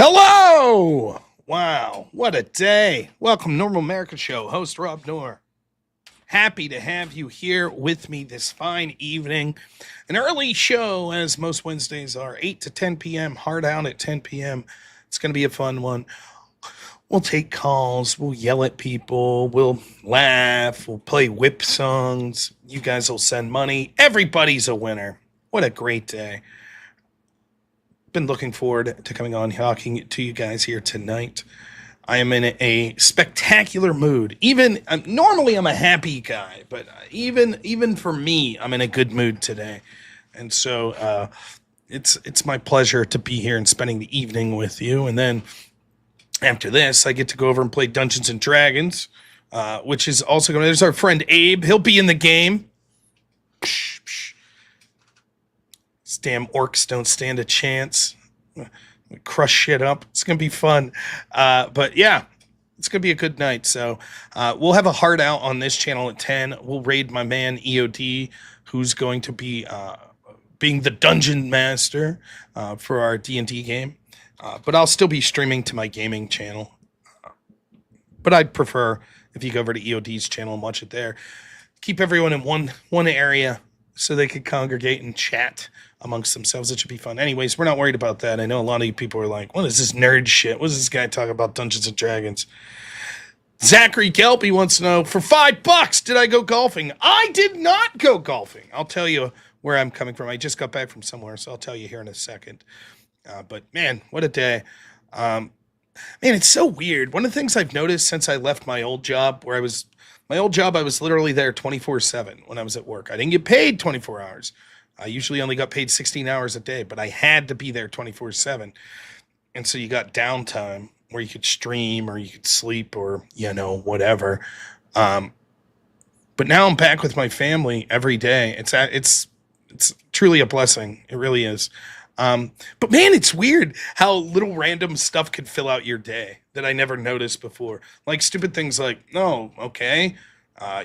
Hello! Wow, what a day. Welcome, Normal America Show, host robnoerr. Happy to have you here with me this fine evening. An early show, as most Wednesdays are, 8 to 10 p.m., hard out at 10 p.m. It's going to be a fun one. We'll take calls, we'll yell at people, we'll laugh, we'll play whip songs. You guys will send money. Everybody's a winner. What a great day. Been looking forward to coming on talking to you guys here tonight. I am in a spectacular mood. Normally I'm a happy guy, but even for me, I'm in a good mood today. And so it's my pleasure to be here and spending the evening with you. And then after this, I get to go over and play Dungeons and Dragons, which is also going to. There's our friend Abe. He'll be in the game. Psh, psh. These damn orcs don't stand a chance. Crush shit up. It's going to be fun. But yeah, it's going to be a good night. So we'll have a hard out on this channel at 10. We'll raid my man EOD, who's going to be being the dungeon master for our D&D game. But I'll still be streaming to my gaming channel. But I'd prefer if you go over to EOD's channel and watch it there. Keep everyone in one area so they could congregate and chat amongst themselves. It should be fun. Anyways, we're not worried about that. I know a lot of you people are like, what is this nerd shit? What is this guy talking about Dungeons and Dragons? Zachary Kelpie wants to know, for $5, did I go golfing? I did not go golfing. I'll tell you where I'm coming from. I just got back from somewhere, so I'll tell you here in a second. But man, what a day. Man, it's so weird. One of the things I've noticed since I left my old job, I was literally there 24/7 when I was at work. I didn't get paid 24 hours. I usually only got paid 16 hours a day, but I had to be there 24/7. And so you got downtime where you could stream or you could sleep or, whatever. But now I'm back with my family every day. It's truly a blessing. It really is. But man, it's weird how little random stuff could fill out your day that I never noticed before. Like stupid things like, oh, okay,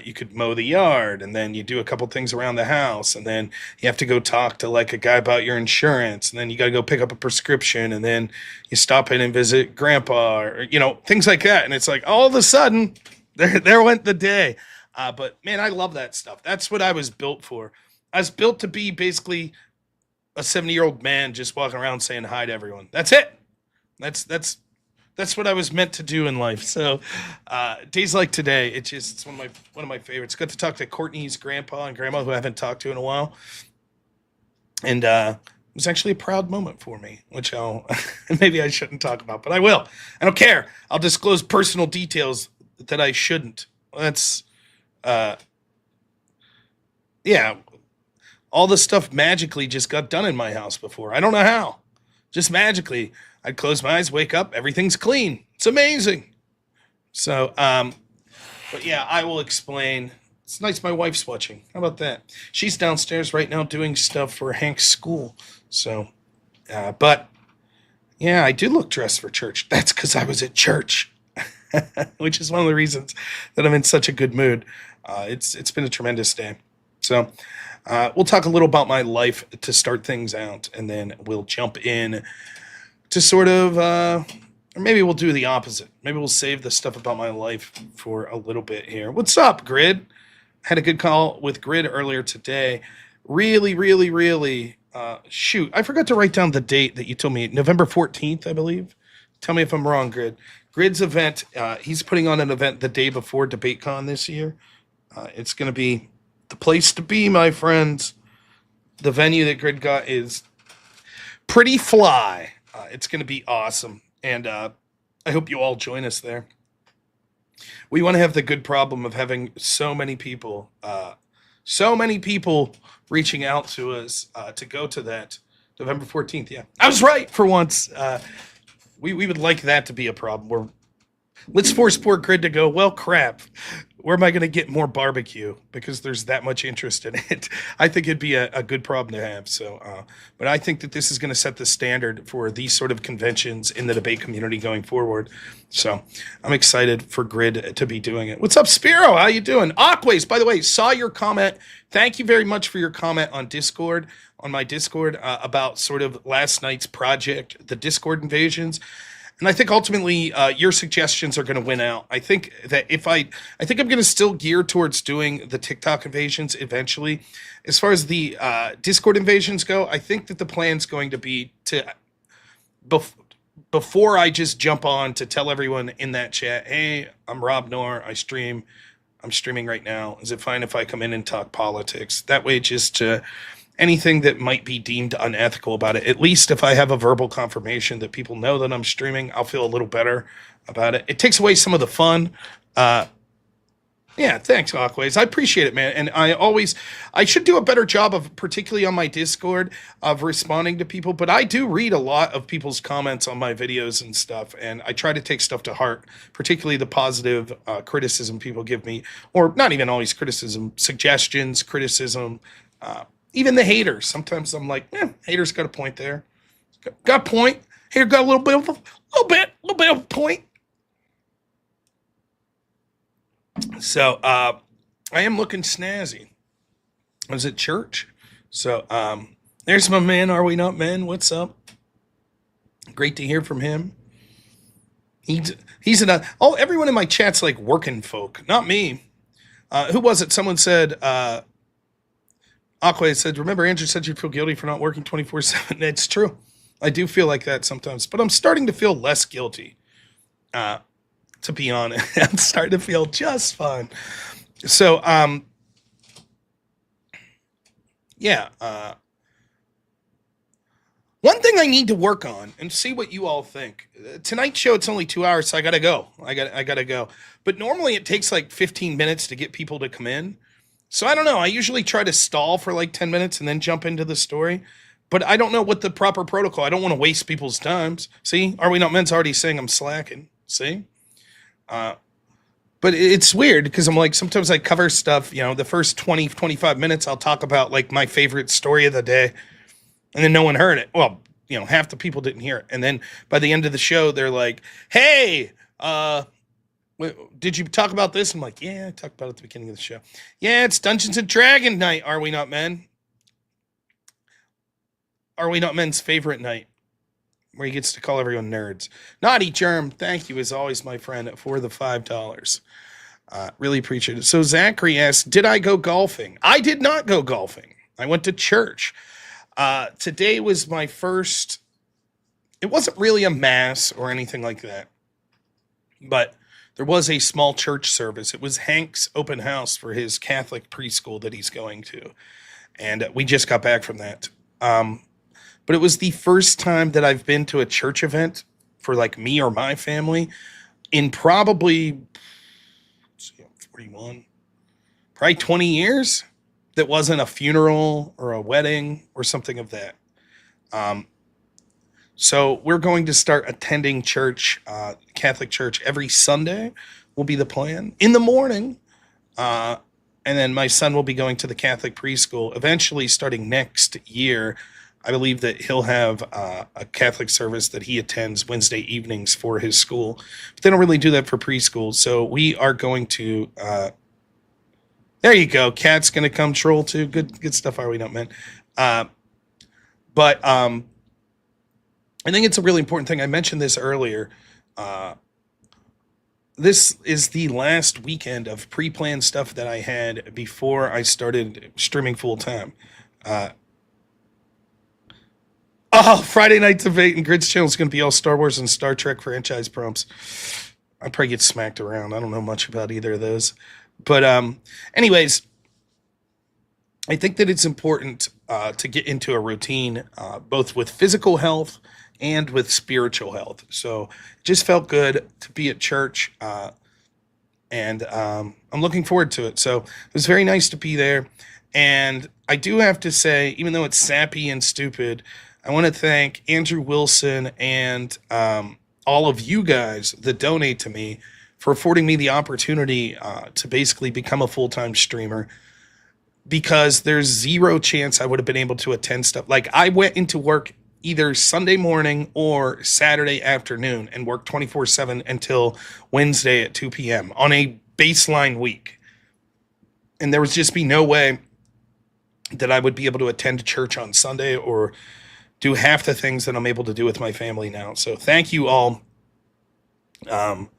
you could mow the yard, and then you do a couple things around the house, and then you have to go talk to like a guy about your insurance, and then you got to go pick up a prescription, and then you stop in and visit grandpa, or, things like that. And it's like, all of a sudden, there went the day. But man, I love that stuff. That's what I was built for. I was built to be basically a 70-year-old man just walking around saying hi to everyone. That's it. That's what I was meant to do in life. So days like today, it's one of my favorites. Got to talk to Courtney's grandpa and grandma, who I haven't talked to in a while, and it was actually a proud moment for me, which maybe I shouldn't talk about, but I will. I don't care. I'll disclose personal details that I shouldn't. That's yeah. All the stuff magically just got done in my house before. I don't know how. Just magically. I'd close my eyes, wake up, everything's clean. It's amazing. So, but yeah, I will explain. It's nice my wife's watching. How about that? She's downstairs right now doing stuff for Hank's school. So, but yeah, I do look dressed for church. That's because I was at church, which is one of the reasons that I'm in such a good mood. It's been a tremendous day. So, we'll talk a little about my life to start things out, and then we'll jump in to sort of, or maybe we'll do the opposite. Maybe we'll save the stuff about my life for a little bit here. What's up, Grid? Had a good call with Grid earlier today. Really, really, really, shoot, I forgot to write down the date that you told me. November 14th, I believe. Tell me if I'm wrong, Grid. Grid's event, he's putting on an event the day before DebateCon this year. It's going to be the place to be, my friends. The venue that Grid got is pretty fly. It's going to be awesome. And I hope you all join us there. We want to have the good problem of having so many people reaching out to us to go to that November 14th. Yeah, I was right for once. We would like that to be a problem. Let's force poor Grid to go, well, crap. Where am I going to get more barbecue? Because there's that much interest in it. I think it'd be a good problem to have. So, but I think that this is going to set the standard for these sort of conventions in the debate community going forward. So I'm excited for Grid to be doing it. What's up, Spiro? How you doing? Aquays, by the way, saw your comment. Thank you very much for your comment on Discord. on my Discord about sort of last night's project, the Discord invasions. And I think ultimately your suggestions are going to win out. I think that I think I'm going to still gear towards doing the TikTok invasions eventually. As far as the Discord invasions go, I think that the plan's going to be to, bef- before I just jump on, to tell everyone in that chat, hey, I'm robnoerr, I stream. I'm streaming right now. Is it fine if I come in and talk politics? That way, just anything that might be deemed unethical about it. At least if I have a verbal confirmation that people know that I'm streaming, I'll feel a little better about it. It takes away some of the fun. Uh, yeah, thanks, Aquays. I appreciate it, man. And I should do a better job of, particularly on my Discord, of responding to people. But I do read a lot of people's comments on my videos and stuff, and I try to take stuff to heart, particularly the positive criticism people give me, or not even always criticism, suggestions, criticism, even the haters. Sometimes I'm like, haters got a point there. Got a point. Hater got a little bit of a point. So I am looking snazzy. I was at church. So there's my man, Are We Not Men? What's up? Great to hear from him. He's everyone in my chat's like working folk, not me. Who was it? Someone said, Aqua said, remember Andrew said you'd feel guilty for not working 24/7. It's true. I do feel like that sometimes, but I'm starting to feel less guilty. To be honest, I'm starting to feel just fine. So, yeah. One thing I need to work on and see what you all think. Tonight's show, it's only 2 hours, so I gotta go. I gotta go. But normally it takes like 15 minutes to get people to come in. So I don't know. I usually try to stall for like 10 minutes and then jump into the story. But I don't know what the proper protocol. I don't want to waste people's times. See, Are We Not Men's already saying I'm slacking. See? But it's weird because I'm like, sometimes I cover stuff, the first 20, 25 minutes, I'll talk about like my favorite story of the day. And then no one heard it. Well, half the people didn't hear it. And then by the end of the show, they're like, hey, did you talk about this? I'm like, yeah, I talked about it at the beginning of the show. Yeah, it's Dungeons and Dragons night. Are we not men? Are we not men's favorite night? Where he gets to call everyone nerds. Naughty Germ, thank you as always, my friend, for the $5. Really appreciate it. So Zachary asked, did I go golfing? I did not go golfing. I went to church. Today was my first, it wasn't really a mass or anything like that, but there was a small church service. It was Hank's open house for his Catholic preschool that he's going to. And we just got back from that. But it was the first time that I've been to a church event for like me or my family in probably 41, probably 20 years. That wasn't a funeral or a wedding or something of that. So we're going to start attending church, Catholic church, every Sunday will be the plan in the morning. And then my son will be going to the Catholic preschool eventually starting next year. I believe that he'll have a Catholic service that he attends Wednesday evenings for his school. But they don't really do that for preschool. So we are going to... there you go. Cat's going to come troll too. Good stuff, Are We Not Men? But I think it's a really important thing. I mentioned this earlier. This is the last weekend of pre-planned stuff that I had before I started streaming full-time. Friday night debate and Grid's channel is going to be all Star Wars and Star Trek franchise prompts. I probably get smacked around. I don't know much about either of those. But anyways, I think that it's important to get into a routine, both with physical health and with spiritual health. So it just felt good to be at church, and I'm looking forward to it. So it was very nice to be there. And I do have to say, even though it's sappy and stupid, I want to thank Andrew Wilson and all of you guys that donate to me for affording me the opportunity to basically become a full-time streamer, because there's zero chance I would have been able to attend stuff. Like, I went into work either Sunday morning or Saturday afternoon and worked 24/7 until Wednesday at 2 p.m. on a baseline week. And there was just be no way that I would be able to attend church on Sunday or do half the things that I'm able to do with my family now. So thank you all. Um,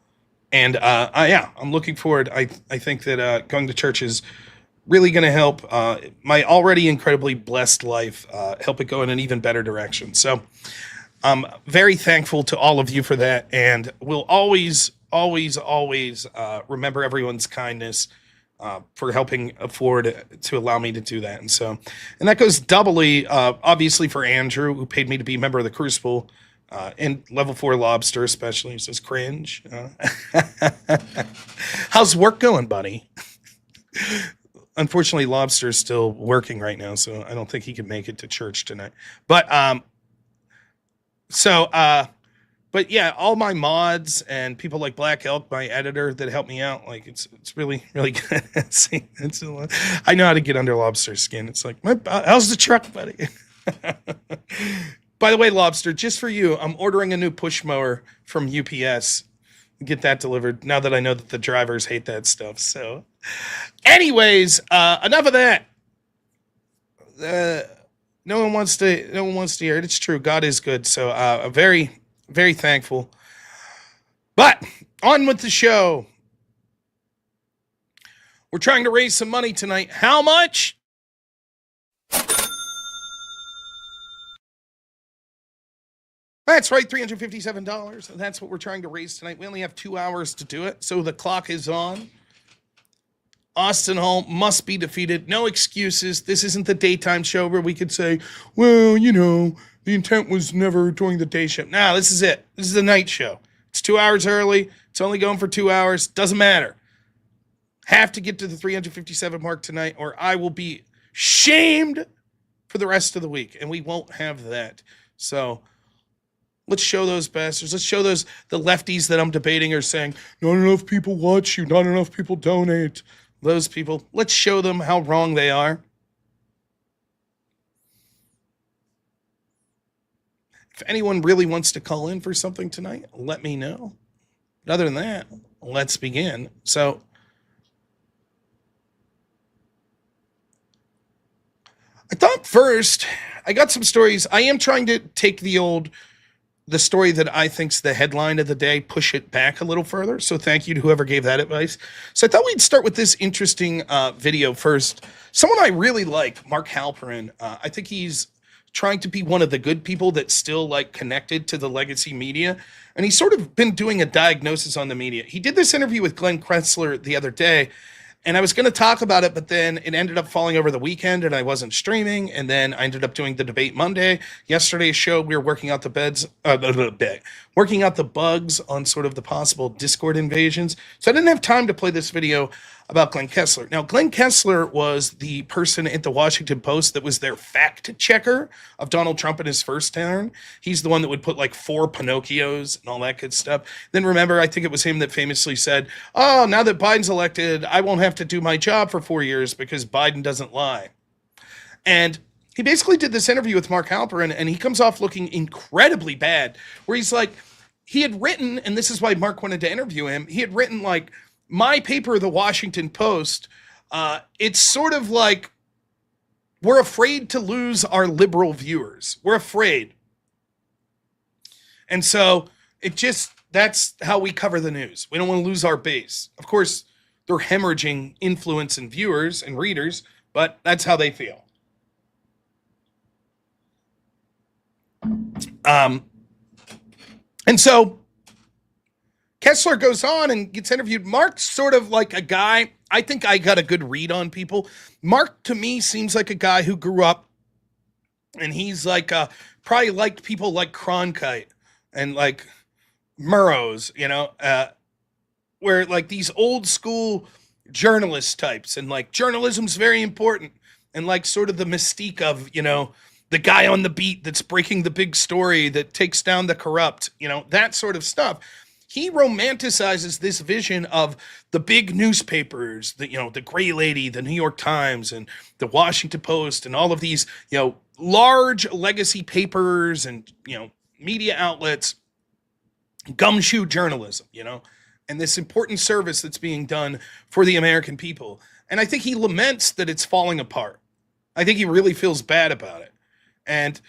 yeah, I'm looking forward. I think that going to church is really going to help my already incredibly blessed life help it go in an even better direction. So I'm very thankful to all of you for that, and we'll always, always, always remember everyone's kindness for helping afford to allow me to do that. And that goes doubly, obviously, for Andrew, who paid me to be a member of the Crucible. And level 4 lobster, especially, he says cringe. How's work going, buddy? Unfortunately, Lobster is still working right now, so I don't think he can make it to church tonight. But so but yeah, all my mods and people like Black Elk, my editor, that helped me out, like it's really really good. I know how to get under Lobster's skin. It's like, how's the truck, buddy? By the way, Lobster, just for you, I'm ordering a new push mower from UPS. Get that delivered now that I know that the drivers hate that stuff. So, anyways, enough of that. No one wants to hear it. It's true. God is good. So, I'm very, very thankful. But on with the show. We're trying to raise some money tonight. How much? That's right, $357. That's what we're trying to raise tonight. We only have 2 hours to do it, so the clock is on. Austin Hall must be defeated. No excuses. This isn't the daytime show where we could say, well, you know, the intent was never during the day show. No, this is it. This is the night show. It's 2 hours early. It's only going for 2 hours. Doesn't matter. Have to get to the 357 mark tonight, or I will be shamed for the rest of the week, and we won't have that. So let's show those bastards. Let's show the lefties that I'm debating are saying, not enough people watch you, not enough people donate. Those people, let's show them how wrong they are. If anyone really wants to call in for something tonight, let me know. But other than that, let's begin. So, I thought first, I got some stories. I am trying to take the story that I think's the headline of the day, push it back a little further. So thank you to whoever gave that advice. So I thought we'd start with this interesting video first. Someone I really like, Mark Halperin. I think he's trying to be one of the good people that's still like connected to the legacy media. And he's sort of been doing a diagnosis on the media. He did this interview with Glenn Kressler the other day, and I was going to talk about it, but then it ended up falling over the weekend and I wasn't streaming. And then I ended up doing the debate Monday. Yesterday's show, we were working out working out the bugs on sort of the possible Discord invasions. So I didn't have time to play this video about Glenn Kressler. Now, Glenn Kressler was the person at the Washington Post that was their fact checker of Donald Trump in his first term. He's the one that would put like 4 Pinocchios and all that good stuff. Then remember, I think it was him that famously said, oh, now that Biden's elected, I won't have to do my job for 4 years because Biden doesn't lie. And he basically did this interview with Mark Halperin, and he comes off looking incredibly bad, where he's like, he had written, and this is why Mark wanted to interview him, he had written like, my paper, the Washington Post, it's sort of like we're afraid to lose our liberal viewers. We're afraid. And so that's how we cover the news. We don't want to lose our base. Of course, they're hemorrhaging influence and viewers and readers, but that's how they feel. And so Kessler goes on and gets interviewed. Mark's sort of like a guy, I think I got a good read on people. Mark, to me, seems like a guy who grew up, and he's like, probably liked people like Cronkite and like Murrows, you know, where like these old school journalist types, and like journalism's very important, and like sort of the mystique of, you know, the guy on the beat that's breaking the big story that takes down the corrupt, you know, that sort of stuff. He romanticizes this vision of the big newspapers, the Gray Lady, the New York Times, and the Washington Post, and all of these, you know, large legacy papers and, you know, media outlets, gumshoe journalism, you know, and this important service that's being done for the American people. And I think he laments that it's falling apart. I think he really feels bad about it. And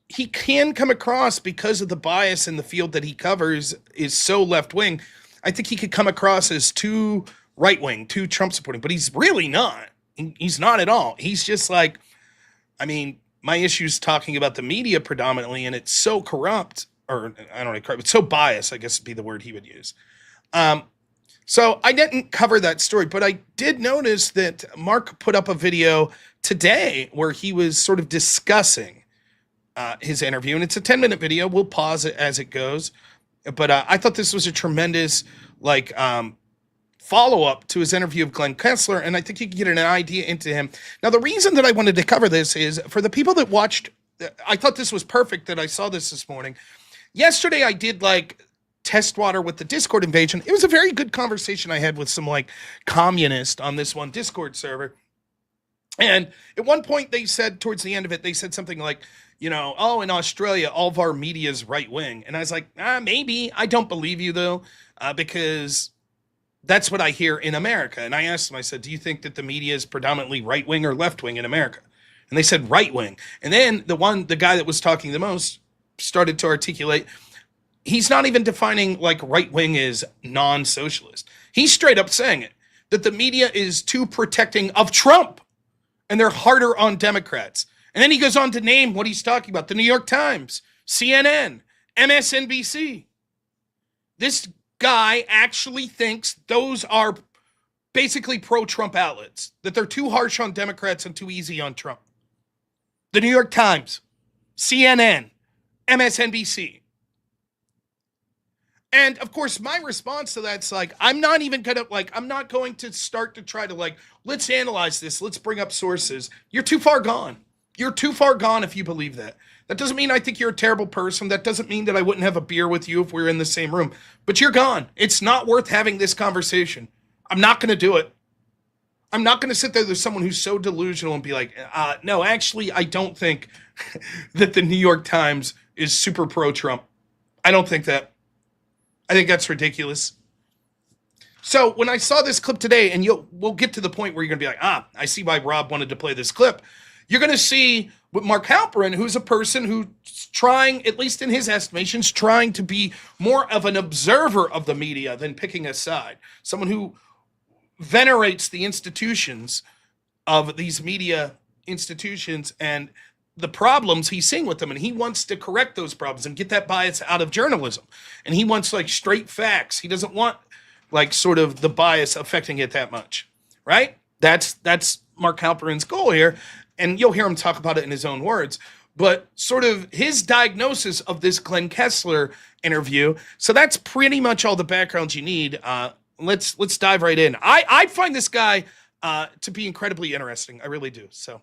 he can come across, because of the bias in the field that he covers is so left wing. I think he could come across as too right wing, too Trump supporting, but he's really not. He's not at all. He's just like, I mean, my issue's talking about the media predominantly, and it's so corrupt, or I don't know, corrupt, it's so biased, I guess would be the word he would use. So I didn't cover that story, but I did notice that Mark put up a video today where he was sort of discussing his interview, and it's a 10-minute video. We'll pause it as it goes. But I thought this was a tremendous follow-up to his interview of Glenn Kessler, and I think you can get an idea into him. Now, the reason that I wanted to cover this is for the people that watched, I thought this was perfect that I saw this morning. Yesterday, I did test water with the Discord invasion. It was a very good conversation I had with some communist on this one Discord server. And at one point they said, towards the end of it, they said something like, oh, in Australia, all of our media is right wing. And I was like, maybe. I don't believe you though, because that's what I hear in America. And I asked them, I said, do you think that the media is predominantly right wing or left wing in America? And they said right wing. And then the guy that was talking the most started to articulate, he's not even defining right wing is non-socialist. He's straight up saying it, that the media is too protecting of Trump and they're harder on Democrats. And then he goes on to name what he's talking about: the New York Times, CNN, MSNBC. This guy actually thinks those are basically pro-Trump outlets, that they're too harsh on Democrats and too easy on Trump. The New York Times, CNN, MSNBC. And of course, my response to that's I'm not even gonna I'm not going to start to try to let's analyze this. Let's bring up sources. You're too far gone. You're too far gone if you believe that. That doesn't mean I think you're a terrible person. That doesn't mean that I wouldn't have a beer with you if we were in the same room. But you're gone. It's not worth having this conversation. I'm not going to do it. I'm not going to sit there with someone who's so delusional and be like, no, actually, I don't think that the New York Times is super pro-Trump. I don't think that. I think that's ridiculous. So when I saw this clip today, and we'll get to the point where you're going to be like, I see why Rob wanted to play this clip. You're going to see with Mark Halperin, who's a person who's trying, at least in his estimations, trying to be more of an observer of the media than picking a side. Someone who venerates the institutions of these media institutions and the problems he's seeing with them. And he wants to correct those problems and get that bias out of journalism. And he wants straight facts. He doesn't want sort of the bias affecting it that much, right? That's Mark Halperin's goal here. And you'll hear him talk about it in his own words, but sort of his diagnosis of this Glenn Kessler interview. So that's pretty much all the background you need. Let's dive right in. I find this guy to be incredibly interesting. I really do. So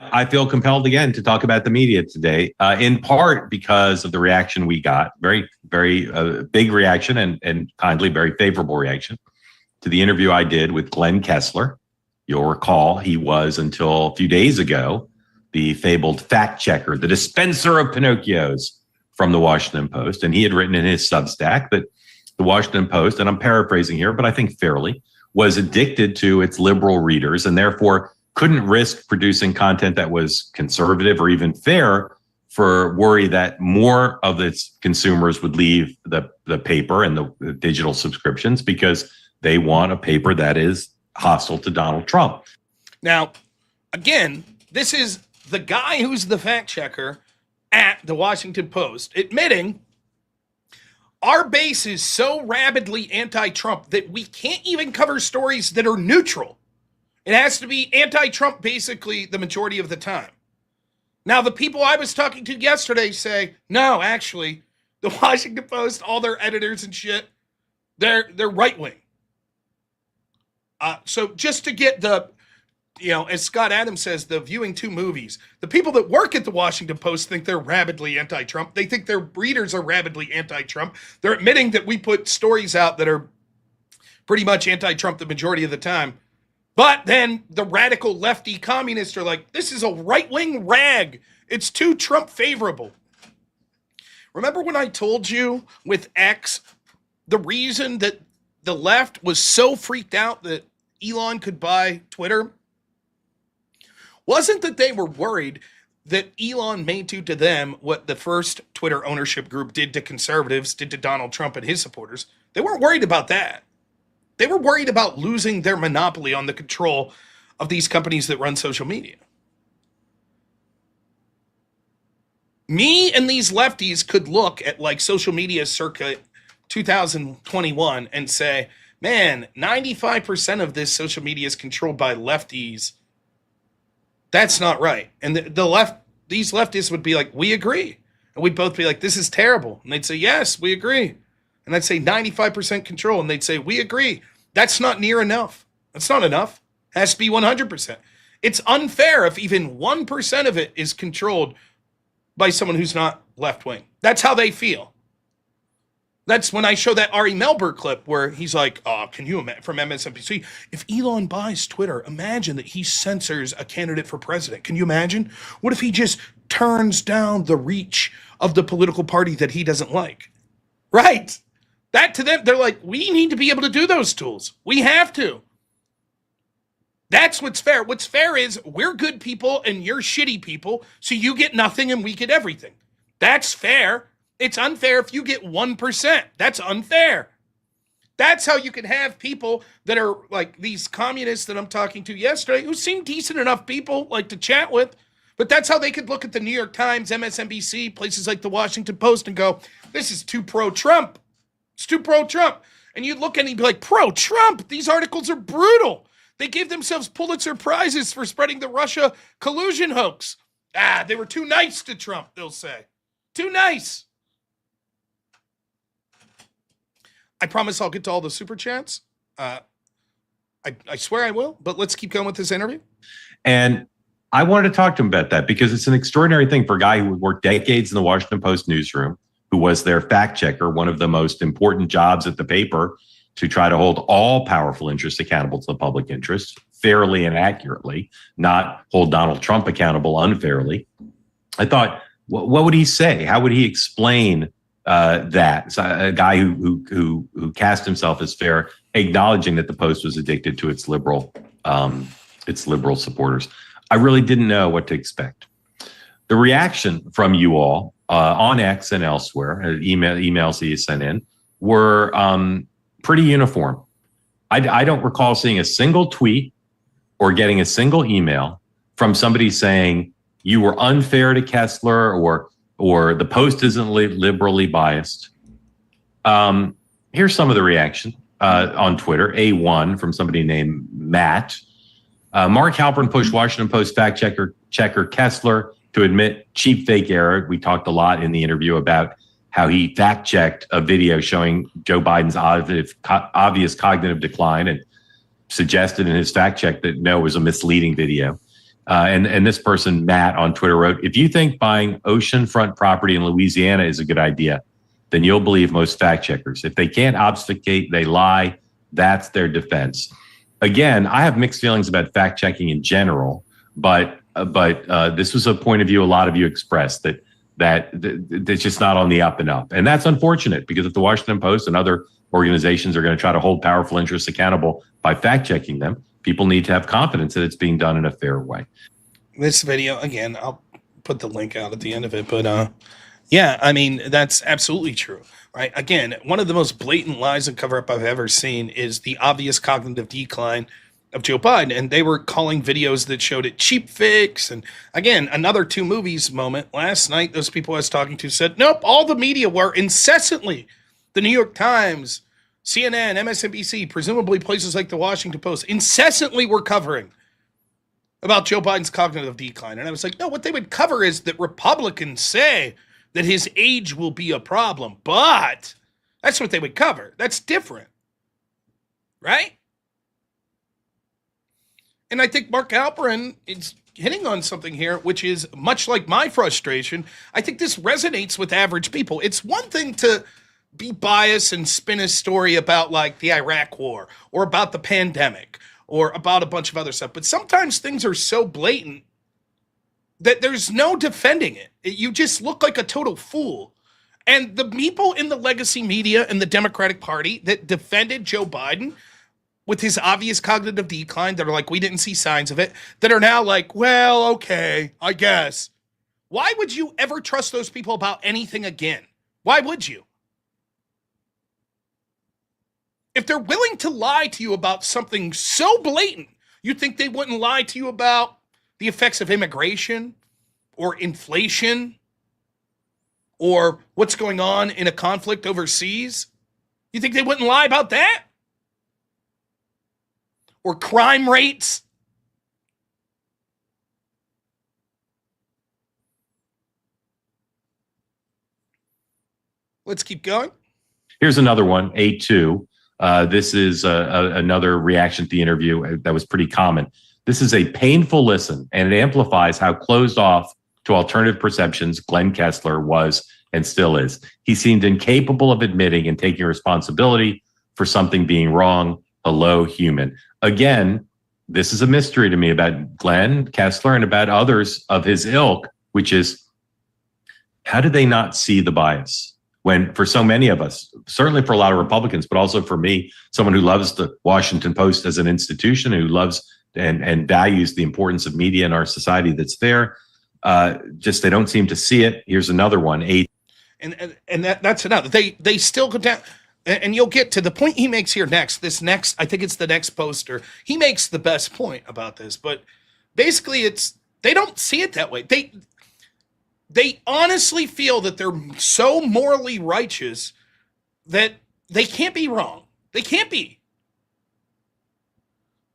I feel compelled again to talk about the media today, in part because of the reaction we got. Very, very big reaction and kindly very favorable reaction to the interview I did with Glenn Kessler. You'll recall he was, until a few days ago, the fabled fact checker, the dispenser of Pinocchios from the Washington Post. And he had written in his Substack that the Washington Post, and I'm paraphrasing here, but I think fairly, was addicted to its liberal readers and therefore couldn't risk producing content that was conservative or even fair for worry that more of its consumers would leave the paper and the digital subscriptions because they want a paper that is hostile to Donald Trump. Now, again, this is the guy who's the fact checker at the Washington Post admitting our base is so rabidly anti-Trump that we can't even cover stories that are neutral. It has to be anti-Trump basically the majority of the time. Now, the people I was talking to yesterday say, no, actually, the Washington Post, all their editors and shit, they're right-wing. So just to get the, as Scott Adams says, the viewing two movies, the people that work at the Washington Post think they're rabidly anti-Trump. They think their readers are rabidly anti-Trump. They're admitting that we put stories out that are pretty much anti-Trump the majority of the time. But then the radical lefty communists are like, this is a right-wing rag. It's too Trump favorable. Remember when I told you with X, the reason that the left was so freaked out that Elon could buy Twitter wasn't that they were worried that Elon may do to them what the first Twitter ownership group did to conservatives, did to Donald Trump and his supporters. They weren't worried about that. They were worried about losing their monopoly on the control of these companies that run social media. Me and these lefties could look at like social media circa 2021 and say, man, 95% of this social media is controlled by lefties. That's not right. And these leftists would be like, we agree. And we'd both be like, this is terrible. And they'd say, yes, we agree. And I'd say 95% control. And they'd say, we agree. That's not near enough. That's not enough. It has to be 100%. It's unfair if even 1% of it is controlled by someone who's not left wing. That's how they feel. That's when I show that Ari Melber clip where he's like, oh, can you imagine, from MSNBC, if Elon buys Twitter, imagine that he censors a candidate for president. Can you imagine? What if he just turns down the reach of the political party that he doesn't like? Right. That to them, they're like, we need to be able to do those tools. We have to. That's what's fair. What's fair is we're good people and you're shitty people, so you get nothing and we get everything. That's fair. It's unfair if you get 1%. That's unfair. That's how you can have people that are like these communists that I'm talking to yesterday who seem decent enough people like to chat with, but that's how they could look at the New York Times, MSNBC, places like the Washington Post and go, this is too pro-Trump. It's too pro-Trump. And you'd look at it and you'd be like, pro-Trump? These articles are brutal. They gave themselves Pulitzer Prizes for spreading the Russia collusion hoax. They were too nice to Trump, they'll say. Too nice. I promise I'll get to all the super chats. I swear I will, but let's keep going with this interview. And I wanted to talk to him about that because it's an extraordinary thing for a guy who worked decades in the Washington Post newsroom, who was their fact checker, one of the most important jobs at the paper, to try to hold all powerful interests accountable to the public interest fairly and accurately, not hold Donald Trump accountable unfairly. I thought, what would he say? How would he explain that? So a guy who cast himself as fair, acknowledging that the Post was addicted to its liberal supporters. I really didn't know what to expect. The reaction from you all on X and elsewhere, emails that you sent in, were pretty uniform. I don't recall seeing a single tweet or getting a single email from somebody saying you were unfair to Kessler or the Post isn't liberally biased. Here's some of the reaction on Twitter. A1 from somebody named Matt. Mark Halpern pushed Washington Post fact checker Kessler to admit cheap fake error. We talked a lot in the interview about how he fact checked a video showing Joe Biden's obvious cognitive decline and suggested in his fact check that no, it was a misleading video. And this person, Matt, on Twitter wrote, if you think buying oceanfront property in Louisiana is a good idea, then you'll believe most fact checkers. If they can't obfuscate, they lie. That's their defense. Again, I have mixed feelings about fact checking in general, but this was a point of view a lot of you expressed that it's just not on the up and up. And that's unfortunate because if the Washington Post and other organizations are going to try to hold powerful interests accountable by fact checking them, people need to have confidence that it's being done in a fair way. This video, again, I'll put the link out at the end of it, but yeah, I mean, that's absolutely true, right? Again, one of the most blatant lies and cover-up I've ever seen is the obvious cognitive decline of Joe Biden, and they were calling videos that showed it cheap fakes. And again, another two movies moment. Last night, those people I was talking to said, nope, all the media were incessantly, the New York Times, CNN, MSNBC, presumably places like the Washington Post, incessantly were covering about Joe Biden's cognitive decline. And I was like, no, what they would cover is that Republicans say that his age will be a problem, but that's what they would cover. That's different, right? And I think Mark Halperin is hitting on something here, which is much like my frustration. I think this resonates with average people. It's one thing to be biased and spin a story about like the Iraq war or about the pandemic or about a bunch of other stuff. But sometimes things are so blatant that there's no defending it. You just look like a total fool. And the people in the legacy media and the Democratic Party that defended Joe Biden with his obvious cognitive decline that are like, we didn't see signs of it, that are now like, well, okay, I guess. Why would you ever trust those people about anything again? Why would you? If they're willing to lie to you about something so blatant, you think they wouldn't lie to you about the effects of immigration or inflation or what's going on in a conflict overseas? You think they wouldn't lie about that? Or crime rates? Let's keep going. Here's another one, A2. This is another reaction to the interview that was pretty common. This is a painful listen, and it amplifies how closed off to alternative perceptions Glenn Kessler was and still is. He seemed incapable of admitting and taking responsibility for something being wrong. Hello, human. Again, this is a mystery to me about Glenn Kessler and about others of his ilk, which is, how did they not see the bias? When for so many of us, certainly for a lot of Republicans, but also for me, someone who loves the Washington Post as an institution, who loves and values the importance of media in our society that's there, just they don't seem to see it. Here's another one. And that's another. They still go down, and you'll get to the point he makes here next. I think it's the next poster. He makes the best point about this, but basically they don't see it that way. They honestly feel that they're so morally righteous that they can't be wrong. They can't be.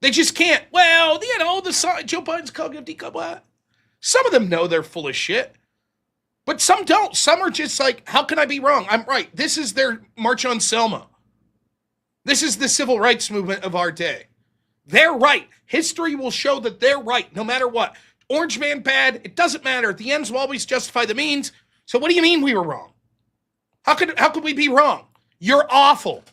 They just can't. Well, Joe Biden's cognitive decline. Some of them know they're full of shit, but some don't. Some are just like, how can I be wrong? I'm right. This is their March on Selma. This is the civil rights movement of our day. They're right. History will show that they're right, no matter what. Orange man bad, it doesn't matter. The ends will always justify the means. So what do you mean we were wrong? How could we be wrong? You're awful.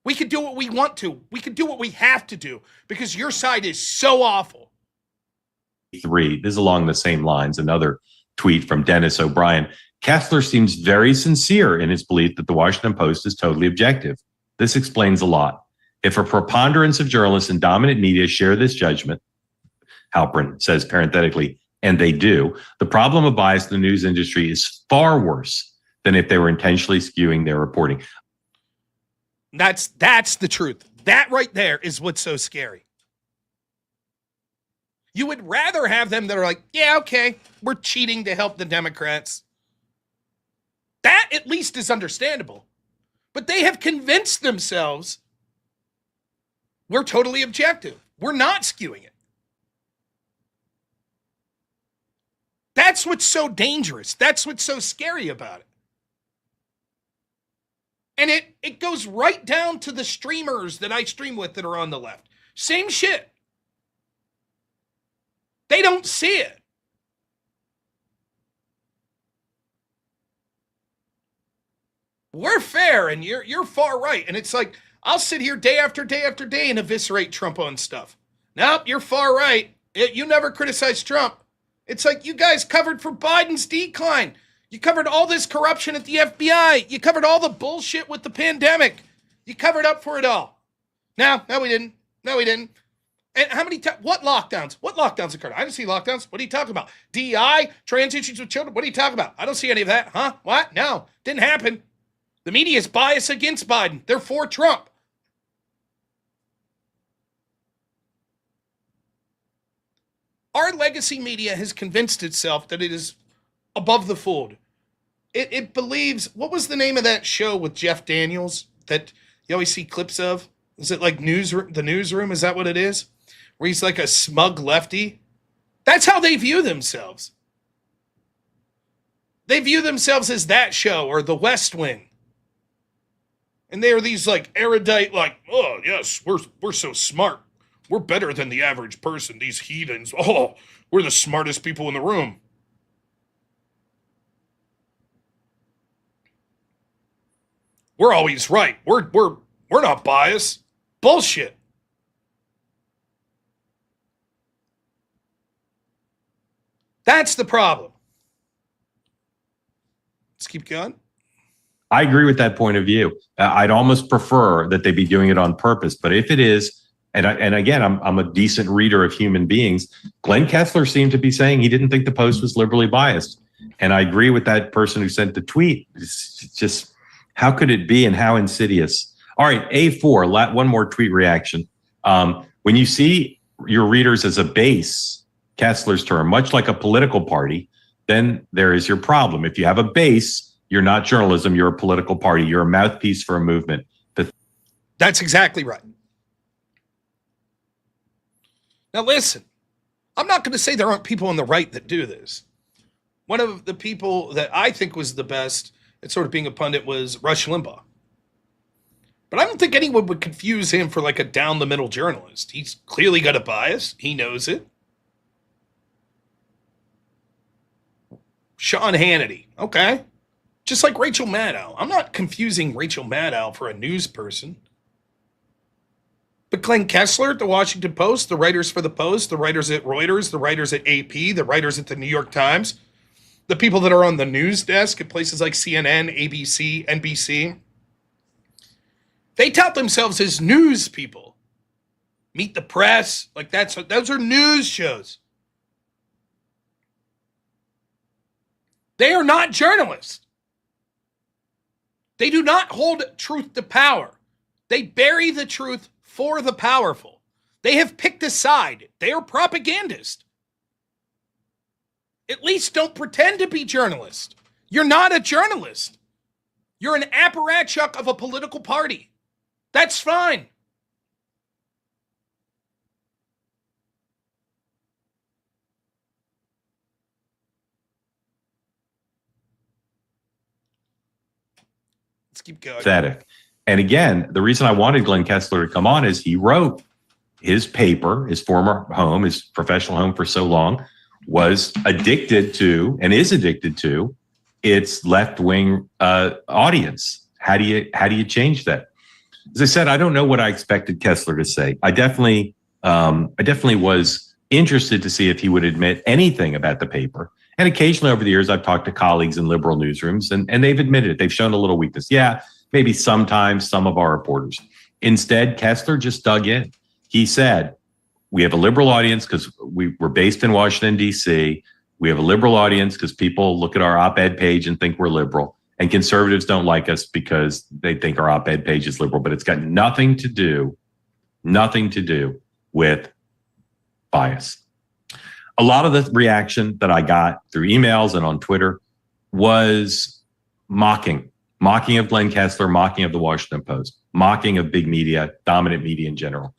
We could do what we want to. We could do what we have to do because your side is so awful. 3. This is along the same lines. Another tweet from Dennis O'Brien. Kessler seems very sincere in his belief that the Washington Post is totally objective. This explains a lot. If a preponderance of journalists and dominant media share this judgment, Halpern says parenthetically, and they do, the problem of bias in the news industry is far worse than if they were intentionally skewing their reporting. That's the truth. That right there is what's so scary. You would rather have them that are like, yeah, okay, we're cheating to help the Democrats. That at least is understandable. But they have convinced themselves we're totally objective. We're not skewing it. That's what's so dangerous. That's what's so scary about it. And it goes right down to the streamers that I stream with that are on the left. Same shit. They don't see it. We're fair and you're far right. And it's like, I'll sit here day after day after day and eviscerate Trump on stuff. Nope, you're far right. You never criticize Trump. It's like you guys covered for Biden's decline. You covered all this corruption at the FBI. You covered all the bullshit with the pandemic. You covered up for it all. No, we didn't. No, we didn't. And how many times? What lockdowns? What lockdowns occurred? I didn't see lockdowns. What are you talking about? DEI, trans issues with children. What are you talking about? I don't see any of that. Huh? What? No, didn't happen. The media is biased against Biden. They're for Trump. Our legacy media has convinced itself that it is above the fold. It believes, what was the name of that show with Jeff Daniels that you always see clips of? Is it like The Newsroom? Is that what it is? Where he's like a smug lefty? That's how they view themselves. They view themselves as that show or The West Wing. And they are these like erudite, like, oh yes, we're so smart. We're better than the average person. These heathens. Oh, we're the smartest people in the room. We're always right. We're not biased. Bullshit. That's the problem. Let's keep going. I agree with that point of view. I'd almost prefer that they be doing it on purpose. But if it is, and again, I'm a decent reader of human beings. Glenn Kessler seemed to be saying he didn't think the Post was liberally biased. And I agree with that person who sent the tweet. It's just, how could it be and how insidious? All right, A4, one more tweet reaction. When you see your readers as a base, Kessler's term, much like a political party, then there is your problem. If you have a base, you're not journalism, you're a political party. You're a mouthpiece for a movement. That's exactly right. Now listen, I'm not going to say there aren't people on the right that do this. One of the people that I think was the best at sort of being a pundit was Rush Limbaugh. But I don't think anyone would confuse him for like a down-the-middle journalist. He's clearly got a bias. He knows it. Sean Hannity. Okay. Just like Rachel Maddow. I'm not confusing Rachel Maddow for a news person. But Glenn Kessler at the Washington Post, the writers for the Post, the writers at Reuters, the writers at AP, the writers at the New York Times, the people that are on the news desk at places like CNN, ABC, NBC, they tout themselves as news people. Meet the Press, like those are news shows. They are not journalists. They do not hold truth to power. They bury the truth for the powerful. They have picked a side. They are propagandists. At least don't pretend to be journalists. You're not a journalist. You're an apparatchik of a political party. That's fine. Let's keep going. Pathetic. And again, the reason I wanted Glenn Kessler to come on is he wrote his paper, his former home, his professional home for so long, was addicted to and is addicted to its left-wing audience. How do you change that? As I said, I don't know what I expected Kessler to say. I definitely was interested to see if he would admit anything about the paper. And occasionally over the years, I've talked to colleagues in liberal newsrooms, and they've admitted it. They've shown a little weakness. Yeah, maybe sometimes some of our reporters. Instead, Kessler just dug in. He said, we have a liberal audience because we're based in Washington, D.C. We have a liberal audience because people look at our op-ed page and think we're liberal. And conservatives don't like us because they think our op-ed page is liberal. But it's got nothing to do with bias. A lot of the reaction that I got through emails and on Twitter was mocking of Glenn Kessler, mocking of the Washington Post, mocking of big media, dominant media in general.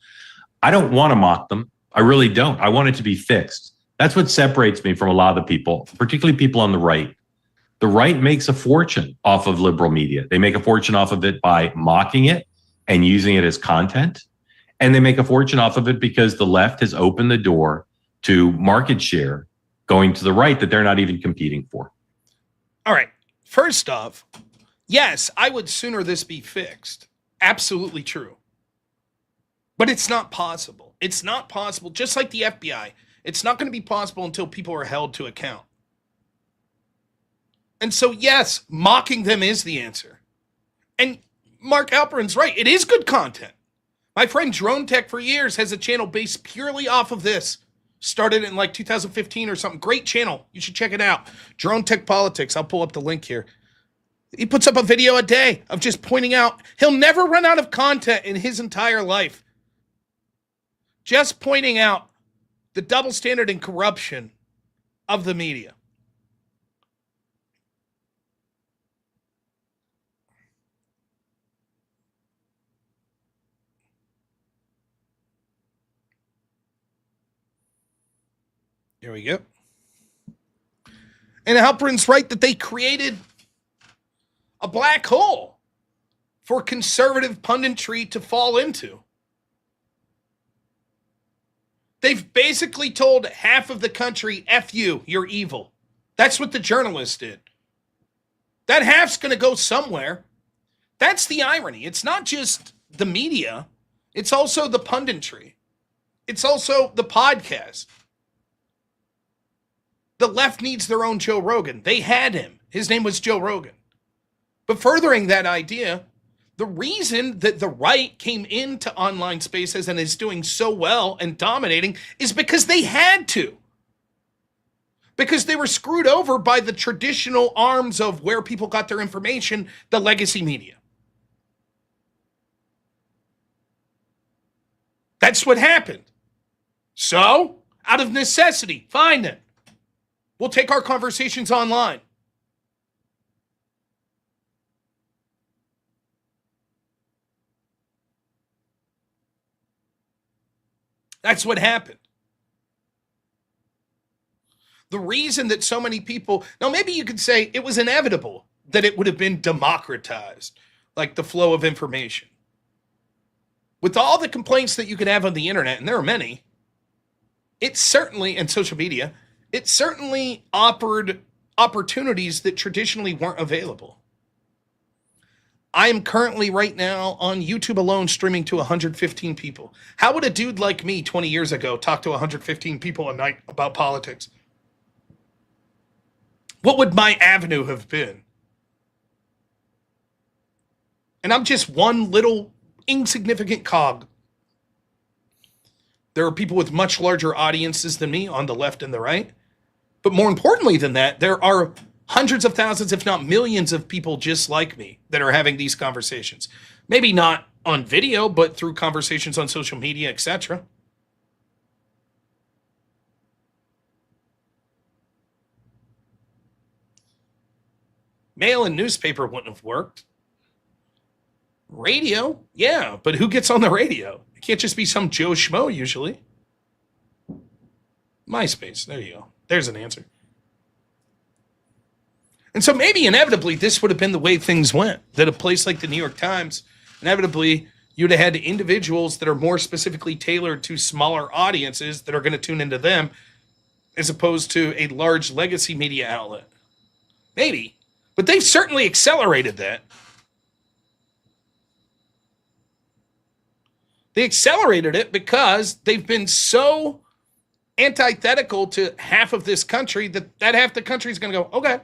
I don't want to mock them. I really don't. I want it to be fixed. That's what separates me from a lot of the people, particularly people on the right. The right makes a fortune off of liberal media. They make a fortune off of it by mocking it and using it as content. And they make a fortune off of it because the left has opened the door to market share going to the right that they're not even competing for. All right. First off, yes, I would sooner this be fixed. Absolutely true. But it's not possible. It's not possible. Just like the FBI, it's not going to be possible until people are held to account. And so, yes, mocking them is the answer. And Mark Halperin's right. It is good content. My friend Drone Tech for years has a channel based purely off of this. Started in like 2015 or something. Great channel. You should check it out. Drone Tech Politics. I'll pull up the link here. He puts up a video a day of just pointing out he'll never run out of content in his entire life. Just pointing out the double standard and corruption of the media. Here we go. And Halperin's right that they created a black hole for conservative punditry to fall into. They've basically told half of the country, F you, you're evil. That's what the journalists did. That half's going to go somewhere. That's the irony. It's not just the media. It's also the punditry. It's also the podcast. The left needs their own Joe Rogan. They had him. His name was Joe Rogan. But furthering that idea, the reason that the right came into online spaces and is doing so well and dominating is because they had to. Because they were screwed over by the traditional arms of where people got their information, the legacy media. That's what happened. So, out of necessity, fine then. We'll take our conversations online. That's what happened. The reason that so many people, now maybe you could say it was inevitable that it would have been democratized, like the flow of information. With all the complaints that you could have on the internet, and there are many, it certainly, and social media, it certainly offered opportunities that traditionally weren't available. I am currently right now on YouTube alone streaming to 115 people. How would a dude like me 20 years ago talk to 115 people a night about politics? What would my avenue have been? And I'm just one little insignificant cog. There are people with much larger audiences than me on the left and the right. But more importantly than that, there are hundreds of thousands, if not millions of people just like me that are having these conversations. Maybe not on video, but through conversations on social media, etc. Mail and newspaper wouldn't have worked. Radio, yeah, but who gets on the radio? It can't just be some Joe Schmo usually. MySpace, there you go. There's an answer. And so maybe inevitably this would have been the way things went. That a place like the New York Times, inevitably you'd have had individuals that are more specifically tailored to smaller audiences that are going to tune into them as opposed to a large legacy media outlet. Maybe. But they've certainly accelerated that. They accelerated it because they've been so antithetical to half of this country that half the country is going to go, okay.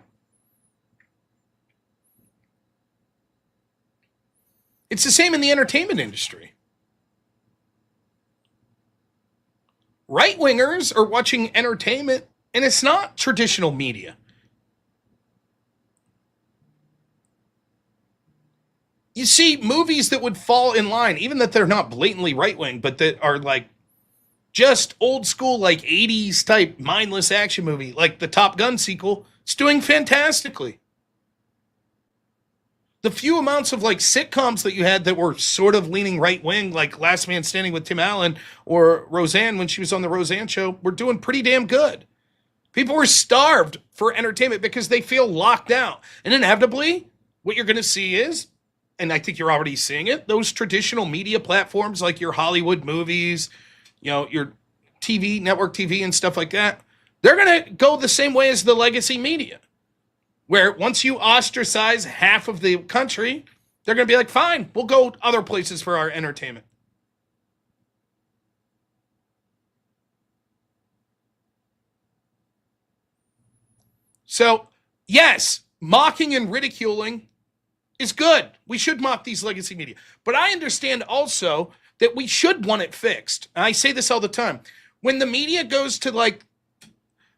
It's the same in the entertainment industry. Right-wingers are watching entertainment, and it's not traditional media. You see movies that would fall in line, even that they're not blatantly right-wing, but that are like just old school, like 80s type mindless action movie, like the Top Gun sequel. It's doing fantastically. The few amounts of like sitcoms that you had that were sort of leaning right-wing, like Last Man Standing with Tim Allen or Roseanne when she was on the Roseanne show, were doing pretty damn good. People were starved for entertainment because they feel locked out. And inevitably, what you're going to see is, and I think you're already seeing it, those traditional media platforms like your Hollywood movies, you know, your TV, network TV and stuff like that, they're going to go the same way as the legacy media. Where once you ostracize half of the country, they're going to be like, fine, we'll go other places for our entertainment. So, yes, mocking and ridiculing is good. We should mock these legacy media. But I understand also that we should want it fixed. And I say this all the time. When the media goes to like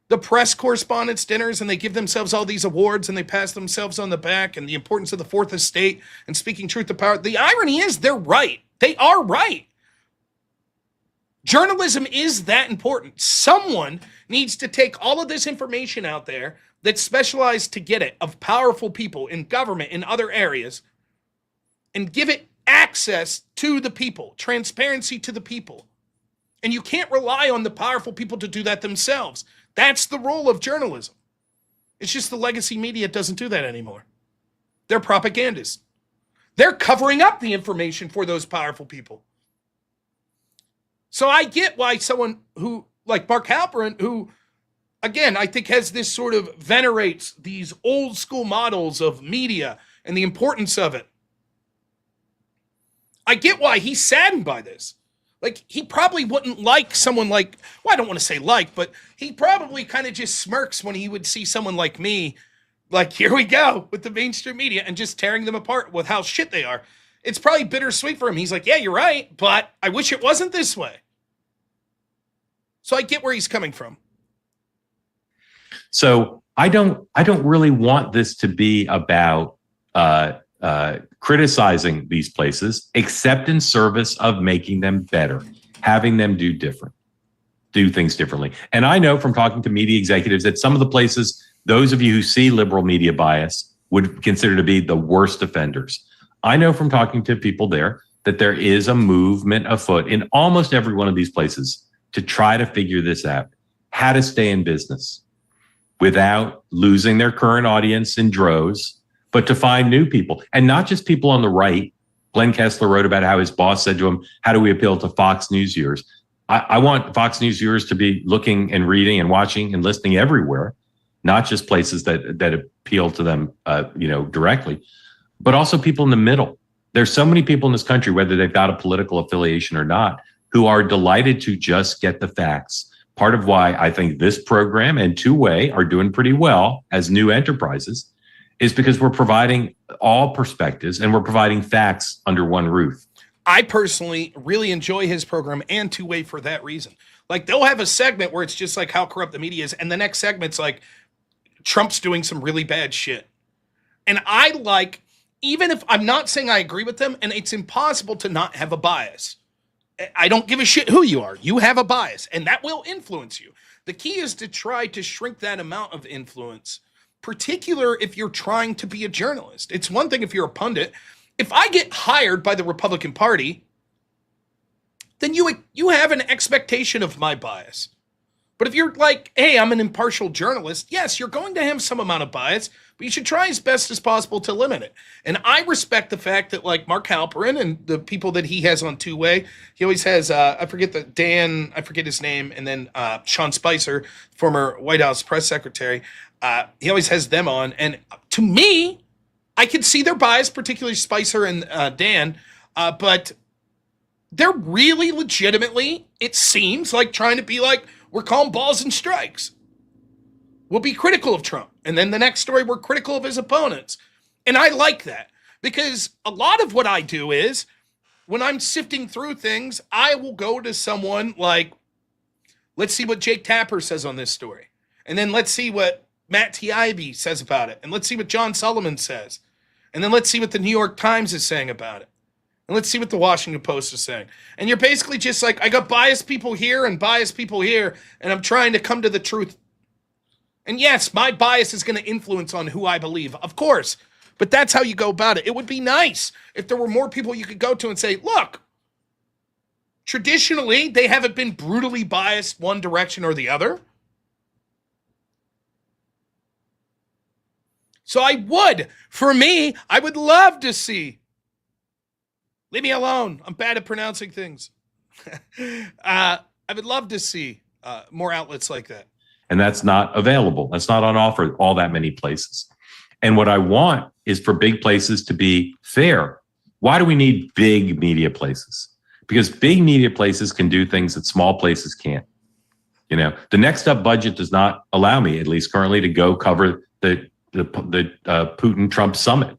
the press correspondence dinners and they give themselves all these awards and they pass themselves on the back and the importance of the fourth estate and speaking truth to power, the irony is they're right. They are right. Journalism is that important. Someone needs to take all of this information out there that's specialized to get it, of powerful people in government, in other areas, and give it access to the people, transparency to the people. And you can't rely on the powerful people to do that themselves. That's the role of journalism. It's just the legacy media doesn't do that anymore. They're propagandists. They're covering up the information for those powerful people. So I get why someone who, like Mark Halperin, who, again, I think has this sort of venerates these old school models of media and the importance of it. I get why he's saddened by this. Like, he probably wouldn't like someone like, well, I don't want to say like, but he probably kind of just smirks when he would see someone like me Like, here we go with the mainstream media and just tearing them apart with how shit they are. It's probably bittersweet for him. He's like, yeah, you're right, but I wish it wasn't this way. So I get where he's coming from. So I don't really want this to be about criticizing these places, except in service of making them better, having them do things differently. And I know from talking to media executives that some of the places, those of you who see liberal media bias would consider to be the worst offenders. I know from talking to people there that there is a movement afoot in almost every one of these places to try to figure this out, how to stay in business without losing their current audience in droves, but to find new people, and not just people on the right. Glenn Kessler wrote about how his boss said to him, how do we appeal to Fox News viewers? I want Fox News viewers to be looking and reading and watching and listening everywhere, not just places that appeal to them, directly, but also people in the middle. There's so many people in this country, whether they've got a political affiliation or not, who are delighted to just get the facts. Part of why I think this program and Two-Way are doing pretty well as new enterprises is because we're providing all perspectives and we're providing facts under one roof. I personally really enjoy his program and Two-Way for that reason. Like, they'll have a segment where it's just like how corrupt the media is, and the next segment's like Trump's doing some really bad shit. And I like, even if I'm not saying I agree with them, and it's impossible to not have a bias. I don't give a shit who you are. You have a bias, and that will influence you. The key is to try to shrink that amount of influence, particular if you're trying to be a journalist. It's one thing if you're a pundit. If I get hired by the Republican Party, then you have an expectation of my bias. But if you're like, hey, I'm an impartial journalist, yes, you're going to have some amount of bias, but you should try as best as possible to limit it. And I respect the fact that, like, Mark Halperin and the people that he has on Two-Way, he always has, I forget his name, and then Sean Spicer, former White House press secretary, he always has them on. And to me, I can see their bias, particularly Spicer and Dan, but they're really legitimately, it seems like, trying to be like, we're calling balls and strikes. We'll be critical of Trump. And then the next story, we're critical of his opponents. And I like that, because a lot of what I do is when I'm sifting through things, I will go to someone like, let's see what Jake Tapper says on this story. And then let's see what Matt Taibbi says about it. And let's see what John Sullivan says. And then let's see what the New York Times is saying about it. And let's see what the Washington Post is saying. And you're basically just like, I got biased people here and biased people here, and I'm trying to come to the truth. And yes, my bias is going to influence on who I believe, of course. But that's how you go about it. It would be nice if there were more people you could go to and say, look, traditionally, they haven't been brutally biased one direction or the other. So I would love to see. Leave me alone. I'm bad at pronouncing things. I would love to see more outlets like that. And that's not available. That's not on offer all that many places. And what I want is for big places to be fair. Why do we need big media places? Because big media places can do things that small places can't. The Next Up budget does not allow me, at least currently, to go cover the Putin-Trump summit,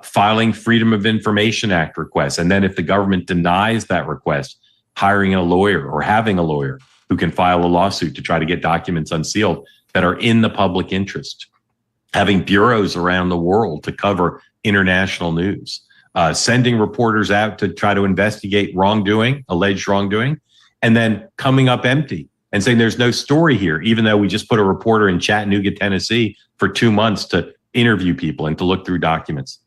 filing Freedom of Information Act requests. And then if the government denies that request, hiring a lawyer or having a lawyer who can file a lawsuit to try to get documents unsealed that are in the public interest, having bureaus around the world to cover international news, sending reporters out to try to investigate alleged wrongdoing, and then coming up empty and saying there's no story here, even though we just put a reporter in Chattanooga, Tennessee for 2 months to interview people and to look through documents.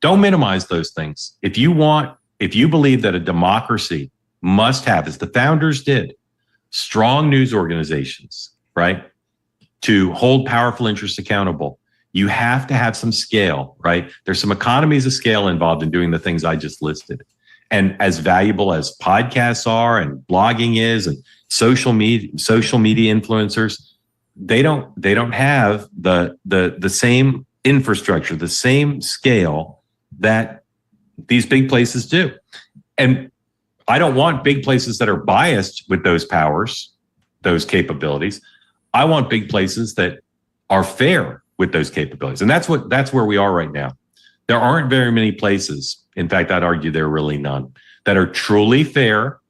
Don't minimize those things. If you believe that a democracy must have, as the founders did, strong news organizations, right, to hold powerful interests accountable, you have to have some scale, right? There's some economies of scale involved in doing the things I just listed. And as valuable as podcasts are and blogging is and social media influencers, they don't have the same infrastructure, the same scale that these big places do. And I don't want big places that are biased with those powers, those capabilities. I want big places that are fair with those capabilities. And that's where we are right now. There aren't very many places, in fact, I'd argue there are really none, that are truly fair,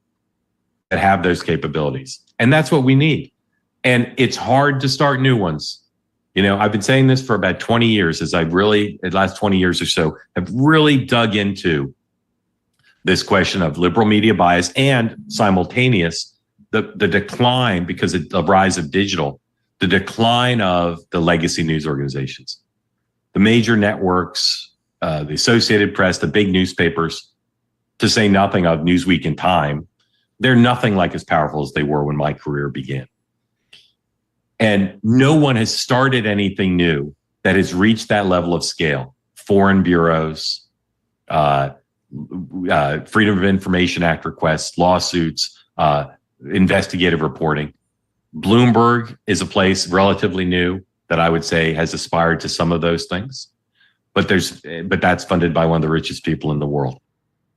that have those capabilities. And that's what we need. And it's hard to start new ones. You know, I've been saying this for about 20 years as I've really, the last 20 years or so, have really dug into this question of liberal media bias and simultaneous, the decline, because of the rise of digital, the decline of the legacy news organizations, the major networks, the Associated Press, the big newspapers, to say nothing of Newsweek and Time. They're nothing like as powerful as they were when my career began. And no one has started anything new that has reached that level of scale. Foreign bureaus, Freedom of Information Act requests, lawsuits, investigative reporting. Bloomberg is a place relatively new that I would say has aspired to some of those things, but that's funded by one of the richest people in the world.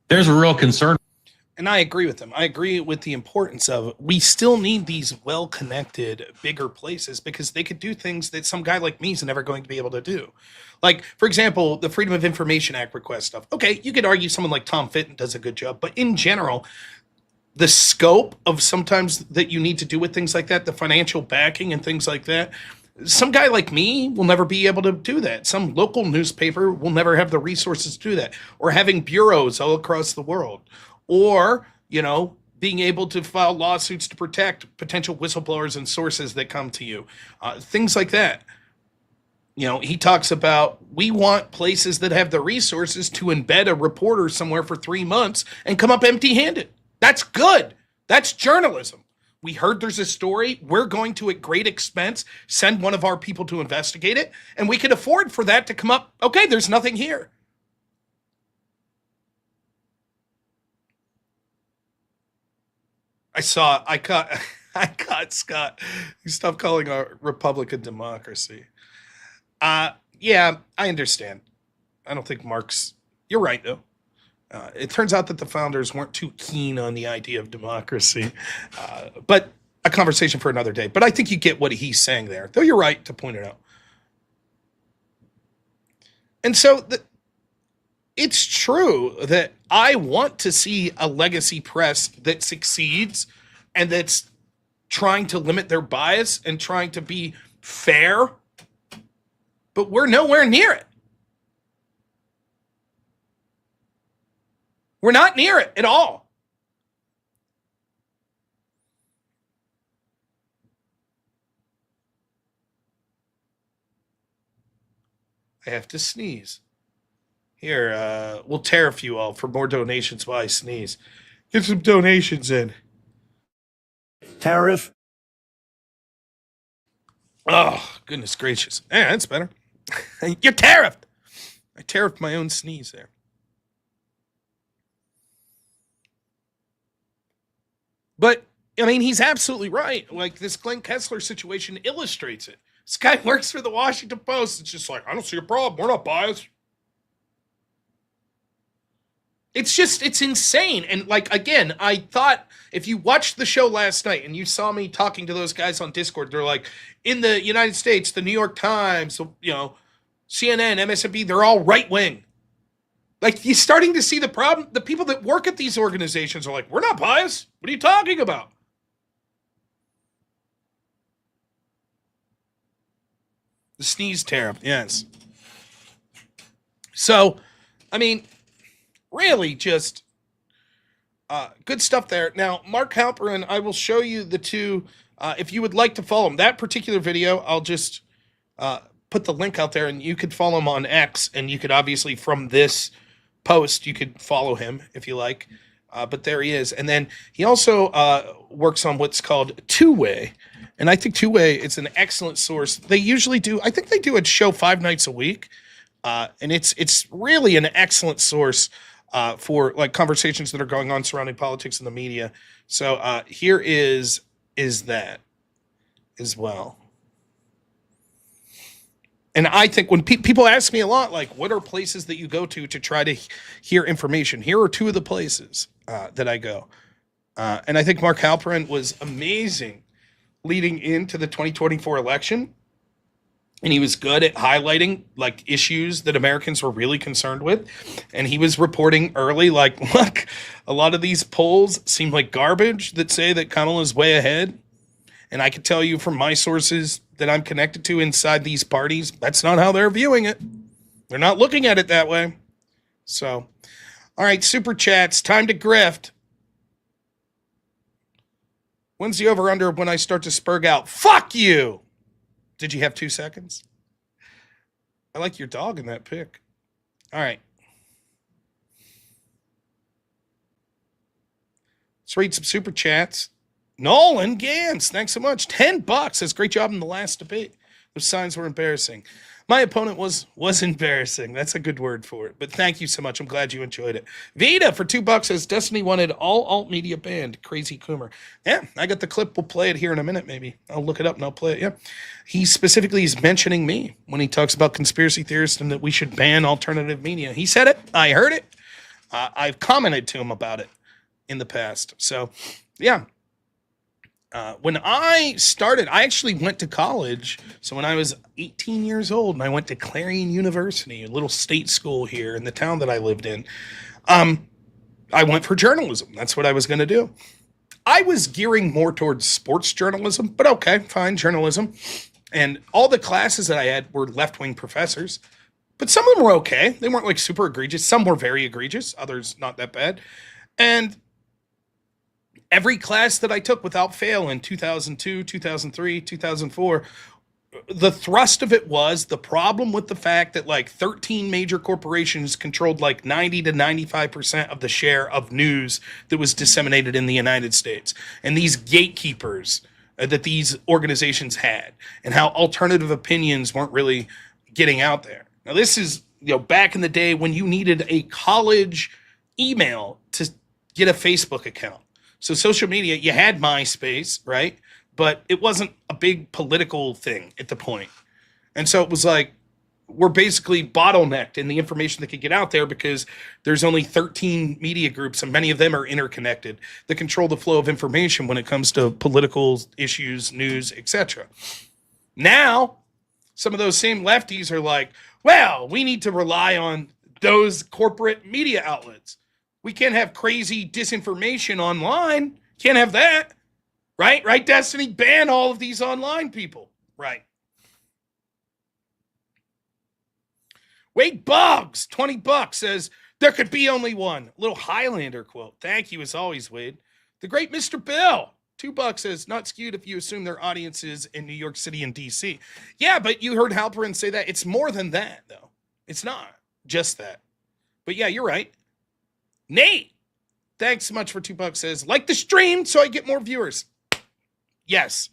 There's a real concern. And I agree with them. I agree with the importance of it. We still need these well-connected, bigger places because they could do things that some guy like me is never going to be able to do. Like, for example, the Freedom of Information Act request stuff. Okay, you could argue someone like Tom Fitton does a good job, but in general, the scope of sometimes that you need to do with things like that, the financial backing and things like that, some guy like me will never be able to do that. Some local newspaper will never have the resources to do that. Or having bureaus all across the world. Or, you know, being able to file lawsuits to protect potential whistleblowers and sources that come to you. Things like that. You know, he talks about, we want places that have the resources to embed a reporter somewhere for 3 months and come up empty-handed. That's good. That's journalism. We heard there's a story. We're going to, at great expense, send one of our people to investigate it. And we can afford for that to come up. Okay, there's nothing here. I caught Scott. Stop calling our Republican democracy. Yeah, I understand. I don't think Marx, you're right though. It turns out that the founders weren't too keen on the idea of democracy, but a conversation for another day. But I think you get what he's saying there, though you're right to point it out. And so it's true that I want to see a legacy press that succeeds and that's trying to limit their bias and trying to be fair, but we're nowhere near it. We're not near it at all. I have to sneeze. Here, we'll tariff you all for more donations while I sneeze. Get some donations in. Tariff. Oh, goodness gracious. Yeah, that's better. You're tariffed. I tariffed my own sneeze there. But, I mean, he's absolutely right. Like, this Glenn Kessler situation illustrates it. This guy works for the Washington Post. It's just like, I don't see a problem. We're not biased. It's insane. And like, again, I thought if you watched the show last night and you saw me talking to those guys on Discord, they're like, in the United States, the New York Times, you know, CNN, MSNBC, they're all right wing. Like, you're starting to see the problem. The people that work at these organizations are like, we're not biased. What are you talking about? The sneeze tariff, yes. So, I mean, really just good stuff there. Now, Mark Halperin, I will show you the two. If you would like to follow him, that particular video, I'll just put the link out there, and you could follow him on X, and you could obviously, from this post, you could follow him if you like. But there he is. And then he also works on what's called Two Way. And I think Two Way is an excellent source. They usually do, I think they do a show 5 nights a week. And it's really an excellent source for like conversations that are going on surrounding politics and the media. So here is that as well. And I think when people ask me a lot, like, what are places that you go to try to hear information? Here are two of the places that I go. And I think Mark Halperin was amazing leading into the 2024 election. and he was good at highlighting like issues that Americans were really concerned with. And he was reporting early, like, look, a lot of these polls seem like garbage that say that Kamala's way ahead. And I can tell you from my sources that I'm connected to inside these parties, that's not how they're viewing it. They're not looking at it that way. So, all right, super chats, time to grift. When's the over under when I start to spurg out? Fuck you! Did you have 2 seconds? I like your dog in that pic. All right. Let's read some super chats. Nolan Gans, thanks so much. $10. That's a great job in the last debate. Those signs were embarrassing. My opponent was embarrassing. That's a good word for it. But thank you so much. I'm glad you enjoyed it. Vita for $2 says Destiny wanted all alt media banned. Crazy Coomer. Yeah, I got the clip. We'll play it here in a minute, maybe. I'll look it up and I'll play it. Yeah. He specifically is mentioning me when he talks about conspiracy theorists and that we should ban alternative media. He said it. I heard it. I've commented to him about it in the past. So, yeah. When I started, I actually went to college. So when I was 18 years old and I went to Clarion University, a little state school here in the town that I lived in, I went for journalism. That's what I was going to do. I was gearing more towards sports journalism, but okay, fine, journalism. And all the classes that I had were left-wing professors, but some of them were okay. They weren't like super egregious. Some were very egregious, others not that bad. And every class that I took without fail in 2002, 2003, 2004, the thrust of it was the problem with the fact that like 13 major corporations controlled like 90 to 95% of the share of news that was disseminated in the United States. And these gatekeepers that these organizations had, and how alternative opinions weren't really getting out there. Now, this is, back in the day when you needed a college email to get a Facebook account. So social media, you had MySpace, right? But it wasn't a big political thing at the point. And so it was like, we're basically bottlenecked in the information that could get out there because there's only 13 media groups, and many of them are interconnected, that control the flow of information when it comes to political issues, news, etc. Now, some of those same lefties are like, well, we need to rely on those corporate media outlets. We can't have crazy disinformation online. Can't have that. Right? Right, Destiny? Ban all of these online people. Right. Wade Boggs, $20, says, there could be only one. A little Highlander quote. Thank you as always, Wade. The great Mr. Bill, $2 says, not skewed if you assume their audience is in New York City and D.C. Yeah, but you heard Halperin say that. It's more than that, though. It's not just that. But yeah, you're right. Nate, thanks so much for $2, says, like the stream so I get more viewers. Yes.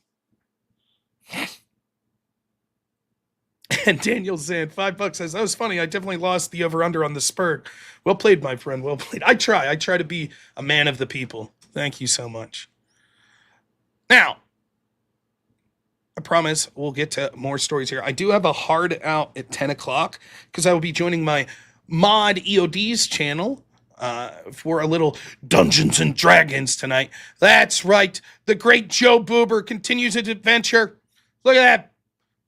And Daniel Zand, $5 says, that was funny. I definitely lost the over-under on the Spurg. Well played, my friend. Well played. I try to be a man of the people. Thank you so much. Now, I promise we'll get to more stories here. I do have a hard out at 10 o'clock because I will be joining my Mod EOD's channel for a little Dungeons and Dragons tonight. That's right. The great Joe Boober continues his adventure. Look at that.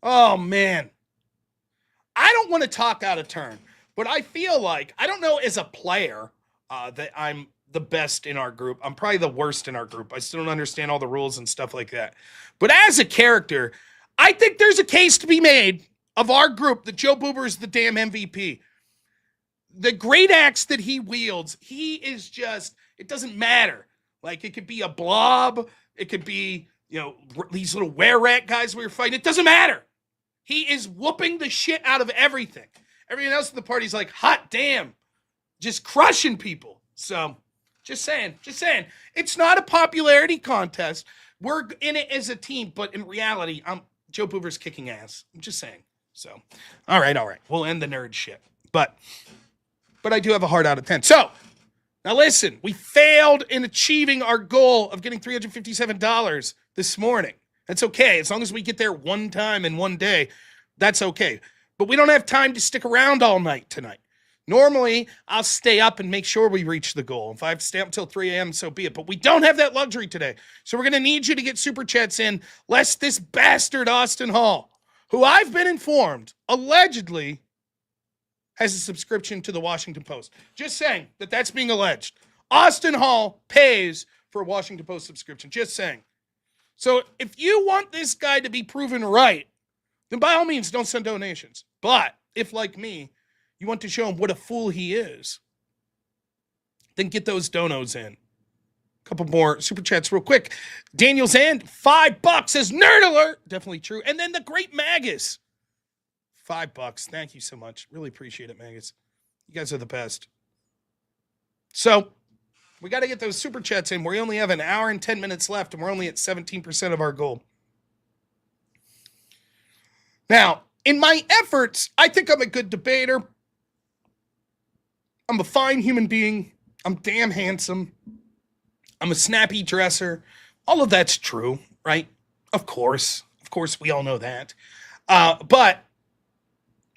Oh, man. I don't want to talk out of turn, but I feel like, I don't know as a player that I'm the best in our group. I'm probably the worst in our group. I still don't understand all the rules and stuff like that. But as a character, I think there's a case to be made of our group that Joe Boober is the damn MVP. The great axe that he wields, he is just, it doesn't matter. Like, it could be a blob. It could be, these little were-rat guys we were fighting. It doesn't matter. He is whooping the shit out of everything. Everyone else at the party's like, hot damn. Just crushing people. So, just saying. It's not a popularity contest. We're in it as a team, but in reality, Joe Boober's kicking ass. I'm just saying. So, all right. We'll end the nerd shit. But I do have a heart out of 10. So, now listen, we failed in achieving our goal of getting $357 this morning. That's okay. As long as we get there one time in one day, that's okay. But we don't have time to stick around all night tonight. Normally, I'll stay up and make sure we reach the goal. If I have to stay up until 3 a.m., so be it. But we don't have that luxury today. So we're going to need you to get super chats in, lest this bastard Austin Hall who I've been informed allegedly has a subscription to the Washington Post. Just saying that's being alleged. Austin Hall pays for a Washington Post subscription. Just saying. So if you want this guy to be proven right, then by all means, don't send donations. But if, like me, you want to show him what a fool he is, then get those donos in. A couple more super chats real quick. Daniel Zand, $5 says Nerd Alert. Definitely true. And then the great Magus, $5. Thank you so much. Really appreciate it, Magus. You guys are the best. So we got to get those super chats in. We only have an hour and 10 minutes left, and we're only at 17% of our goal. Now, in my efforts, I think I'm a good debater. I'm a fine human being. I'm damn handsome. I'm a snappy dresser. All of that's true, right? Of course. Of course, we all know that. But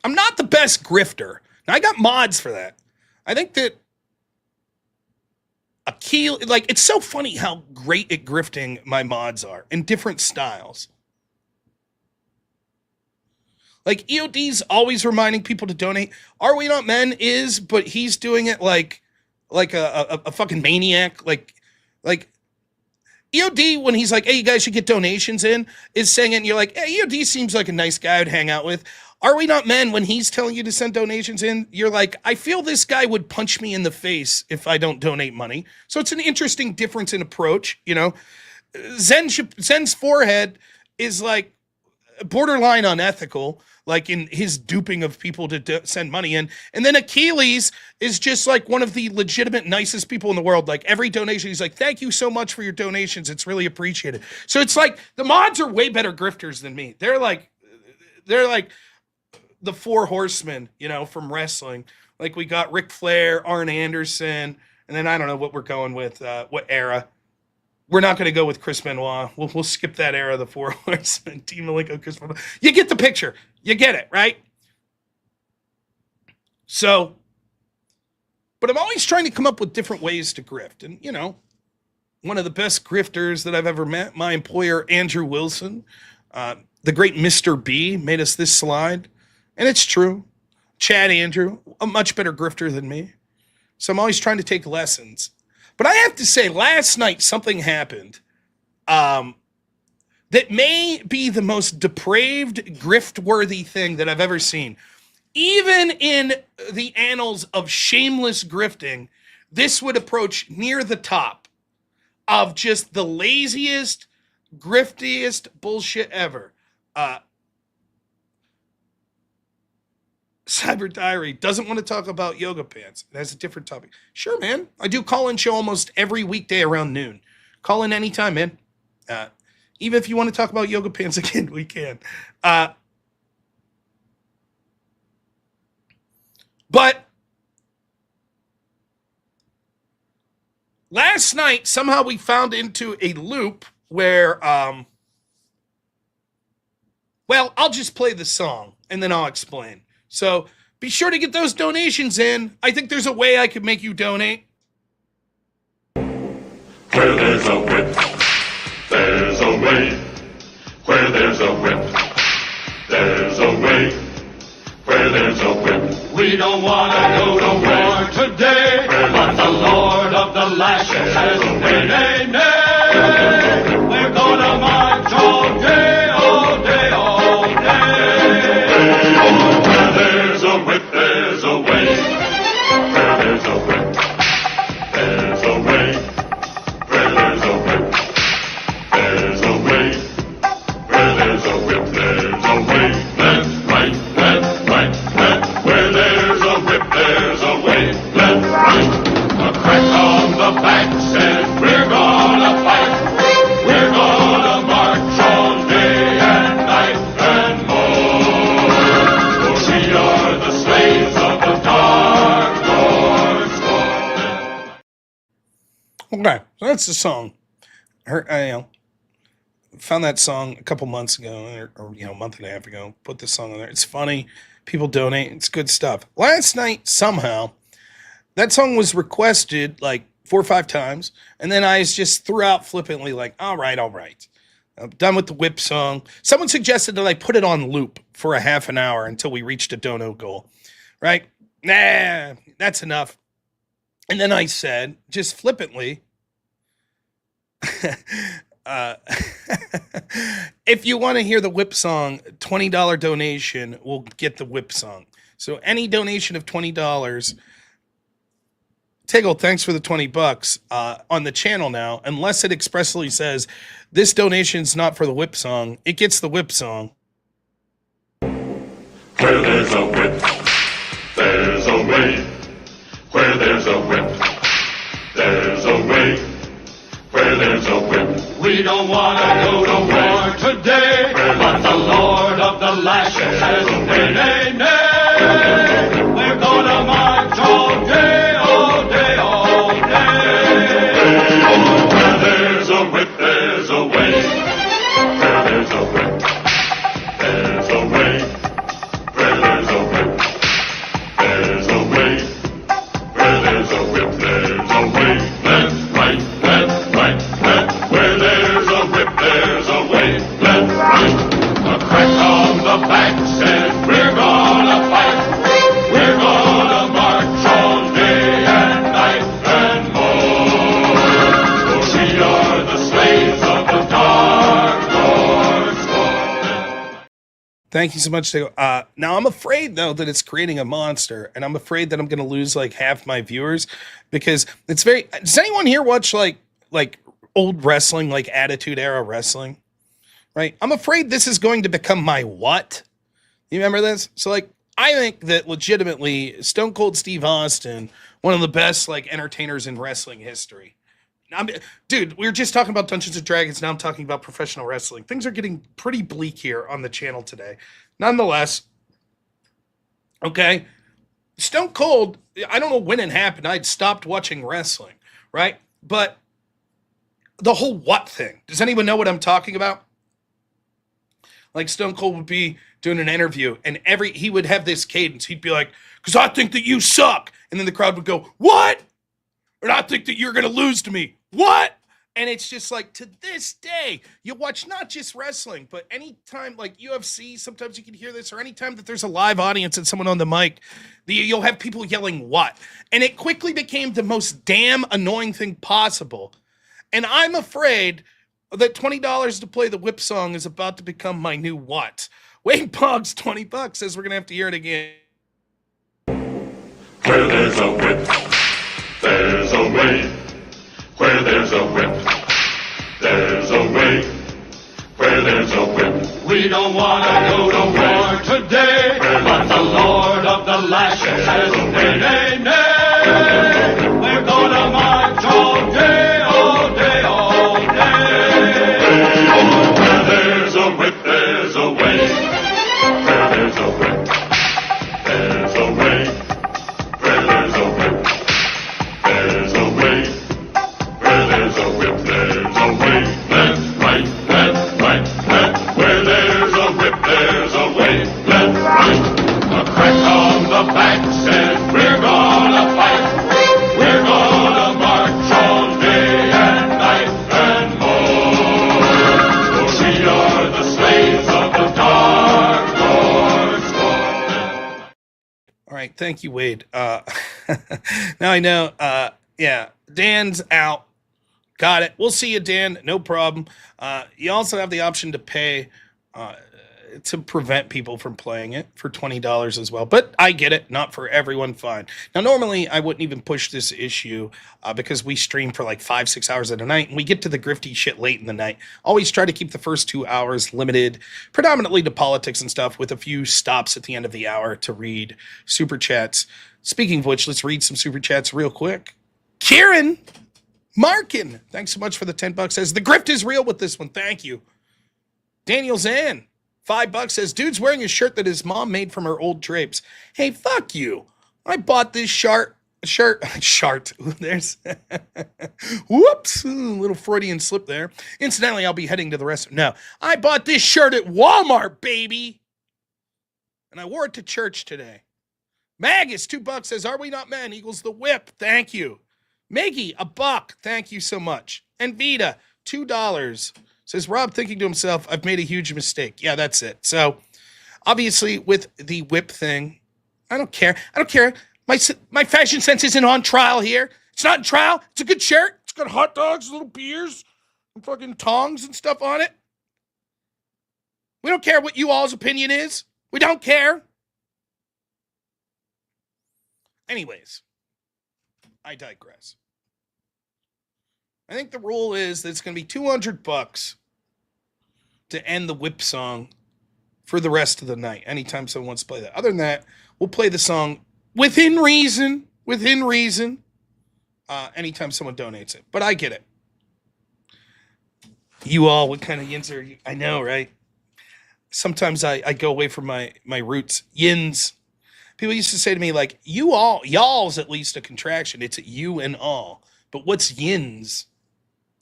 I'm not the best grifter. Now, I got mods for that. I think that it's so funny how great at grifting my mods are in different styles. Like, EOD's always reminding people to donate. Are We Not Men is, but he's doing it like a fucking maniac. Like EOD, when he's like, hey, you guys should get donations in, is saying it, and you're like, hey, EOD seems like a nice guy I'd hang out with. Are We Not Men, when he's telling you to send donations in, you're like, I feel this guy would punch me in the face if I don't donate money. So it's an interesting difference in approach, you know. Zen's forehead is like borderline unethical, like in his duping of people to send money in. And then Achilles is just like one of the legitimate nicest people in the world. Like every donation, he's like, thank you so much for your donations. It's really appreciated. So it's like the mods are way better grifters than me. They're like the four horsemen, you know, from wrestling. Like we got Ric Flair, Arn Anderson, and then I don't know what we're going with, what era. We're not going to go with Chris Benoit. We'll skip that era, the four horsemen, Team Malenko, Chris Benoit. You get the picture. You get it, right? So, but I'm always trying to come up with different ways to grift. And, you know, one of the best grifters that I've ever met, my employer, Andrew Wilson, the great Mr. B, made us this slide. And it's true. Chad Andrew, a much better grifter than me. So I'm always trying to take lessons. But I have to say, last night something happened that may be the most depraved, grift-worthy thing that I've ever seen. Even in the annals of shameless grifting, this would approach near the top of just the laziest, griftiest bullshit ever. Cyber Diary doesn't want to talk about yoga pants. It has a different topic. Sure, man. I do call-in show almost every weekday around noon. Call in anytime, man. Even if you want to talk about yoga pants again, we can. But last night, somehow we found into a loop where, well, I'll just play the song and then I'll explain. So be sure to get those donations in. I think there's a way I could make you donate. Where there's a whip, there's a way. Where there's a whip, there's a way. Where there's a whip, we don't want to go to war today. But the Lord of the Lashes says, nay, nay, nay. We're gonna march all day, all day, all day. Where there's a whip, there's a way. Where there's a whip, there's a way. Where there's a whip, there's a way. Where there's a whip, there's a way. Left, right, left, right, left. Where there's a whip, there's a way. Left, right. A crack on the back says we're gonna fight. We're gonna march all day and night and more. For we are the slaves of the Dark Lord's sword. Okay, so that's the song. I found that song a couple months ago, or a month and a half ago. Put this song on there. It's funny. People donate. It's good stuff. Last night, somehow, that song was requested like 4 or 5 times, and then I just threw out flippantly like, all right. I'm done with the whip song. Someone suggested that I put it on loop for a half an hour until we reached a dono goal, right? Nah, that's enough. And then I said, just flippantly, if you want to hear the whip song, $20 donation will get the whip song. So any donation of $20, Tiggle, thanks for the $20 on the channel now. Unless it expressly says this donation's not for the whip song, it gets the whip song. Where there's a whip, there's a way. Where there's a whip, there's a way. Where there's a whip, we don't want to go to war today. But the Lord of the lashes says, nay, nay, nay. We're gonna march all day, all day, all day. Where there's a whip, there's a way. Where there's a whip, there's a way. Where there's a whip, there's a way. Where there's a whip, there's a way. Left, right, left, right, left. Where there's a whip, there's a way. Left, right. A crack on the back says we're gonna fight. We're gonna march all day and night and more. For we are the slaves of the dark Lord's sword. Thank you so much. Now I'm afraid though that it's creating a monster, and I'm afraid that I'm going to lose like half my viewers because it's very. Does anyone here watch like old wrestling, like Attitude Era wrestling? Right. I'm afraid this is going to become my what? You remember this? So like, I think that legitimately Stone Cold Steve Austin, one of the best like entertainers in wrestling history. Dude, we were just talking about Dungeons and Dragons. Now I'm talking about professional wrestling. Things are getting pretty bleak here on the channel today. Nonetheless, okay, Stone Cold, I don't know when it happened. I'd stopped watching wrestling, right? But the whole what thing, does anyone know what I'm talking about? Like Stone Cold would be doing an interview and he would have this cadence. He'd be like, because I think that you suck. And then the crowd would go, what? And I think that you're going to lose to me. What? And it's just like, to this day, you watch not just wrestling, but anytime like UFC, sometimes you can hear this, or anytime that there's a live audience and someone on the mic, you'll have people yelling, what? And it quickly became the most damn annoying thing possible. And I'm afraid that $20 to play the whip song is about to become my new what? Wade Boggs, $20 says we're going to have to hear it again. Where there's a whip, there's a way. Where there's a whip, there's a way. Where there's a whip, we don't want to go to war today. But the Lord of the lashes says, nay, nay, nay. We're gonna march all day, all day, all day. Where there's a whip, there's a way. Where there's a whip, there's a way. Where there's a whip, there's a way. Where there's a whip, there's a way. Left, right, left, right, left. Where there's a whip, there's a way. Left, right. A crack on the back says we're gonna fight. We're gonna march all day and night and more. For we are the slaves of the dark Lord's sword. All right, thank you, Wade. Now I know, yeah, Dan's out. Got it. We'll see you, Dan. No problem. You also have the option to pay to prevent people from playing it for $20 as well. But I get it. Not for everyone. Fine. Now, normally I wouldn't even push this issue because we stream for like 5-6 hours at a night and we get to the grifty shit late in the night. Always try to keep the first 2 hours limited predominantly to politics and stuff with a few stops at the end of the hour to read super chats. Speaking of which, let's read some super chats real quick. Kieran Markin, thanks so much for the $10. Says the grift is real with this one. Thank you. Daniel Zan, $5 says dude's wearing a shirt that his mom made from her old drapes. Hey, fuck you. I bought this shirt. There's whoops, little Freudian slip there. Incidentally, I'll be heading to the restaurant. No, I bought this shirt at Walmart, baby, and I wore it to church today. Magus, $2 says, are we not men? Equals the whip. Thank you. Maggie, $1. Thank you so much. And Vita, $2 Says Rob, thinking to himself, I've made a huge mistake. Yeah, that's it. So, obviously, with the whip thing, I don't care. I don't care. My fashion sense isn't on trial here. It's not in trial. It's a good shirt. It's got hot dogs, little beers, and fucking tongs and stuff on it. We don't care what you all's opinion is. We don't care. Anyways, I digress. I think the rule is that it's going to be $200 to end the whip song for the rest of the night. Anytime someone wants to play that. Other than that, we'll play the song within reason. Anytime someone donates it. But I get it. You all, what kind of yins are you? I know, right? Sometimes I go away from my roots. Yins. People used to say to me, like, you all, y'all's at least a contraction. It's you and all. But what's yins?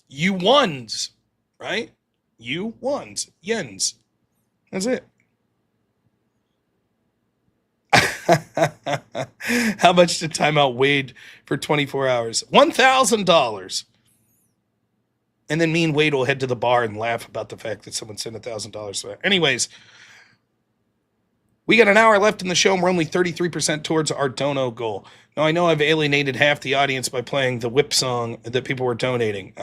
You ones, right? You ones. Yins. That's it. How much did timeout Wade for 24 hours? $1,000. And then me and Wade will head to the bar and laugh about the fact that someone sent $1,000. Anyways, we got an hour left in the show and we're only 33% towards our dono goal. Now, I know I've alienated half the audience by playing the whip song that people were donating.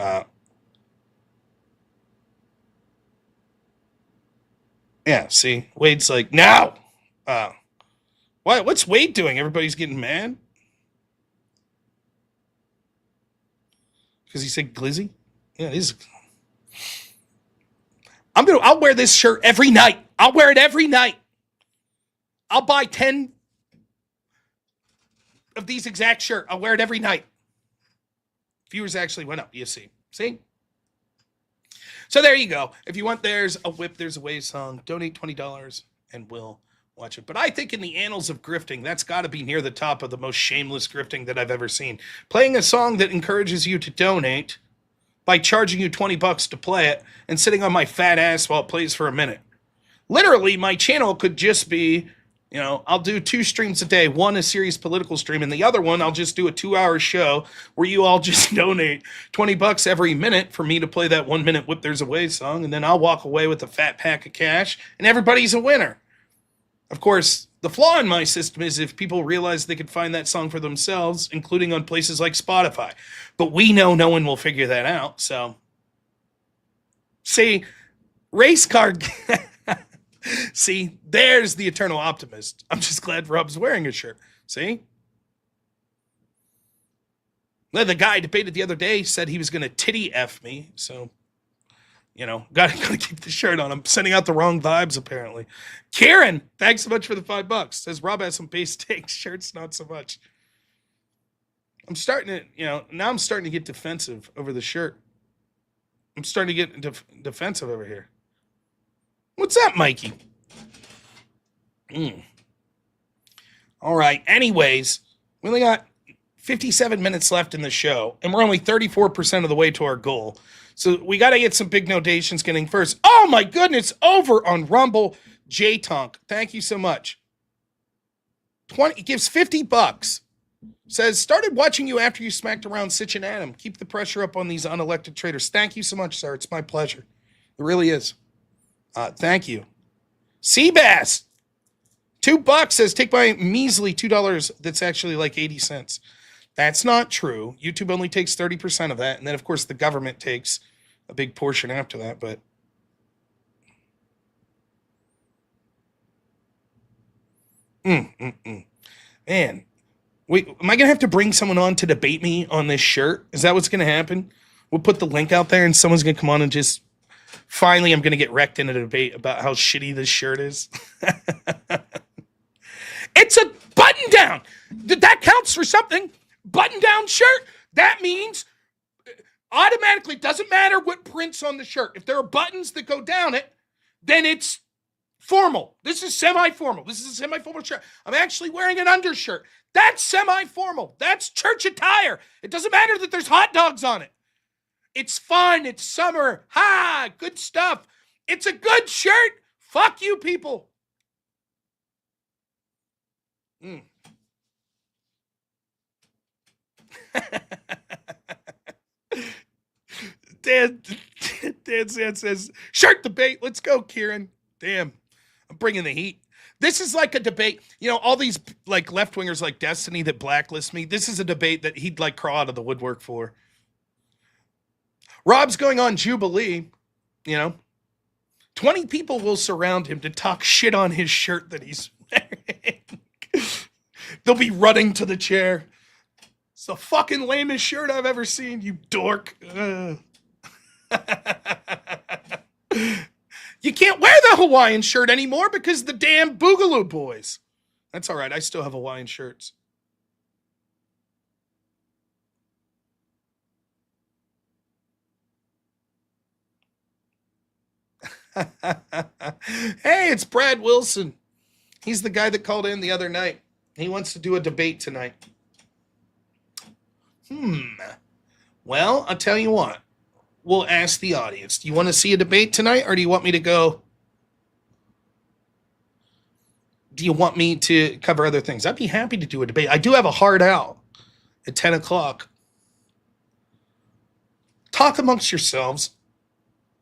Yeah, see? Wade's like, no! What's Wade doing? Everybody's getting mad? Because he said glizzy? Yeah, it is. I'll wear this shirt every night. I'll wear it every night. I'll buy 10 of these exact shirt. I'll wear it every night. Viewers actually went up. You see? See? So there you go. If you want There's a Whip, There's a Way song, donate $20 and we'll watch it. But I think in the annals of grifting, that's got to be near the top of the most shameless grifting that I've ever seen. Playing a song that encourages you to donate by charging you $20 to play it and sitting on my fat ass while it plays for a minute. Literally, my channel could just be, I'll do 2 streams a day. One a serious political stream, and the other one I'll just do a 2-hour show where you all just donate $20 every minute for me to play that 1 minute Whip There's a Way song, and then I'll walk away with a fat pack of cash, and everybody's a winner. Of course, the flaw in my system is if people realize they could find that song for themselves, including on places like Spotify. But we know no one will figure that out, so. See, race card. See, there's the eternal optimist. I'm just glad Rob's wearing a shirt. See? The guy debated the other day said he was going to titty F me, so. Gotta keep the shirt on. I'm sending out the wrong vibes, apparently. Karen, thanks so much for the $5. Says Rob has some base takes. Shirts, not so much. I'm starting to, now I'm starting to get defensive over the shirt. I'm starting to get defensive over here. What's up, Mikey? All right. Anyways, we only got 57 minutes left in the show, and we're only 34% of the way to our goal. So we got to get some big donations getting first. Oh, my goodness. Over on Rumble, J-Tonk. Thank you so much. It gives $50. Says, started watching you after you smacked around Sitch and Adam. Keep the pressure up on these unelected traitors. Thank you so much, sir. It's my pleasure. It really is. Thank you. Seabass. $2 says, take my measly $2. That's actually like 80 cents. That's not true. YouTube only takes 30% of that. And then, of course, the government takes a big portion after that. But man, wait, am I going to have to bring someone on to debate me on this shirt? Is that what's going to happen? We'll put the link out there and someone's going to come on and just finally I'm going to get wrecked in a debate about how shitty this shirt is. It's a button down. That counts for something. Button down shirt. That means automatically, it doesn't matter what print's on the shirt. If there are buttons that go down it, then it's formal. This is semi-formal. This is a semi-formal shirt. I'm actually wearing an undershirt. That's semi-formal. That's church attire. It doesn't matter that there's hot dogs on it. It's fun. It's summer. Ha! Good stuff. It's a good shirt. Fuck you people. Dan Dan Sand says, shirt debate. Let's go, Kieran. Damn, I'm bringing the heat. This is like a debate. You know, all these like left-wingers like Destiny that blacklist me. This is a debate that he'd like crawl out of the woodwork for. Rob's going on Jubilee, you know. 20 people will surround him to talk shit on his shirt that he's wearing. They'll be running to the chair. It's the fucking lamest shirt I've ever seen, you dork. You can't wear the Hawaiian shirt anymore because the damn Boogaloo Boys. That's all right. I still have Hawaiian shirts. Hey, it's Brad Wilson. He's the guy that called in the other night. He wants to do a debate tonight. Well, I'll tell you what. We'll ask the audience. Do you want to see a debate tonight, or do you want me to go? Do you want me to cover other things? I'd be happy to do a debate. I do have a hard out at 10 o'clock. Talk amongst yourselves.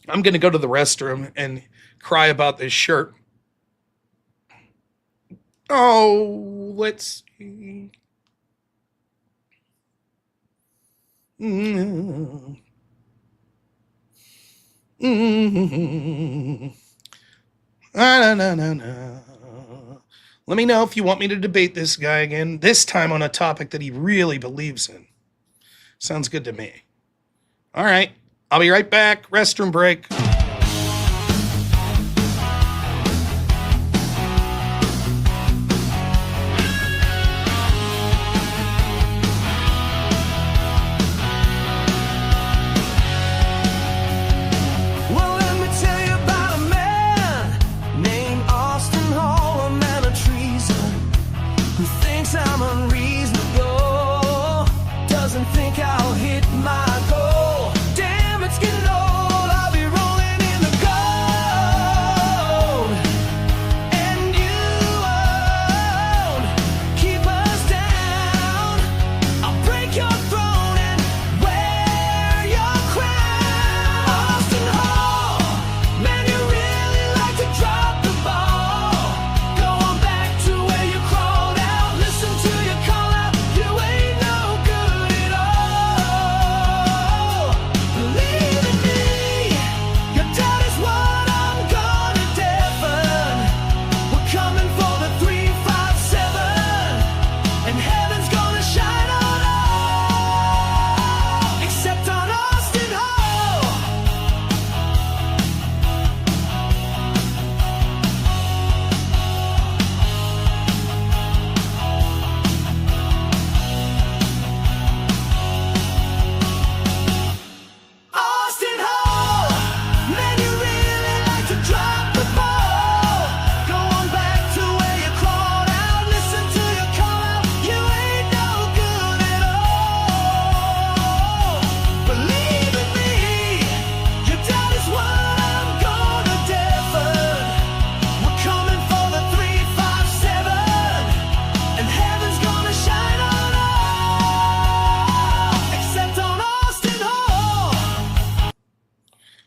I'm going to go to the restroom and cry about this shirt. Oh, let's see. No. Let me know if you want me to debate this guy again, this time on a topic that he really believes in. Sounds good to me. All right, I'll be right back. Restroom break.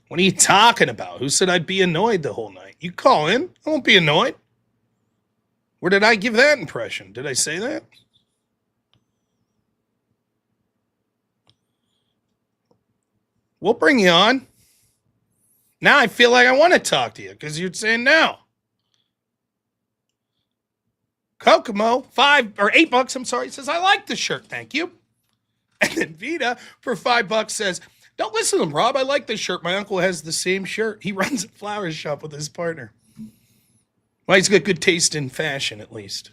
What are you talking about? Who said I'd be annoyed the whole night? You call in. I won't be annoyed. Where did I give that impression? Did I say that? We'll bring you on. Now I feel like I want to talk to you because you're saying no. Kokomo, $8, I'm sorry, says, I like the shirt, thank you. And then Vita, for $5, says, don't listen to him, Rob. I like this shirt. My uncle has the same shirt. He runs a flower shop with his partner. Well, he's got good taste in fashion, at least.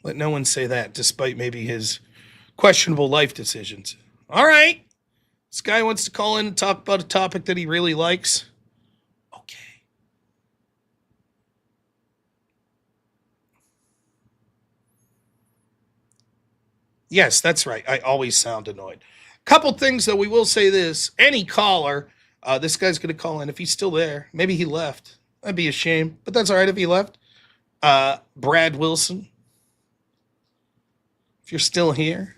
Let no one say that, despite maybe his questionable life decisions. All right. This guy wants to call in and talk about a topic that he really likes. Okay. Yes, that's right. I always sound annoyed. Couple things, though. We will say this. Any caller, this guy's going to call in if he's still there. Maybe he left. That'd be a shame. But that's all right if he left. Brad Wilson, if you're still here.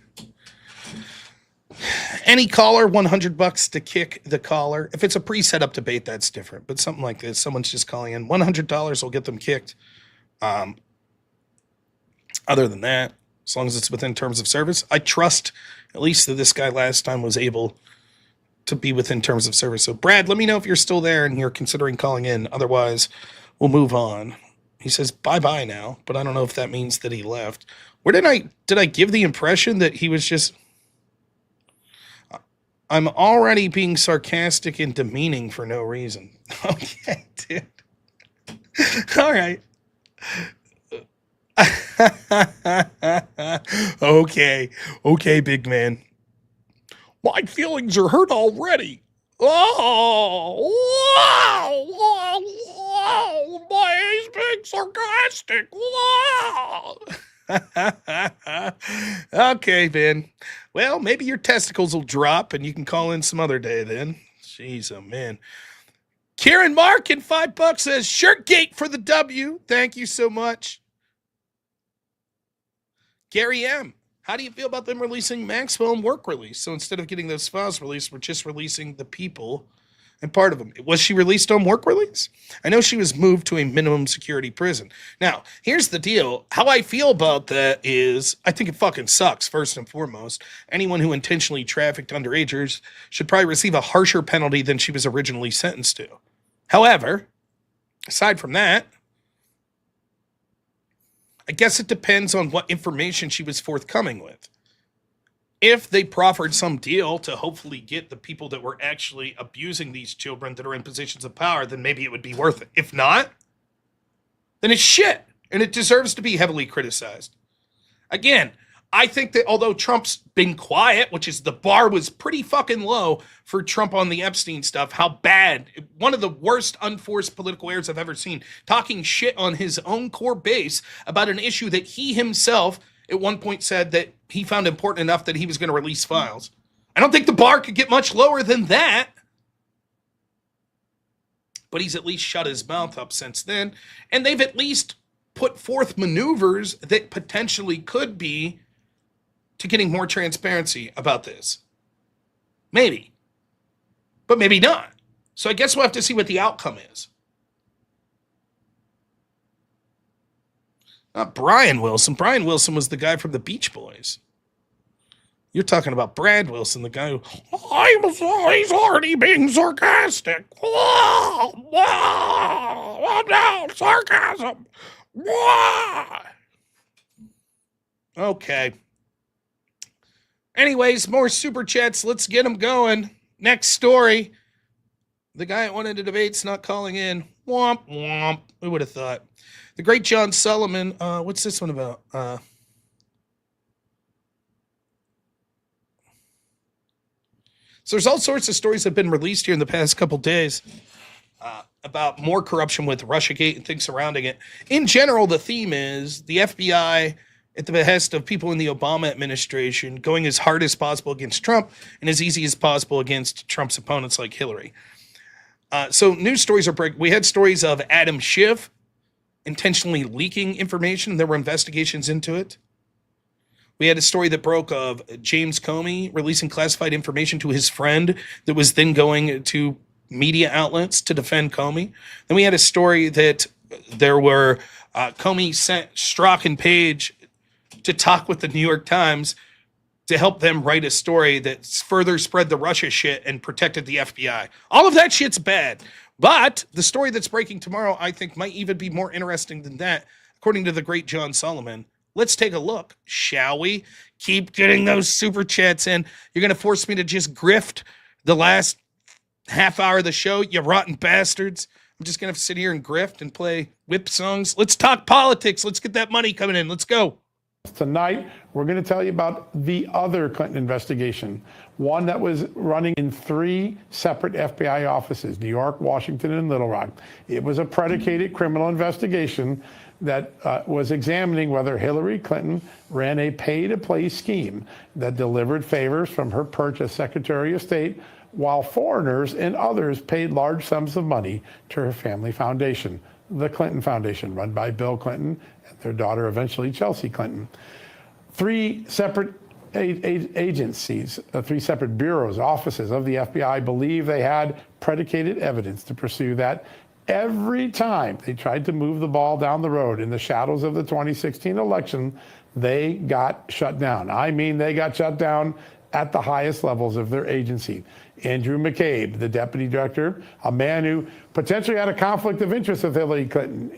Any caller, $100 to kick the caller. If it's a pre-set up debate, that's different. But something like this, someone's just calling in, $100 will get them kicked. Other than that, as long as it's within terms of service, I trust at least that this guy last time was able to be within terms of service. So, Brad, let me know if you're still there and you're considering calling in. Otherwise, we'll move on. He says bye-bye now, but I don't know if that means that he left. Where did I give the impression that he was just... I'm already being sarcastic and demeaning for no reason. Okay, dude. All right. Okay, big man. My feelings are hurt already. Oh, my, he's being sarcastic. Okay, Ben. Well, maybe your testicles will drop and you can call in some other day then. Jeez, oh man. Kieran Markin, $5 says Shirtgate for the W. Thank you so much. Gary M. How do you feel about them releasing Maxwell and work release? So instead of getting those files released, we're just releasing the people and part of them. Was she released on work release? I know she was moved to a minimum security prison. Now, here's the deal. How I feel about that is I think it fucking sucks, first and foremost. Anyone who intentionally trafficked underagers should probably receive a harsher penalty than she was originally sentenced to. However, aside from that, I guess it depends on what information she was forthcoming with. If they proffered some deal to hopefully get the people that were actually abusing these children that are in positions of power, then maybe it would be worth it. If not, then it's shit, and it deserves to be heavily criticized. Again, I think that although Trump's been quiet, which is the bar was pretty fucking low for Trump on the Epstein stuff, how bad, one of the worst unforced political errors I've ever seen, talking shit on his own core base about an issue that he himself at one point said that he found important enough that he was going to release files. I don't think the bar could get much lower than that. But he's at least shut his mouth up since then. And they've at least put forth maneuvers that potentially could be to getting more transparency about this. Maybe. But maybe not. So I guess we'll have to see what the outcome is. Not Brian Wilson. Brian Wilson was the guy from the Beach Boys. You're talking about Brad Wilson, the guy who, he's already being sarcastic. No, sarcasm. Okay. Anyways, more super chats. Let's get them going. Next story. The guy that wanted to debate's not calling in. Womp, womp. Who would have thought? The great John Solomon. What's this one about? So there's all sorts of stories that have been released here in the past couple days about more corruption with Russiagate and things surrounding it. In general, the theme is the FBI, at the behest of people in the Obama administration, going as hard as possible against Trump and as easy as possible against Trump's opponents like Hillary. So news stories are breaking. We had stories of Adam Schiff intentionally leaking information. There were investigations into it. We had a story that broke of James Comey releasing classified information to his friend that was then going to media outlets to defend Comey. Then we had a story that there were Comey sent Strzok and Page to talk with the New York Times to help them write a story that further spread the Russia shit and protected the FBI. All of that shit's bad. But the story that's breaking tomorrow, I think, might even be more interesting than that, according to the great John Solomon. Let's take a look, shall we? Keep getting those super chats in. You're going to force me to just grift the last half hour of the show, you rotten bastards. I'm just going to sit here and grift and play whip songs. Let's talk politics. Let's get that money coming in. Let's go. Tonight, we're going to tell you about the other Clinton investigation, one that was running in 3 separate FBI offices, New York, Washington, and Little Rock. It was a predicated criminal investigation that was examining whether Hillary Clinton ran a pay-to-play scheme that delivered favors from her perch as Secretary of State, while foreigners and others paid large sums of money to her family foundation, the Clinton Foundation, run by Bill Clinton and their daughter, eventually Chelsea Clinton. 3 separate agencies, three separate bureaus, offices of the FBI believe they had predicated evidence to pursue that. Every time they tried to move the ball down the road in the shadows of the 2016 election, they got shut down. I mean, they got shut down at the highest levels of their agency. Andrew McCabe, the deputy director, a man who potentially had a conflict of interest with Hillary Clinton.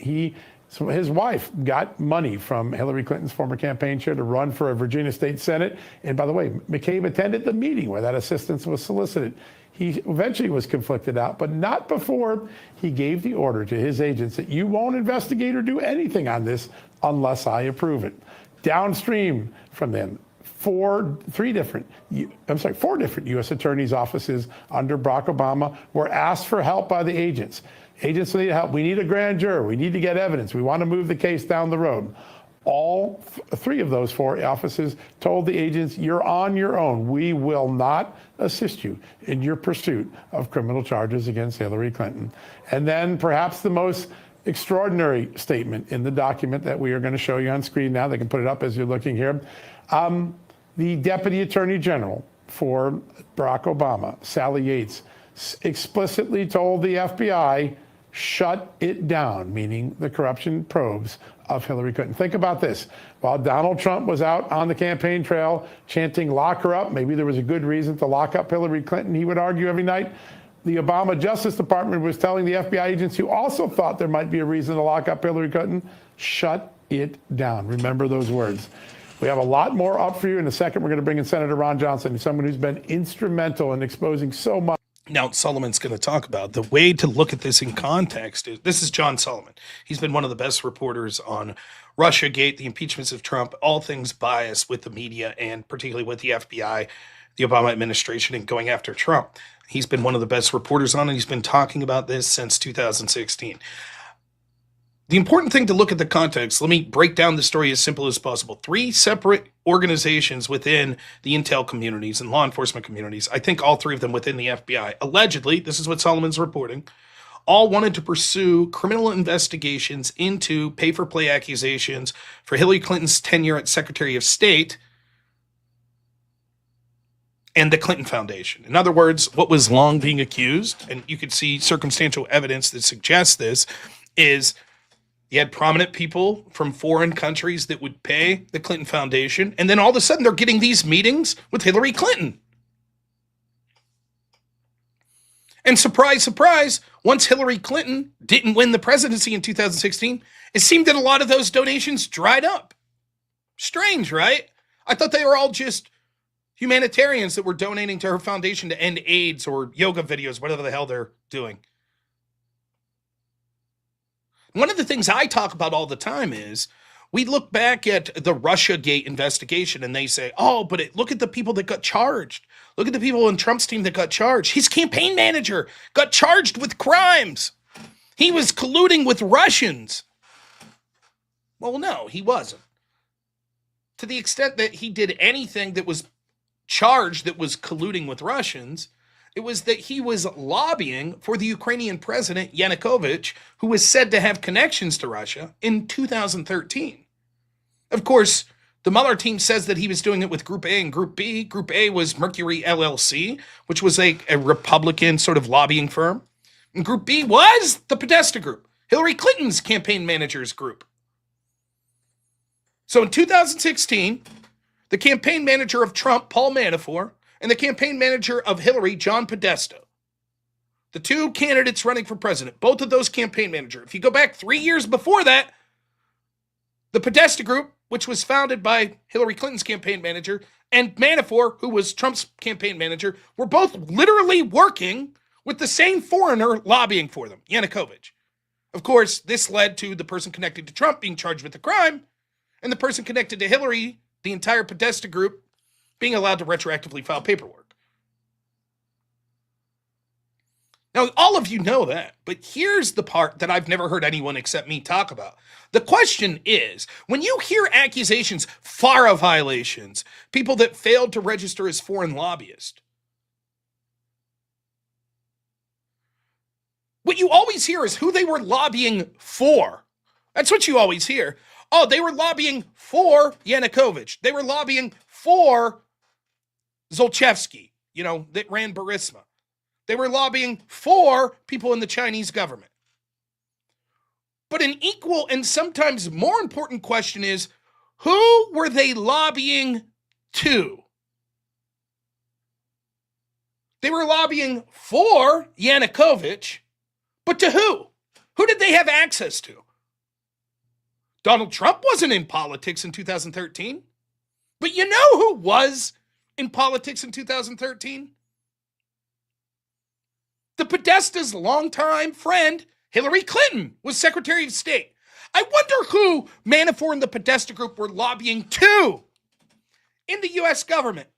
His wife got money from Hillary Clinton's former campaign chair to run for a Virginia state Senate. And by the way, McCabe attended the meeting where that assistance was solicited. He eventually was conflicted out, but not before he gave the order to his agents that you won't investigate or do anything on this unless I approve it. Downstream from them, four different U.S. attorneys' offices under Barack Obama were asked for help by the agents. Agents need help. We need a grand juror. We need to get evidence. We want to move the case down the road. All three of those four offices told the agents, you're on your own. We will not assist you in your pursuit of criminal charges against Hillary Clinton. And then perhaps the most extraordinary statement in the document that we are going to show you on screen now, they can put it up as you're looking here. The Deputy Attorney General for Barack Obama, Sally Yates, explicitly told the FBI, shut it down, meaning the corruption probes of Hillary Clinton. Think about this. While Donald Trump was out on the campaign trail chanting, lock her up, maybe there was a good reason to lock up Hillary Clinton, he would argue every night. The Obama Justice Department was telling the FBI agents who also thought there might be a reason to lock up Hillary Clinton, shut it down. Remember those words. We have a lot more up for you. In a second, we're going to bring in Senator Ron Johnson, someone who's been instrumental in exposing so much. Now, Solomon's going to talk about the way to look at this in context. This is John Solomon. He's been one of the best reporters on Russiagate, the impeachments of Trump, all things biased with the media and particularly with the FBI, the Obama administration, and going after Trump. He's been one of the best reporters on it. He's been talking about this since 2016. The important thing to look at the context, let me break down the story as simple as possible. Three separate organizations within the intel communities and law enforcement communities, I think all three of them within the FBI, allegedly, this is what Solomon's reporting, all wanted to pursue criminal investigations into pay-for-play accusations for Hillary Clinton's tenure as Secretary of State and the Clinton Foundation. In other words, what was long being accused, and you could see circumstantial evidence that suggests this, is you had prominent people from foreign countries that would pay the Clinton Foundation, and then all of a sudden they're getting these meetings with Hillary Clinton. And surprise, surprise, once Hillary Clinton didn't win the presidency in 2016, it seemed that a lot of those donations dried up. Strange, right? I thought they were all just humanitarians that were donating to her foundation to end AIDS or yoga videos, whatever the hell they're doing. One of the things I talk about all the time is we look back at the Russiagate investigation and they say, oh, but look at the people that got charged. Look at the people in Trump's team that got charged. His campaign manager got charged with crimes. He was colluding with Russians. Well, no, he wasn't. To the extent that he did anything that was charged that was colluding with Russians, it was that he was lobbying for the Ukrainian president, Yanukovych, who was said to have connections to Russia in 2013. Of course, the Mueller team says that he was doing it with Group A and Group B. Group A was Mercury LLC, which was a Republican sort of lobbying firm. And Group B was the Podesta Group, Hillary Clinton's campaign managers group. So in 2016, the campaign manager of Trump, Paul Manafort, and the campaign manager of Hillary, John Podesta, the two candidates running for president, both of those campaign managers. If you go back 3 years before that, the Podesta Group, which was founded by Hillary Clinton's campaign manager, and Manafort, who was Trump's campaign manager, were both literally working with the same foreigner lobbying for them, Yanukovych. Of course, this led to the person connected to Trump being charged with the crime, and the person connected to Hillary, the entire Podesta Group, being allowed to retroactively file paperwork. Now, all of you know that, but here's the part that I've never heard anyone except me talk about. The question is, when you hear accusations, FARA violations, people that failed to register as foreign lobbyists, what you always hear is who they were lobbying for. That's what you always hear. Oh, they were lobbying for Yanukovych. They were lobbying for Zolchevsky, that ran Burisma. They were lobbying for people in the Chinese government. But an equal and sometimes more important question is, who were they lobbying to? They were lobbying for Yanukovych, but to who? Who did they have access to? Donald Trump wasn't in politics in 2013. But you know who was in politics in 2013? The Podesta's longtime friend, Hillary Clinton, was Secretary of State. I wonder who Manafort and the Podesta group were lobbying to in the U.S. government.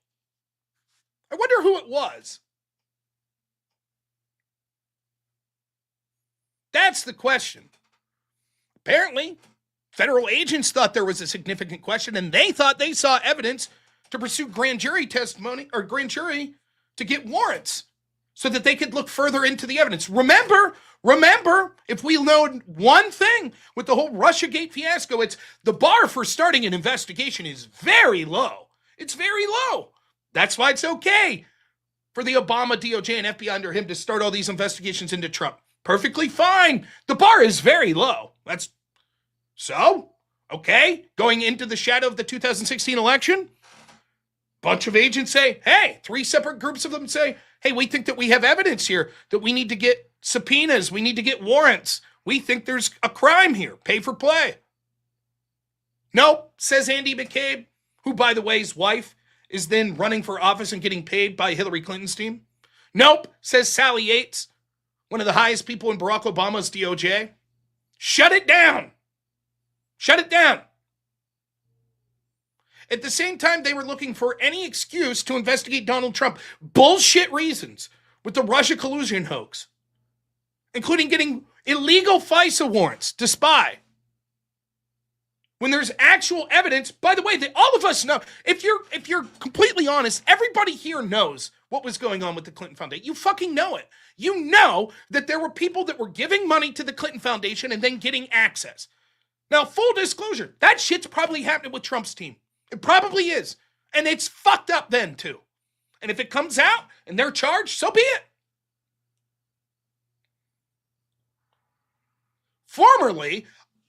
I wonder who it was. That's the question. Apparently, federal agents thought there was a significant question, and they thought they saw evidence to pursue grand jury testimony or grand jury to get warrants so that they could look further into the evidence. Remember, if we know one thing with the whole Russiagate fiasco, it's the bar for starting an investigation is very low. It's very low. That's why it's okay for the Obama DOJ and FBI under him to start all these investigations into Trump. Perfectly fine. The bar is very low. So, okay, going into the shadow of the 2016 election, bunch of agents say, hey, 3 separate groups of them say, hey, we think that we have evidence here, that we need to get subpoenas, we need to get warrants. We think there's a crime here. Pay for play. Nope, says Andy McCabe, who, by the way, his wife is then running for office and getting paid by Hillary Clinton's team. Nope, says Sally Yates, one of the highest people in Barack Obama's DOJ. Shut it down. Shut it down. At the same time, they were looking for any excuse to investigate Donald Trump. Bullshit reasons with the Russia collusion hoax, including getting illegal FISA warrants to spy. When there's actual evidence, by the way, that all of us know, if you're completely honest, everybody here knows what was going on with the Clinton Foundation. You fucking know it. You know that there were people that were giving money to the Clinton Foundation and then getting access. Now, full disclosure, that shit's probably happening with Trump's team. It probably is. And it's fucked up then, too. And if it comes out and they're charged, so be it. Formerly,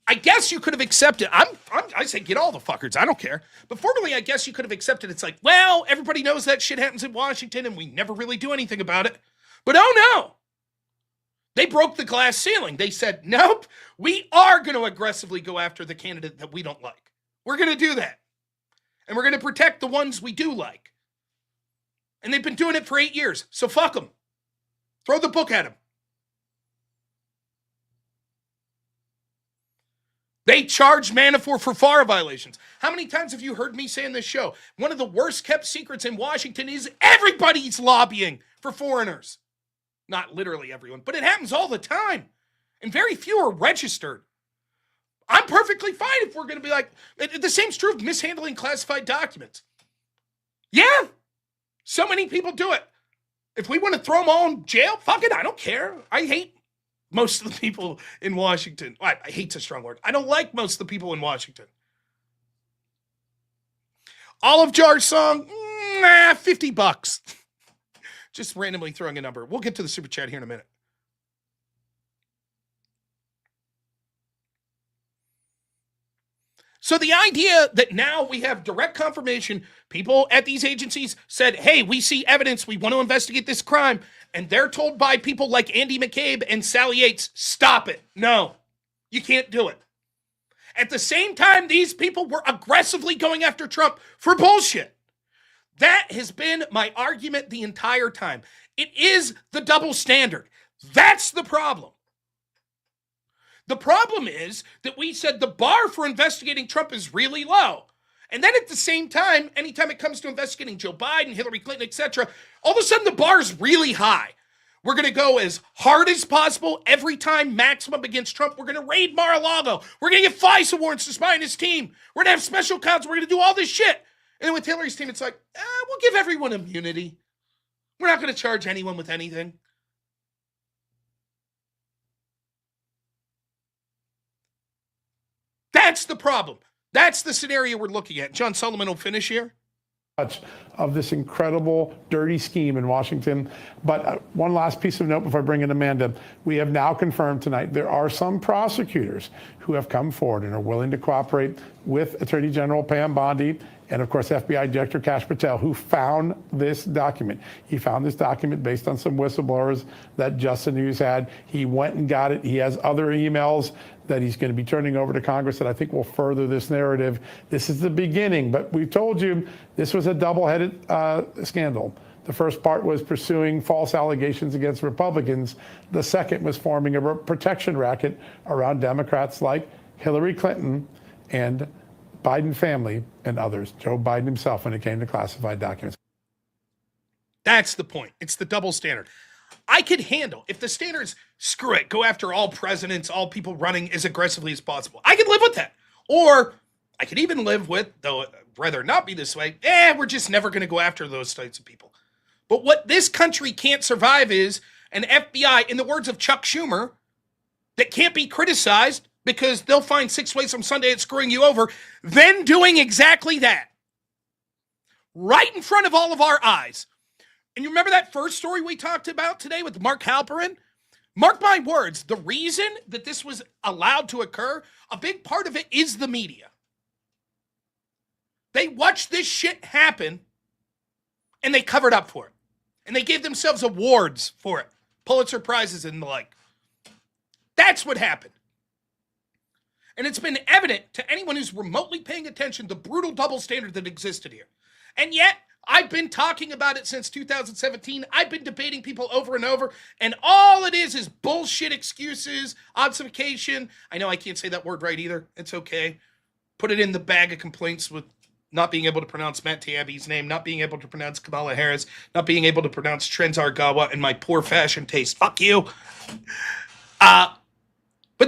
I guess you could have accepted. I say get all the fuckers. I don't care. But formerly, I guess you could have accepted. It's like, well, everybody knows that shit happens in Washington and we never really do anything about it. But oh no. They broke the glass ceiling. They said, nope, we are going to aggressively go after the candidate that we don't like. We're going to do that. And we're going to protect the ones we do like. And they've been doing it for 8 years. So fuck them. Throw the book at them. They charged Manafort for FARA violations. How many times have you heard me say in this show, one of the worst kept secrets in Washington is everybody's lobbying for foreigners. Not literally everyone, but it happens all the time. And very few are registered. I'm perfectly fine if we're going to be like, the same's true of mishandling classified documents. Yeah, so many people do it. If we want to throw them all in jail, fuck it, I don't care. I hate most of the people in Washington. I hate's a strong word. I don't like most of the people in Washington. Olive Jar song, $50. Just randomly throwing a number. We'll get to the super chat here in a minute. So the idea that now we have direct confirmation, people at these agencies said, hey, we see evidence, we want to investigate this crime, and they're told by people like Andy McCabe and Sally Yates, stop it. No, you can't do it. At the same time, these people were aggressively going after Trump for bullshit. That has been my argument the entire time. It is the double standard. That's the problem. The problem is that we said the bar for investigating Trump is really low. And then at the same time, anytime it comes to investigating Joe Biden, Hillary Clinton, etc., all of a sudden the bar is really high. We're going to go as hard as possible every time, maximum against Trump. We're going to raid Mar-a-Lago. We're going to get FISA warrants to spy on his team. We're going to have special counsel. We're going to do all this shit. And then with Hillary's team, it's like, we'll give everyone immunity. We're not going to charge anyone with anything. That's the problem. That's the scenario we're looking at. John Solomon will finish here. of this incredible dirty scheme in Washington. But one last piece of note before I bring in Amanda. We have now confirmed tonight there are some prosecutors who have come forward and are willing to cooperate with Attorney General Pam Bondi and, of course, FBI Director Kash Patel, who found this document. He found this document based on some whistleblowers that Justin News had. He went and got it. He has other emails that he's going to be turning over to Congress that I think will further this narrative. This is the beginning, but we've told you this was a double-headed scandal. The first part was pursuing false allegations against Republicans. The second was forming a protection racket around Democrats like Hillary Clinton and Biden family and others, Joe Biden himself, when it came to classified documents. That's the point. It's the double standard. I could handle, if the standards, screw it, go after all presidents, all people running as aggressively as possible. I could live with that. Or I could even live with, though I'd rather not be this way, we're just never going to go after those types of people. But what this country can't survive is an FBI, in the words of Chuck Schumer, that can't be criticized because they'll find 6 ways from Sunday at screwing you over, then doing exactly that. Right in front of all of our eyes. And you remember that first story we talked about today with Mark Halperin? Mark my words, the reason that this was allowed to occur, a big part of it is the media. They watched this shit happen and they covered up for it. And they gave themselves awards for it, Pulitzer Prizes and the like. That's what happened. And it's been evident to anyone who's remotely paying attention the brutal double standard that existed here. And yet, I've been talking about it since 2017. I've been debating people over and over, and all it is bullshit excuses, obfuscation. I know I can't say that word right either. It's okay. Put it in the bag of complaints with not being able to pronounce Matt Taibbi's name, not being able to pronounce Kamala Harris, not being able to pronounce Trent Argawa, and my poor fashion taste. Fuck you. But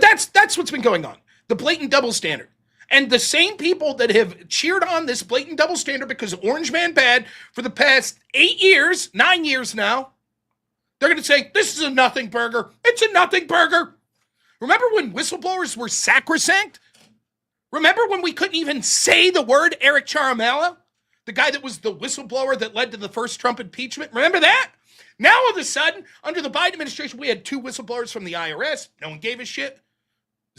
that's what's been going on. The blatant double standard. And the same people that have cheered on this blatant double standard because Orange Man bad for the past 8 years, 9 years now, they're going to say, this is a nothing burger. It's a nothing burger. Remember when whistleblowers were sacrosanct? Remember when we couldn't even say the word Eric Ciaramella? The guy that was the whistleblower that led to the first Trump impeachment? Remember that? Now all of a sudden, under the Biden administration, we had 2 whistleblowers from the IRS. No one gave a shit.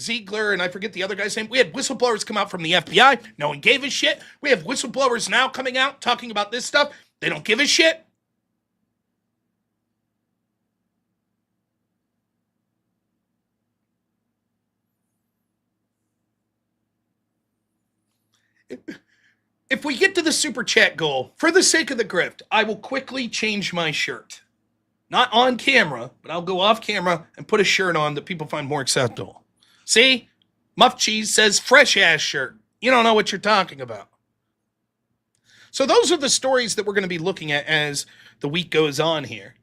Ziegler, and I forget the other guy's name. We had whistleblowers come out from the FBI. No one gave a shit. We have whistleblowers now coming out talking about this stuff. They don't give a shit. If we get to the super chat goal, for the sake of the grift, I will quickly change my shirt. Not on camera, but I'll go off camera and put a shirt on that people find more acceptable. See? Muff Cheese says fresh ass shirt. You don't know what you're talking about. So those are the stories that we're going to be looking at as the week goes on here.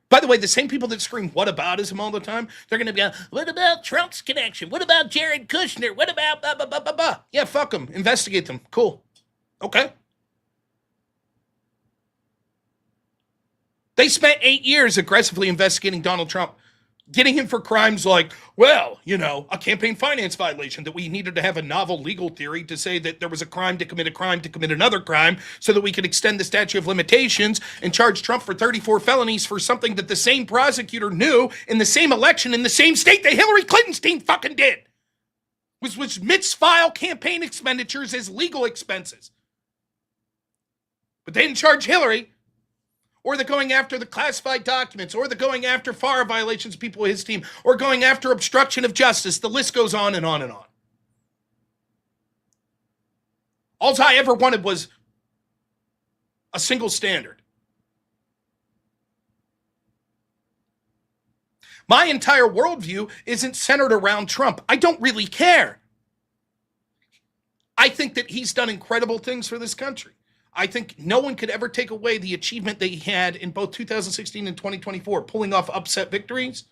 By the way, the same people that scream whataboutism all the time, they're going to be, what about Trump's connection? What about Jared Kushner? What about blah, blah, blah, blah, blah? Yeah, fuck them. Investigate them. Cool. Okay. They spent 8 years aggressively investigating Donald Trump, getting him for crimes like, well, a campaign finance violation, that we needed to have a novel legal theory to say that there was a crime to commit another crime so that we could extend the statute of limitations and charge Trump for 34 felonies for something that the same prosecutor knew in the same election in the same state that Hillary Clinton's team fucking did, which misfile campaign expenditures as legal expenses. But they didn't charge Hillary. Or they're going after the classified documents, or they're going after FARA violations of people with his team, or going after obstruction of justice. The list goes on and on and on. All I ever wanted was a single standard. My entire worldview isn't centered around Trump. I don't really care. I think that he's done incredible things for this country. I think no one could ever take away the achievement that he had in both 2016 and 2024, pulling off upset victories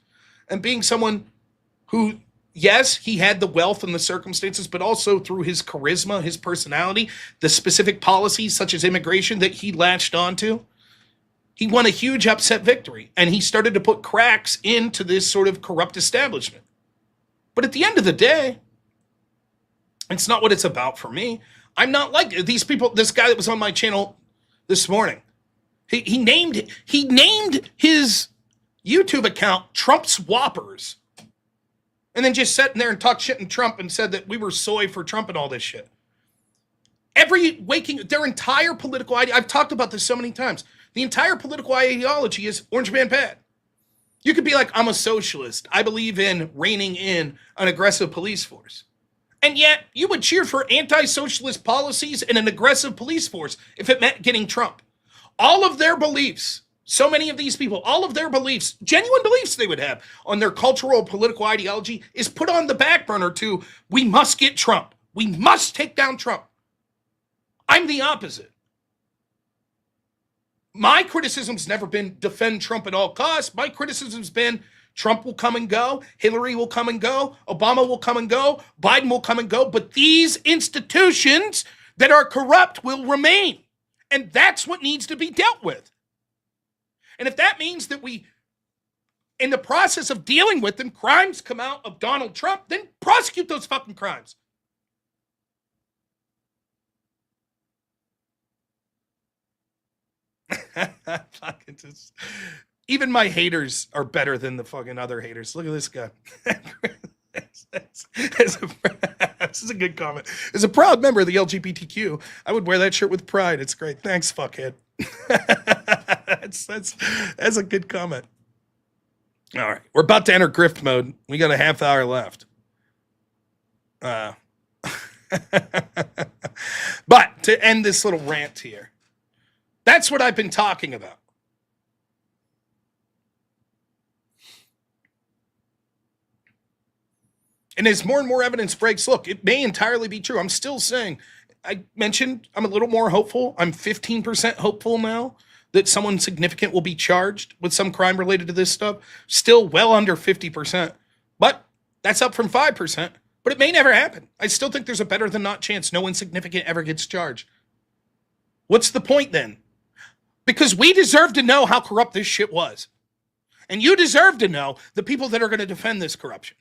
and being someone who, yes, he had the wealth and the circumstances, but also through his charisma, his personality, the specific policies such as immigration that he latched onto. He won a huge upset victory, and he started to put cracks into this sort of corrupt establishment. But at the end of the day, It's not what it's about for me. I'm not like these people. This guy that was on my channel this morning, he named his YouTube account Trump's Whoppers, and then just sat in there and talked shit in Trump and said that we were soy for Trump and all this shit. Their entire political idea, I've talked about this so many times. The entire political ideology is Orange Man bad. You could be like, I'm a socialist. I believe in reining in an aggressive police force. And yet, you would cheer for anti-socialist policies and an aggressive police force if it meant getting Trump. All of their beliefs, so many of these people, all of their beliefs, genuine beliefs they would have on their cultural political ideology is put on the back burner to, we must get Trump. We must take down Trump. I'm the opposite. My criticism's never been defend Trump at all costs. My criticism's been Trump will come and go, Hillary will come and go, Obama will come and go, Biden will come and go, but these institutions that are corrupt will remain. And that's what needs to be dealt with. And if that means that we, in the process of dealing with them, crimes come out of Donald Trump, then prosecute those fucking crimes. Fucking just, even my haters are better than the fucking other haters. Look at this guy. This is a good comment. As a proud member of the LGBTQ, I would wear that shirt with pride. It's great. Thanks, fuckhead. That's a good comment. All right. We're about to enter grift mode. We got a half hour left. But to end this little rant here, that's what I've been talking about. And as more and more evidence breaks, look, it may entirely be true. I'm still saying, I mentioned I'm a little more hopeful. I'm 15% hopeful now that someone significant will be charged with some crime related to this stuff. Still well under 50%. But that's up from 5%. But it may never happen. I still think there's a better than not chance no one significant ever gets charged. What's the point then? Because we deserve to know how corrupt this shit was. And you deserve to know the people that are going to defend this corruption.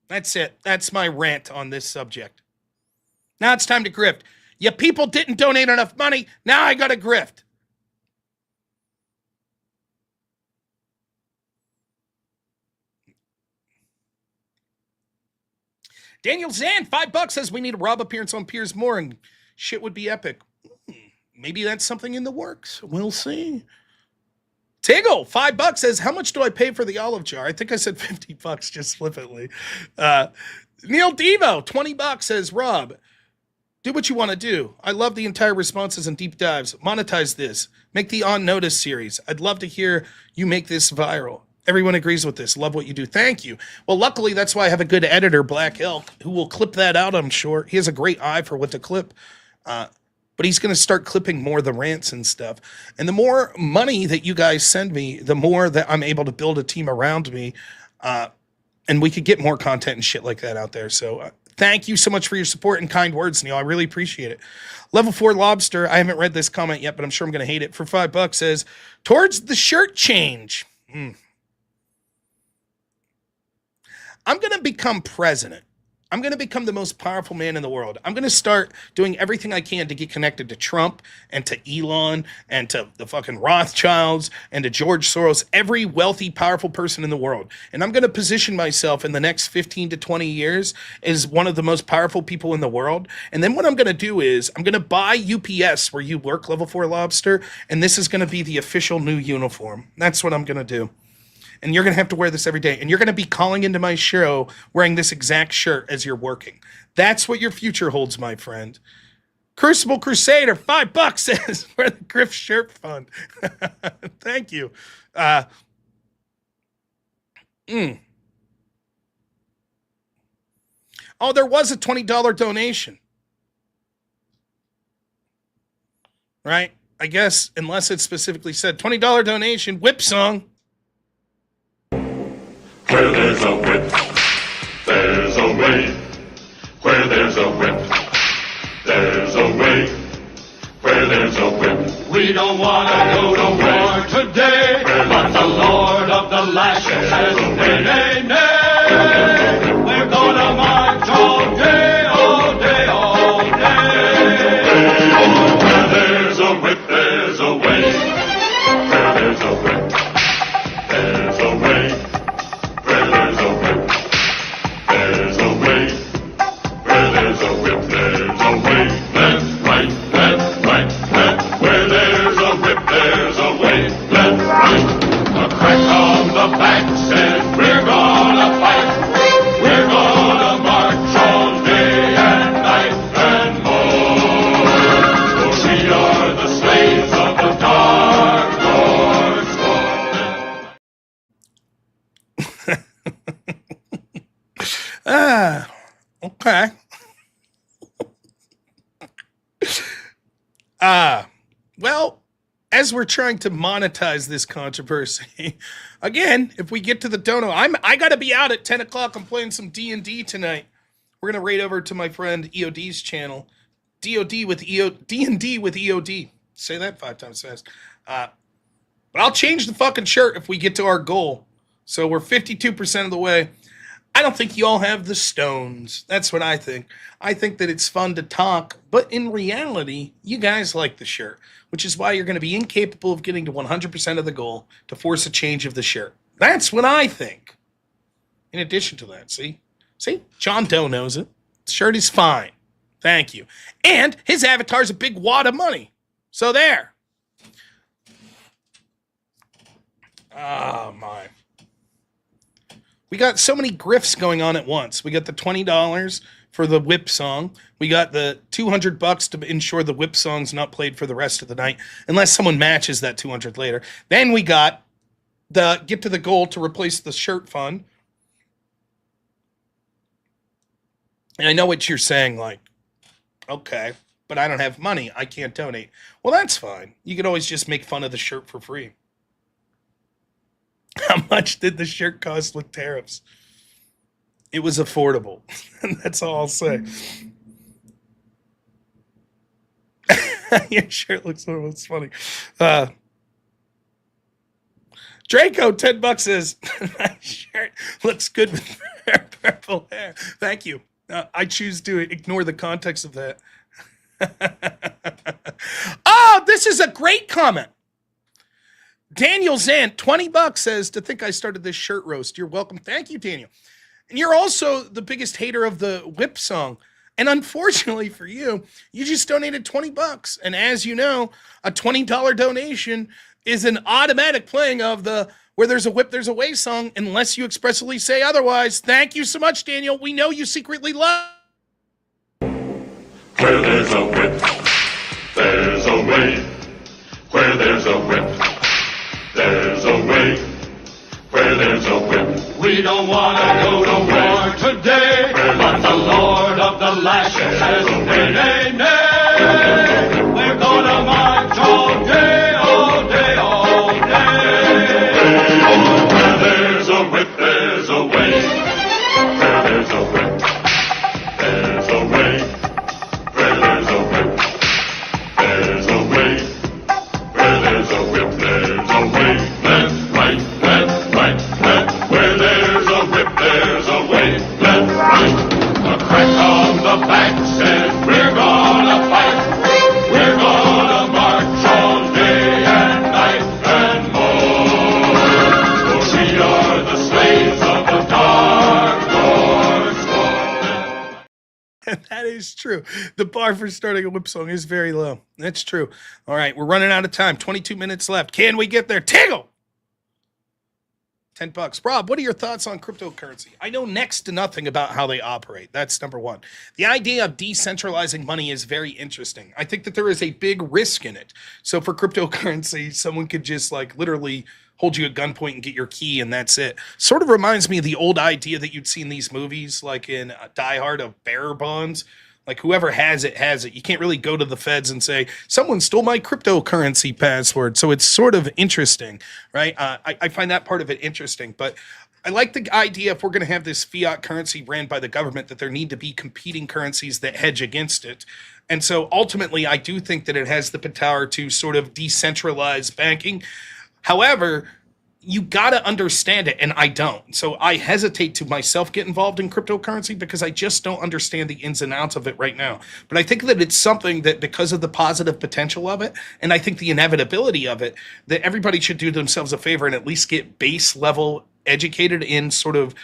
That's it. That's my rant on this subject. Now it's time to grift. You people didn't donate enough money. Now I got to grift. Daniel Zan, $5 says we need a Rob appearance on Piers Moore and shit would be epic. Maybe that's something in the works. We'll see. Tiggle, $5 says, how much do I pay for the olive jar? I think I said $50 just flippantly. Neil Devo, $20 says, Rob, do what you want to do. I love the entire responses and deep dives. Monetize this. Make the On Notice series. I'd love to hear you make this viral. Everyone agrees with this. Love what you do. Thank you. Well, luckily, that's why I have a good editor, Black Elk, who will clip that out, I'm sure. He has a great eye for what to clip. But he's going to start clipping more of the rants and stuff. And the more money that you guys send me, the more that I'm able to build a team around me. And we could get more content and shit like that out there. So thank you so much for your support and kind words, Neil. I really appreciate it. Level 4 Lobster, I haven't read this comment yet, but I'm sure I'm going to hate it. For $5 says, towards the shirt change. I'm going to become president. I'm going to become the most powerful man in the world. I'm going to start doing everything I can to get connected to Trump and to Elon and to the fucking Rothschilds and to George Soros, every wealthy, powerful person in the world. And I'm going to position myself in the next 15 to 20 years as one of the most powerful people in the world. And then what I'm going to do is I'm going to buy UPS where you work, Level 4 Lobster, and this is going to be the official new uniform. That's what I'm going to do. And you're going to have to wear this every day. And you're going to be calling into my show wearing this exact shirt as you're working. That's what your future holds, my friend. Crucible Crusader, $5 says, for the Griff Shirt Fund. Thank you. Oh, there was a $20 donation. Right? I guess, unless it specifically said $20 donation, whip song. Where there's a whip, there's a way. Where there's a whip, there's a way. Where there's a whip, we don't want to go to war today. But the Lord of the Lashes says, nay, nay, nay. We're gonna whip, there's a way. Left, right, left, right, left. Where there's a whip, there's a way. Left, right. A crack on the back says we're gonna fight. We're gonna march all day and night and more. For we are the slaves of the dark Lord's Okay. Well, as we're trying to monetize this controversy, again, if we get to the dono, I got to be out at 10 o'clock. I'm playing some D&D tonight. We're going to raid over to my friend EOD's channel. D&D with EOD. Say that 5 times fast. But I'll change the fucking shirt if we get to our goal. So we're 52% of the way. I don't think you all have the stones. That's what I think. I think that it's fun to talk, but in reality, you guys like the shirt, which is why you're going to be incapable of getting to 100% of the goal to force a change of the shirt. That's what I think. In addition to that, see, John Doe knows it. The shirt is fine. Thank you. And his avatar's a big wad of money. So there. Oh, my. We got so many grifts going on at once. We got the $20 for the whip song. We got the $200 to ensure the whip song's not played for the rest of the night, unless someone matches that $200 later. Then we got the get to the goal to replace the shirt fund. And I know what you're saying, like, okay, but I don't have money. I can't donate. Well, that's fine. You could always just make fun of the shirt for free. How much did the shirt cost with tariffs? It was affordable. That's all I'll say. Your shirt looks horrible. It's funny. Draco, $10 says, my shirt looks good with purple hair. Thank you. I choose to ignore the context of that. Oh, this is a great comment. Daniel Zant, $20 says, to think I started this shirt roast. You're welcome. Thank you, Daniel. And you're also the biggest hater of the whip song. And unfortunately for you, you just donated $20. And as you know, a $20 donation is an automatic playing of the where there's a whip, there's a way song, unless you expressly say otherwise. Thank you so much, Daniel. We know you secretly love. Where there's a whip, there's a way. Where there's a whip, there's a way. Where there's a whip, we don't want to go to war today. But the Lord of the Lashes says, nay, nay, nay. We're gonna march all day, all day, all day. Where there's a whip, there's a way. Where there's a whip, there's a way. Where there's a whip, there's a way. Where there's a whip, there's a way. Left, right, left, right, left. Where there's a whip, there's a way. Left, right. A crack on the back says we're gonna fight. We're gonna march all day and night and more. For we are the slaves of the dark Lord's And that is true. The bar for starting a whip song is very low. That's true. All right, we're running out of time. 22 minutes left. Can we get there? Tingle! $10. Rob, what are your thoughts on cryptocurrency? I know next to nothing about how they operate. That's number one. The idea of decentralizing money is very interesting. I think that there is a big risk in it. So for cryptocurrency, someone could just like literally hold you at gunpoint and get your key and that's it. Sort of reminds me of the old idea that you'd see in these movies, like in Die Hard, of bearer bonds. Like whoever has it, has it. You can't really go to the feds and say, someone stole my cryptocurrency password. So it's sort of interesting, right? I find that part of it interesting. But I like the idea, if we're going to have this fiat currency ran by the government, that there need to be competing currencies that hedge against it. And so ultimately, I do think that it has the power to sort of decentralize banking. However, you got to understand it, and I don't. So I hesitate to myself get involved in cryptocurrency because I just don't understand the ins and outs of it right now. But I think that it's something that, because of the positive potential of it, and I think the inevitability of it, that everybody should do themselves a favor and at least get base level educated in sort of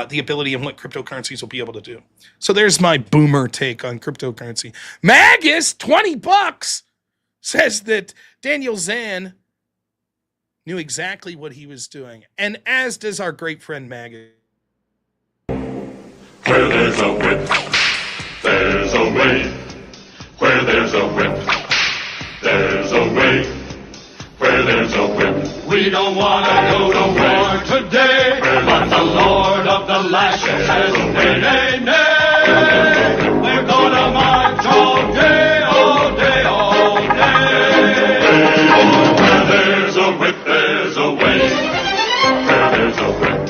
the ability and what cryptocurrencies will be able to do. So there's my boomer take on cryptocurrency. Magus, $20, says that Daniel Zan knew exactly what he was doing. And as does our great friend Magus. Where there's a whip, there's a way. Where there's a whip, there's a way. Where there's a whip, we don't want to go to war today. But the Lord of the Lashes says, nay, nay, nay. We're gonna march all day, all day, all day. Where there's a whip, there's a way. Where there's a whip,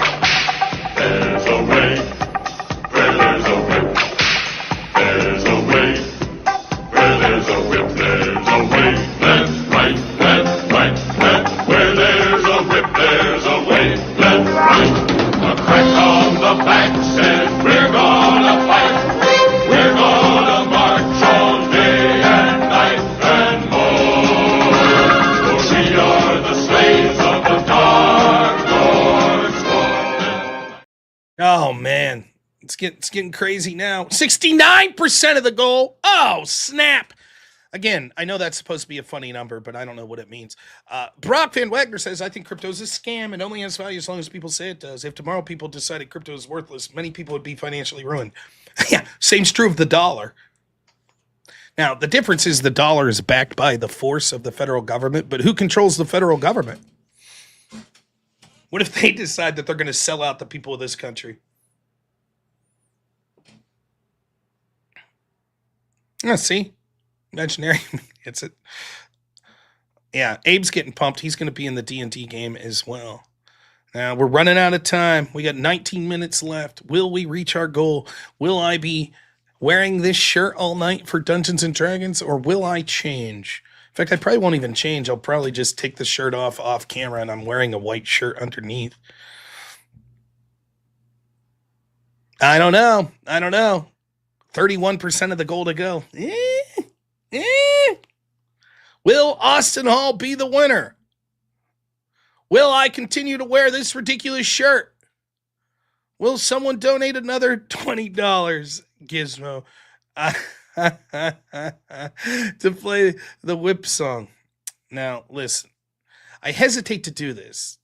there's a way. Where there's a whip, there's a way. Where there's a whip, there's a way. Left, right, left, right, left. Where there's a whip, there's a way. Left, right. A crack on the back says we're gonna fight. We're gonna march all day and night and more. For we are the slaves of the dark Lord's fallen. Oh, man. It's getting crazy now. 69% of the goal. Oh, snap. Again, I know that's supposed to be a funny number, but I don't know what it means. Brock Van Wagner says, I think crypto is a scam and only has value as long as people say it does. If tomorrow people decided crypto is worthless, many people would be financially ruined. Yeah, same's true of the dollar. Now, the difference is the dollar is backed by the force of the federal government, but who controls the federal government? What if they decide that they're going to sell out the people of this country? See? Imaginary gets it. Yeah, Abe's getting pumped. He's going to be in the D&D game as well. Now, we're running out of time. We got 19 minutes left. Will we reach our goal? Will I be wearing this shirt all night for Dungeons & Dragons, or will I change? In fact, I probably won't even change. I'll probably just take the shirt off camera, and I'm wearing a white shirt underneath. I don't know. 31% of the goal to go. Will Austin Hall be the winner? Will I continue to wear this ridiculous shirt? Will someone donate another $20, Gizmo, to play the whip song? Now, listen, I hesitate to do this.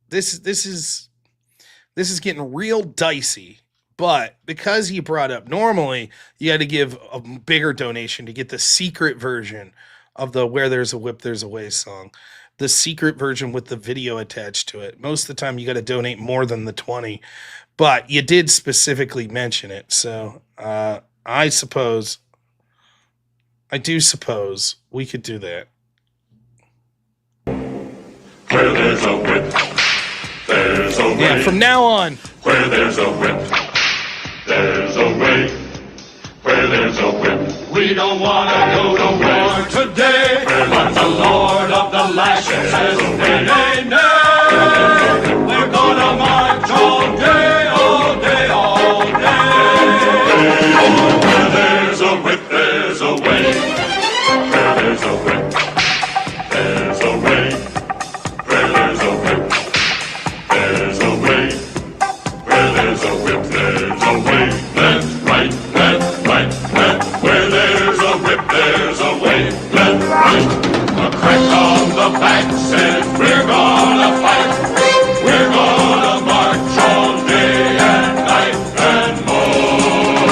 This is getting real dicey. But because you brought up, normally you had to give a bigger donation to get the secret version of the Where There's a Whip, There's a Way song. The secret version with the video attached to it. Most of the time you got to donate more than the 20. But you did specifically mention it. So I do suppose we could do that. Where there's a whip, there's a way. Yeah, from now on. Where there's a whip, there's a way. Where there's a whip, we don't want to go to war today. But the Lord of the Lashes says, nay, nay, nay. We're gonna march all day, all day, all day. Where there's a whip, there's a way. Where there's a whip, there's a way. Where there's a whip, there's a way. Where there's a whip, there's a way. Left, right, left, right, left. Where there's a whip, there's a way. Left, right. A crack on the back says we're gonna fight. We're gonna march all day and night and more.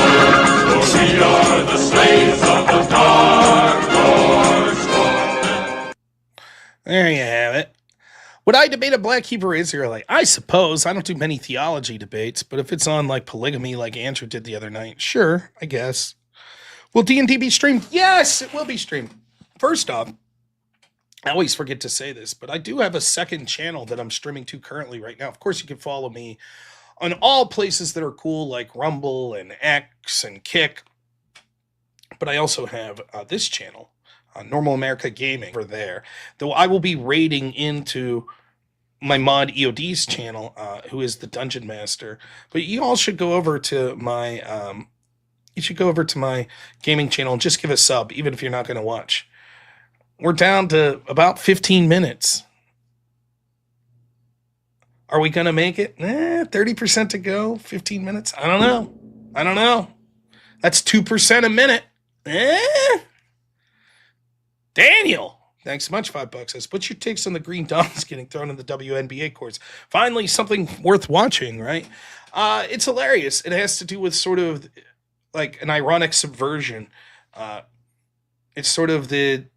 For we are the slaves of the dark Lord's fallen. There you have it. Would I debate a Black Hebrew Israelite? I suppose. I don't do many theology debates, but if it's on like polygamy like Andrew did the other night, sure, I guess. Will D&D be streamed? Yes, it will be streamed. First off, I always forget to say this, but I do have a second channel that I'm streaming to currently right now. Of course, you can follow me on all places that are cool like Rumble and X and Kick. But I also have this channel, Normal America Gaming, over there. Though I will be raiding into my mod EOD's channel, who is the Dungeon Master. But you all should go over to my gaming channel and just give a sub, even if you're not going to watch. We're down to about 15 minutes. Are we going to make it? 30% to go, 15 minutes. I don't know. That's 2% a minute. Daniel, thanks so much, $5 says, what's your takes on the Green Dons getting thrown in the WNBA courts? Finally, something worth watching, right? It's hilarious. It has to do with sort of like an ironic subversion. It's sort of the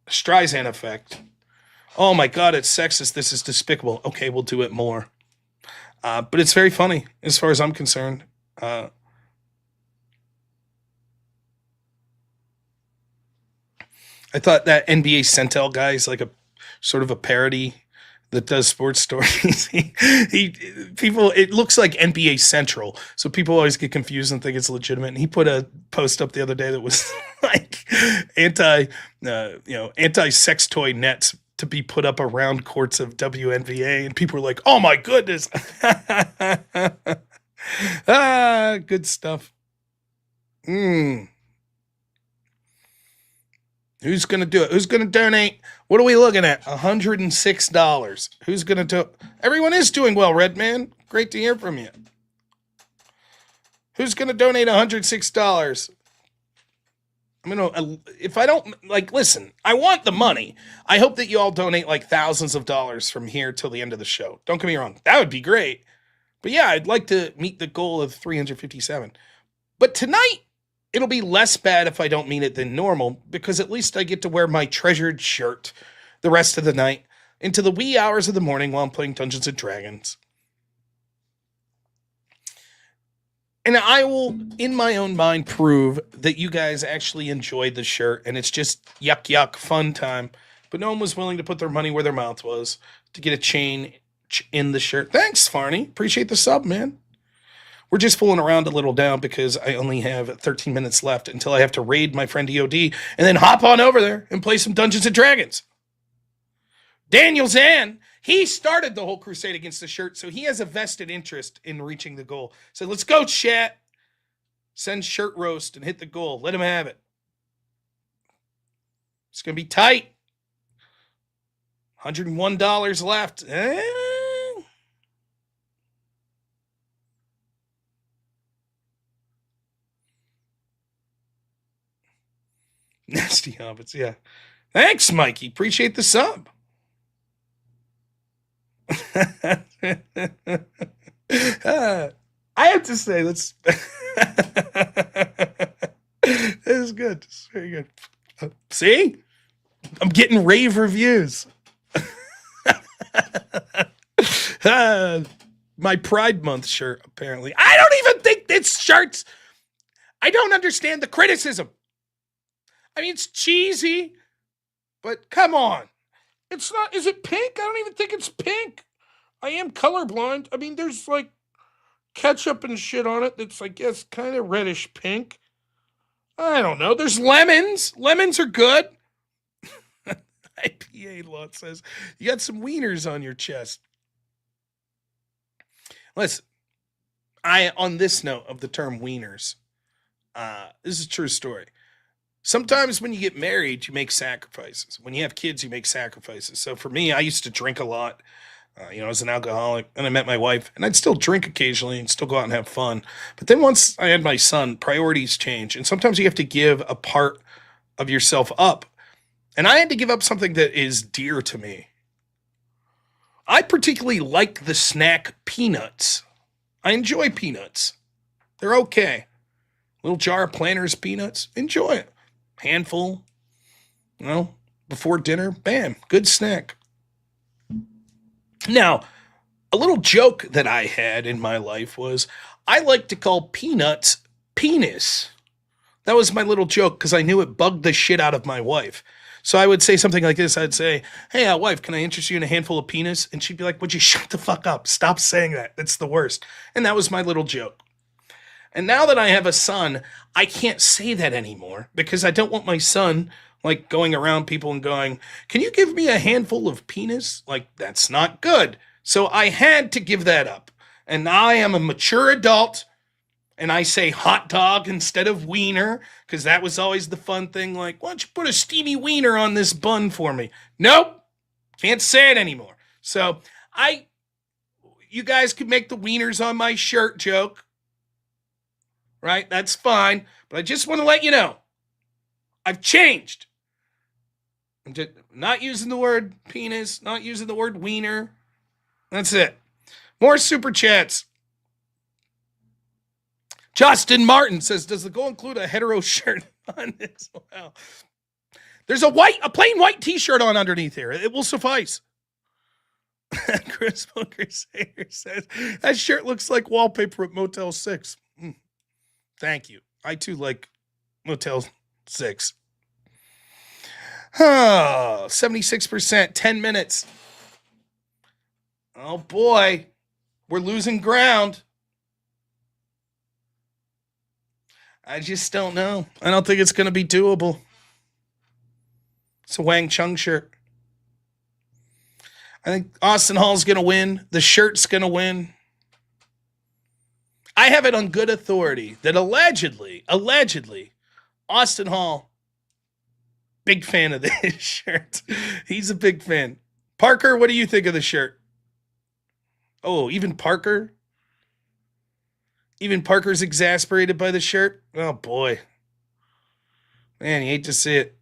Streisand effect. Oh my God, it's sexist. This is despicable. Okay, we'll do it more. But it's very funny as far as I'm concerned. I thought that NBA Centel guy is like a sort of a parody that does sports stories. People, it looks like NBA Central, so people always get confused and think it's legitimate. And he put a post up the other day that was like anti-sex toy nets to be put up around courts of WNBA, and people were like, "Oh my goodness!" Good stuff. Who's going to do it? Who's going to donate? What are we looking at? $106. Who's going to do it? Everyone is doing well, Redman. Great to hear from you. Who's going to donate $106? I'm going to, if I don't, listen, I want the money. I hope that you all donate thousands of dollars from here till the end of the show. Don't get me wrong. That would be great. But yeah, I'd like to meet the goal of 357. But tonight, it'll be less bad if I don't mean it than normal, because at least I get to wear my treasured shirt the rest of the night into the wee hours of the morning while I'm playing Dungeons & Dragons. And I will, in my own mind, prove that you guys actually enjoyed the shirt, and it's just yuck, fun time. But no one was willing to put their money where their mouth was to get a chain in the shirt. Thanks, Farney. Appreciate the sub, man. We're just fooling around a little now because I only have 13 minutes left until I have to raid my friend EOD and then hop on over there and play some Dungeons & Dragons. Daniel Zan, he started the whole crusade against the shirt, so he has a vested interest in reaching the goal. So let's go, chat. Send shirt roast and hit the goal. Let him have it. It's going to be tight. $101 left. Nasty hobbits, yeah. Thanks, Mikey. Appreciate the sub. I have to say, this is good. It's very good. See? I'm getting rave reviews. My Pride Month shirt, apparently. I don't even think it's shirts. I don't understand the criticism. I mean, it's cheesy, but come on. It's not, is it pink? I don't even think it's pink. I am colorblind. I mean, there's ketchup and shit on it that's, I guess, kind of reddish pink. I don't know. There's lemons. Lemons are good. IPA lot says, you got some wieners on your chest. Listen, on this note of the term wieners, this is a true story. Sometimes when you get married, you make sacrifices. When you have kids, you make sacrifices. So for me, I used to drink a lot, as an alcoholic. And I met my wife, and I'd still drink occasionally and still go out and have fun. But then once I had my son, priorities change. And sometimes you have to give a part of yourself up. And I had to give up something that is dear to me. I particularly like the snack peanuts. I enjoy peanuts. They're okay. Little jar of Planters peanuts. Enjoy it. Handful, before dinner, bam, good snack. Now, a little joke that I had in my life was I like to call peanuts penis. That was my little joke because I knew it bugged the shit out of my wife. So I would say something like this. I'd say, hey, wife, can I interest you in a handful of penis? And she'd be like, would you shut the fuck up? Stop saying that. That's the worst. And that was my little joke. And now that I have a son, I can't say that anymore because I don't want my son going around people and going, can you give me a handful of penis? That's not good. So I had to give that up. And now I am a mature adult and I say hot dog instead of wiener because that was always the fun thing. Why don't you put a steamy wiener on this bun for me? Nope. Can't say it anymore. So You guys could make the wieners on my shirt joke. Right? That's fine. But I just want to let you know, I've changed. I'm just not using the word penis, not using the word wiener. That's it. More super chats. Justin Martin says, does the goal include a hetero shirt on this? Wow. There's a plain white t-shirt on underneath here. It will suffice. Chris Crusader says, that shirt looks like wallpaper at Motel 6. Thank you. I too like Motel 6. 76%, 10 minutes. Oh boy, we're losing ground. I just don't know. I don't think it's going to be doable. It's a Wang Chung shirt. I think Austin Hall's going to win. The shirt's going to win. I have it on good authority that allegedly, Austin Hall, big fan of this shirt. He's a big fan. Parker, what do you think of the shirt? Oh, even Parker? Even Parker's exasperated by the shirt? Oh, boy. Man, you hate to see it.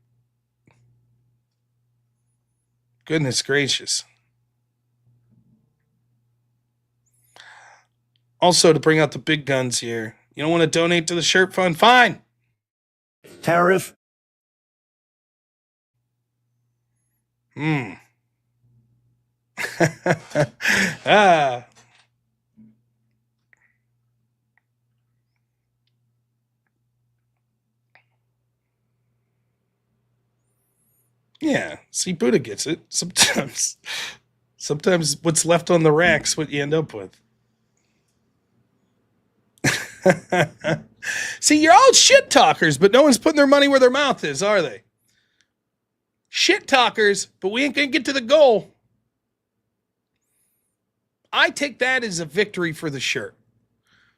Goodness gracious. Also, to bring out the big guns here, you don't want to donate to the shirt fund? Fine. Tariff. Ah. Yeah, see, Buddha gets it. Sometimes what's left on the rack's what you end up with. See, you're all shit talkers, but no one's putting their money where their mouth is, are they? Shit talkers, but we ain't gonna get to the goal. I take that as a victory for the shirt.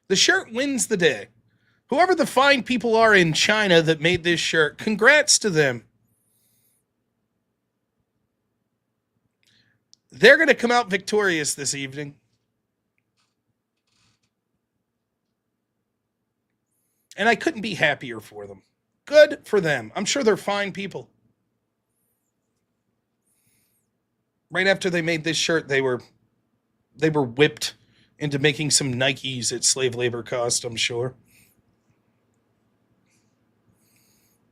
The shirt wins the day. Whoever the fine people are in China that made this shirt, congrats to them. They're going to come out victorious this evening. And I couldn't be happier for them. Good for them. I'm sure they're fine people. Right after they made this shirt, they were whipped into making some Nikes at slave labor cost, I'm sure.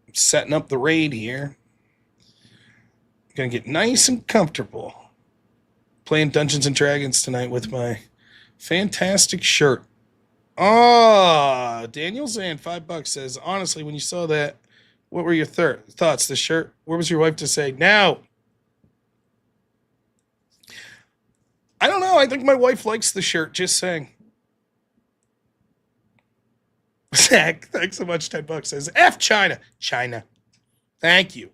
I'm setting up the raid here. I'm going to get nice and comfortable. Playing Dungeons and Dragons tonight with my fantastic shirt. Oh, Daniel Zan, $5 says, honestly, when you saw that, what were your thoughts? The shirt? Where was your wife to say, now? I don't know. I think my wife likes the shirt, just saying. Zach, thanks so much. $10 says, F China. China. Thank you.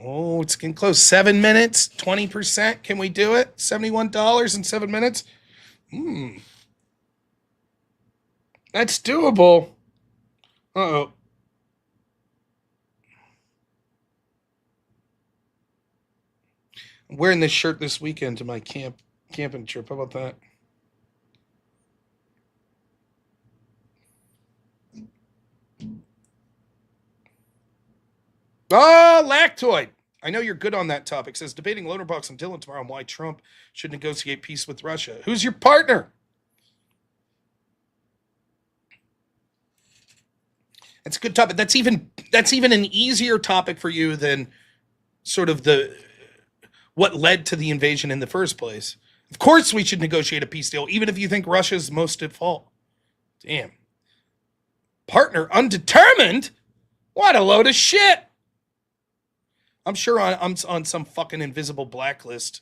Oh, it's getting close. 7 minutes, 20%. Can we do it? $71 in 7 minutes? That's doable. Uh-oh. I'm wearing this shirt this weekend to my camping trip. How about that? Oh, Lactoid. I know you're good on that topic. Says, debating Loaderbox and Dylan tomorrow on why Trump should negotiate peace with Russia. Who's your partner? That's a good topic. That's even an easier topic for you than sort of what led to the invasion in the first place. Of course we should negotiate a peace deal, even if you think Russia's most at fault. Damn. Partner undetermined? What a load of shit. I'm sure I'm on some fucking invisible blacklist.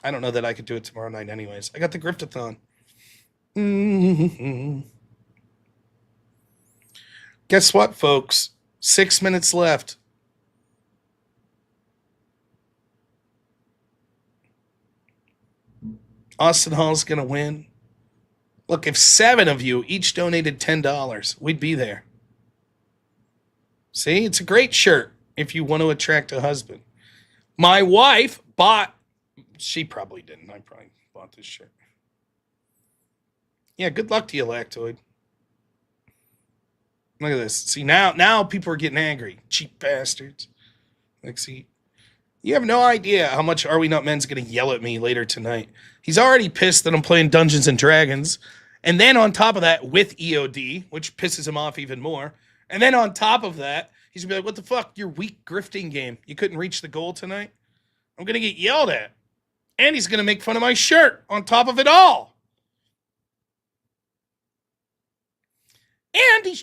I don't know that I could do it tomorrow night anyways. I got the Griftathon. Guess what, folks? 6 minutes left. Austin Hall's going to win. Look, if 7 of you each donated $10, we'd be there. See, it's a great shirt if you want to attract a husband. My wife bought. She probably didn't. I probably bought this shirt. Yeah, good luck to you, Lactoid. Look at this. See, now people are getting angry. Cheap bastards. Like, see, you have no idea how much Are We Not Men's going to yell at me later tonight. He's already pissed that I'm playing Dungeons and Dragons. And then on top of that, with EOD, which pisses him off even more. And then on top of that, he's going to be like, what the fuck? Your weak grifting game. You couldn't reach the goal tonight? I'm going to get yelled at. And he's going to make fun of my shirt on top of it all. And he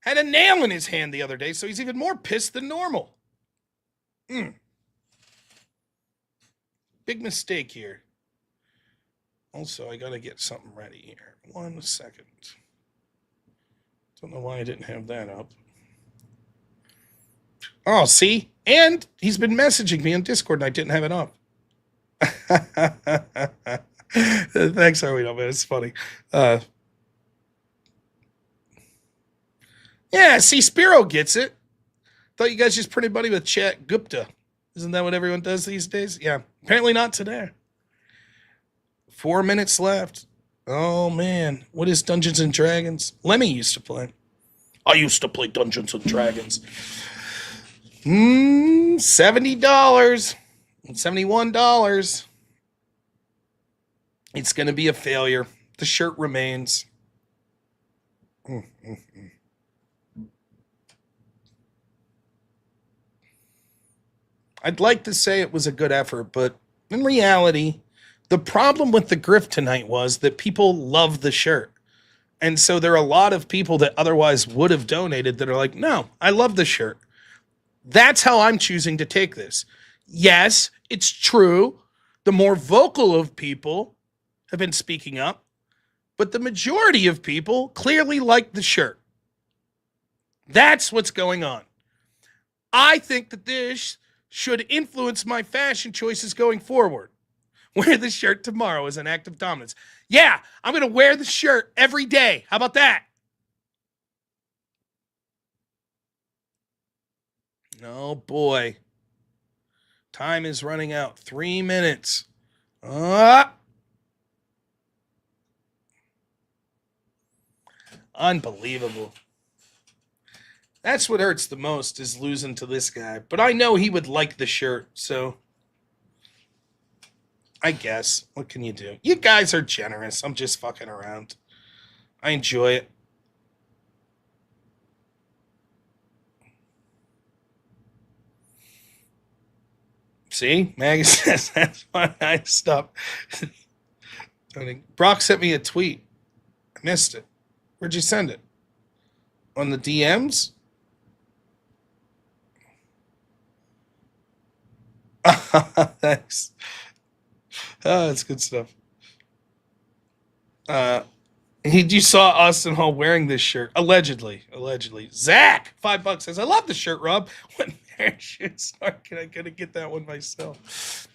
had a nail in his hand the other day, so he's even more pissed than normal. Big mistake here. Also, I got to get something ready here. 1 second. Don't know why I didn't have that up. Oh, see? And he's been messaging me on Discord and I didn't have it up. Thanks, Arwino, man. It's funny. Yeah, see, Spiro gets it. Thought you guys just printed money with Chat Gupta. Isn't that what everyone does these days? Yeah, apparently not today. 4 minutes left. Oh, man. What is Dungeons and Dragons? Lemmy used to play. I used to play Dungeons and Dragons. $70. $71. It's going to be a failure. The shirt remains. I'd like to say it was a good effort, but in reality, the problem with the grift tonight was that people love the shirt. And so there are a lot of people that otherwise would have donated that are like, no, I love the shirt. That's how I'm choosing to take this. Yes, it's true. The more vocal of people have been speaking up, but the majority of people clearly like the shirt. That's what's going on. I think that this should influence my fashion choices going forward. Wear the shirt tomorrow as an act of dominance. Yeah, I'm going to wear the shirt every day. How about that? Oh, boy. Time is running out. 3 minutes. Unbelievable. That's what hurts the most is losing to this guy. But I know he would like the shirt, so I guess. What can you do? You guys are generous. I'm just fucking around. I enjoy it. See? Maggie says that's why I stopped. Brock sent me a tweet. I missed it. Where'd you send it? On the DMs? Thanks. Oh, that's good stuff. You saw Austin Hall wearing this shirt. Allegedly. Zach, $5 says, I love the shirt, Rob. When their shit start, I gotta get that one myself.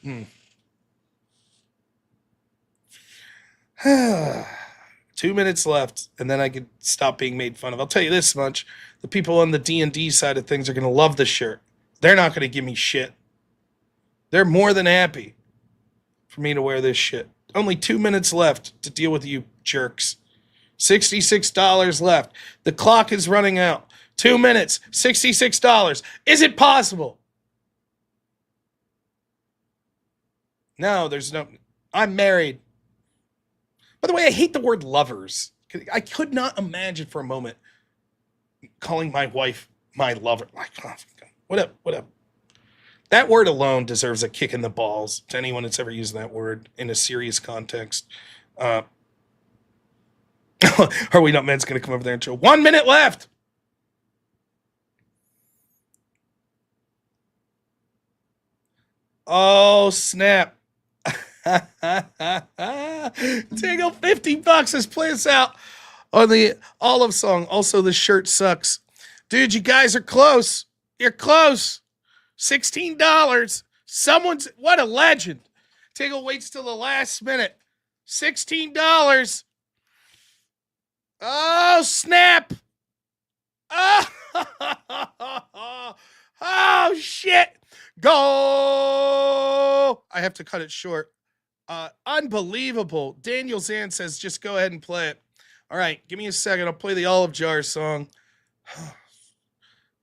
2 minutes left, and then I could stop being made fun of. I'll tell you this much. The people on the D&D side of things are going to love the shirt. They're not going to give me shit. They're more than happy for me to wear this shit. Only 2 minutes left to deal with you jerks. $66 left. The clock is running out. 2 minutes, $66. Is it possible? No, there's no... I'm married. By the way, I hate the word lovers. I could not imagine for a moment calling my wife my lover. Like, what up? That word alone deserves a kick in the balls to anyone that's ever used that word in a serious context. Are We Not Men's going to come over there and show 1 minute left? Oh, snap. Tango, $50. Let's play us out on the Olive song. Also, the shirt sucks. Dude, you guys are close. You're close. $16. What a legend. Tango waits till the last minute. $16. Oh, snap. Oh, oh shit. Go! I have to cut it short. Unbelievable. Daniel Zan says, just go ahead and play it. All right, give me a second. I'll play the Olive Jar song.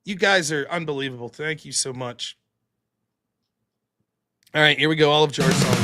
You guys are unbelievable. Thank you so much. All right, here we go. Olive Jar song.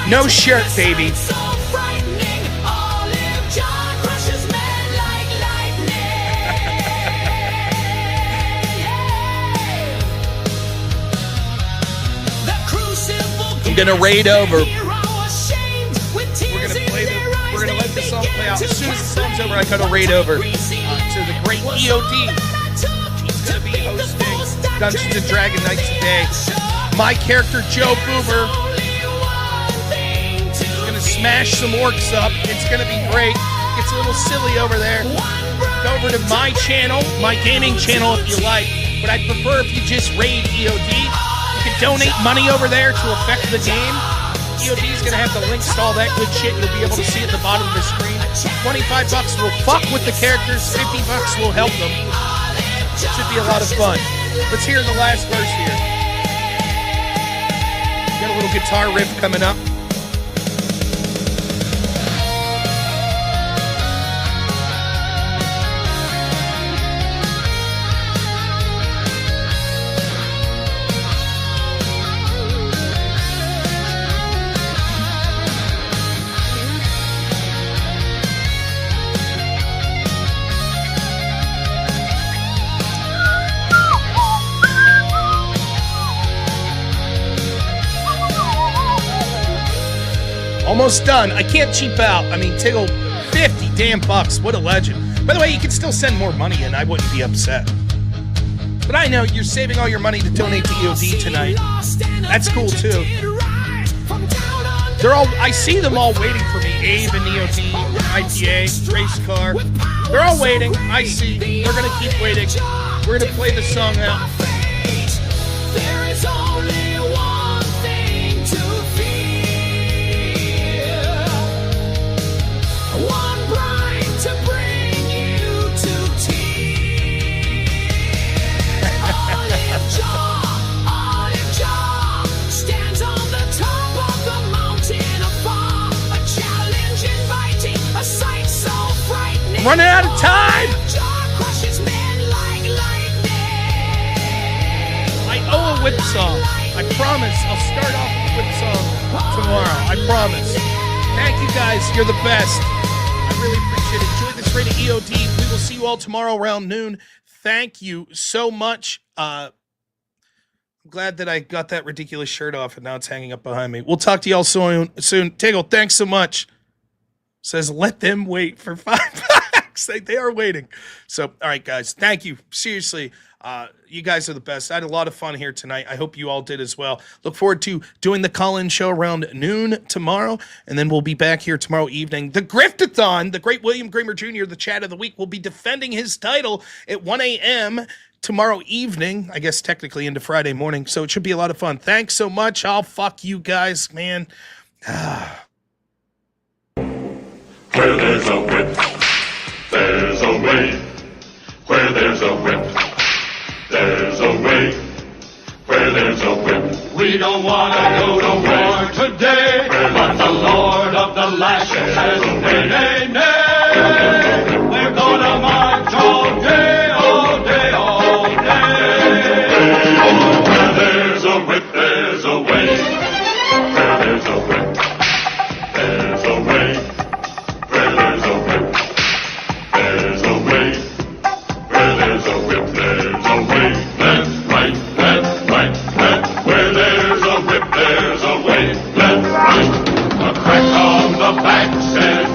No shirt, baby. I'm gonna raid over. We're gonna let this song play out. As soon as the song's over, I gotta raid over to the great EOD. He's gonna be hosting Dungeons and Dragon nights today. My character Joe Boober. Smash some orcs up. It's going to be great. It's a little silly over there. Go over to my channel, my gaming channel if you like. But I'd prefer if you just raid EOD. You can donate money over there to affect the game. EOD is going to have the links to all that good shit. You'll be able to see at the bottom of the screen. $25 will fuck with the characters. $50 will help them. Should be a lot of fun. Let's hear the last verse here. Got a little guitar riff coming up. Almost done. I can't cheap out. I mean, Tiggle, 50 damn bucks. What a legend. By the way, you can still send more money in. I wouldn't be upset. But I know you're saving all your money to donate to EOD tonight. That's cool, too. They're all, I see them all waiting for me. Abe and EOD, IPA, Race Car. They're all waiting. I see. They're going to keep waiting. We're going to play the song out. There is only one thing to one brine to bring you to tea. Olive Jar stands on the top of the mountain afar. A challenge inviting, a sight so frightening. I'm running out of time. Olive Jar crushes men like lightning. I owe a whip song. I promise I'll start off with a whip song tomorrow. I promise. Thank you guys. You're the best. I really appreciate it. Enjoy this rated EOD. We will see you all tomorrow around noon. Thank you so much. I'm glad that I got that ridiculous shirt off and now it's hanging up behind me. We'll talk to y'all soon. Tiggle, thanks so much. Says, let them wait for $5. They are waiting. So, all right, guys. Thank you. Seriously. You guys are the best. I had a lot of fun here tonight. I hope you all did as well. Look forward to doing the call-in show around noon tomorrow, and then we'll be back here tomorrow evening. The Griftathon, the great William Gramer Jr., the chat of the week, will be defending his title at 1 a.m. tomorrow evening, I guess technically into Friday morning, so it should be a lot of fun. Thanks so much. I'll fuck you guys, man. Where there's a whip, there's a way. Where there's a whip, there's a way. Where there's a whip, we don't want to go to war today. But the Lord of the Lashes says, nay, nay, nay. We're gonna march all day, all day, all day. Where there's a whip, there's a way. Where there's a whip, there's a way. Where there's a whip, there's a away, left, right. A crack on the back said,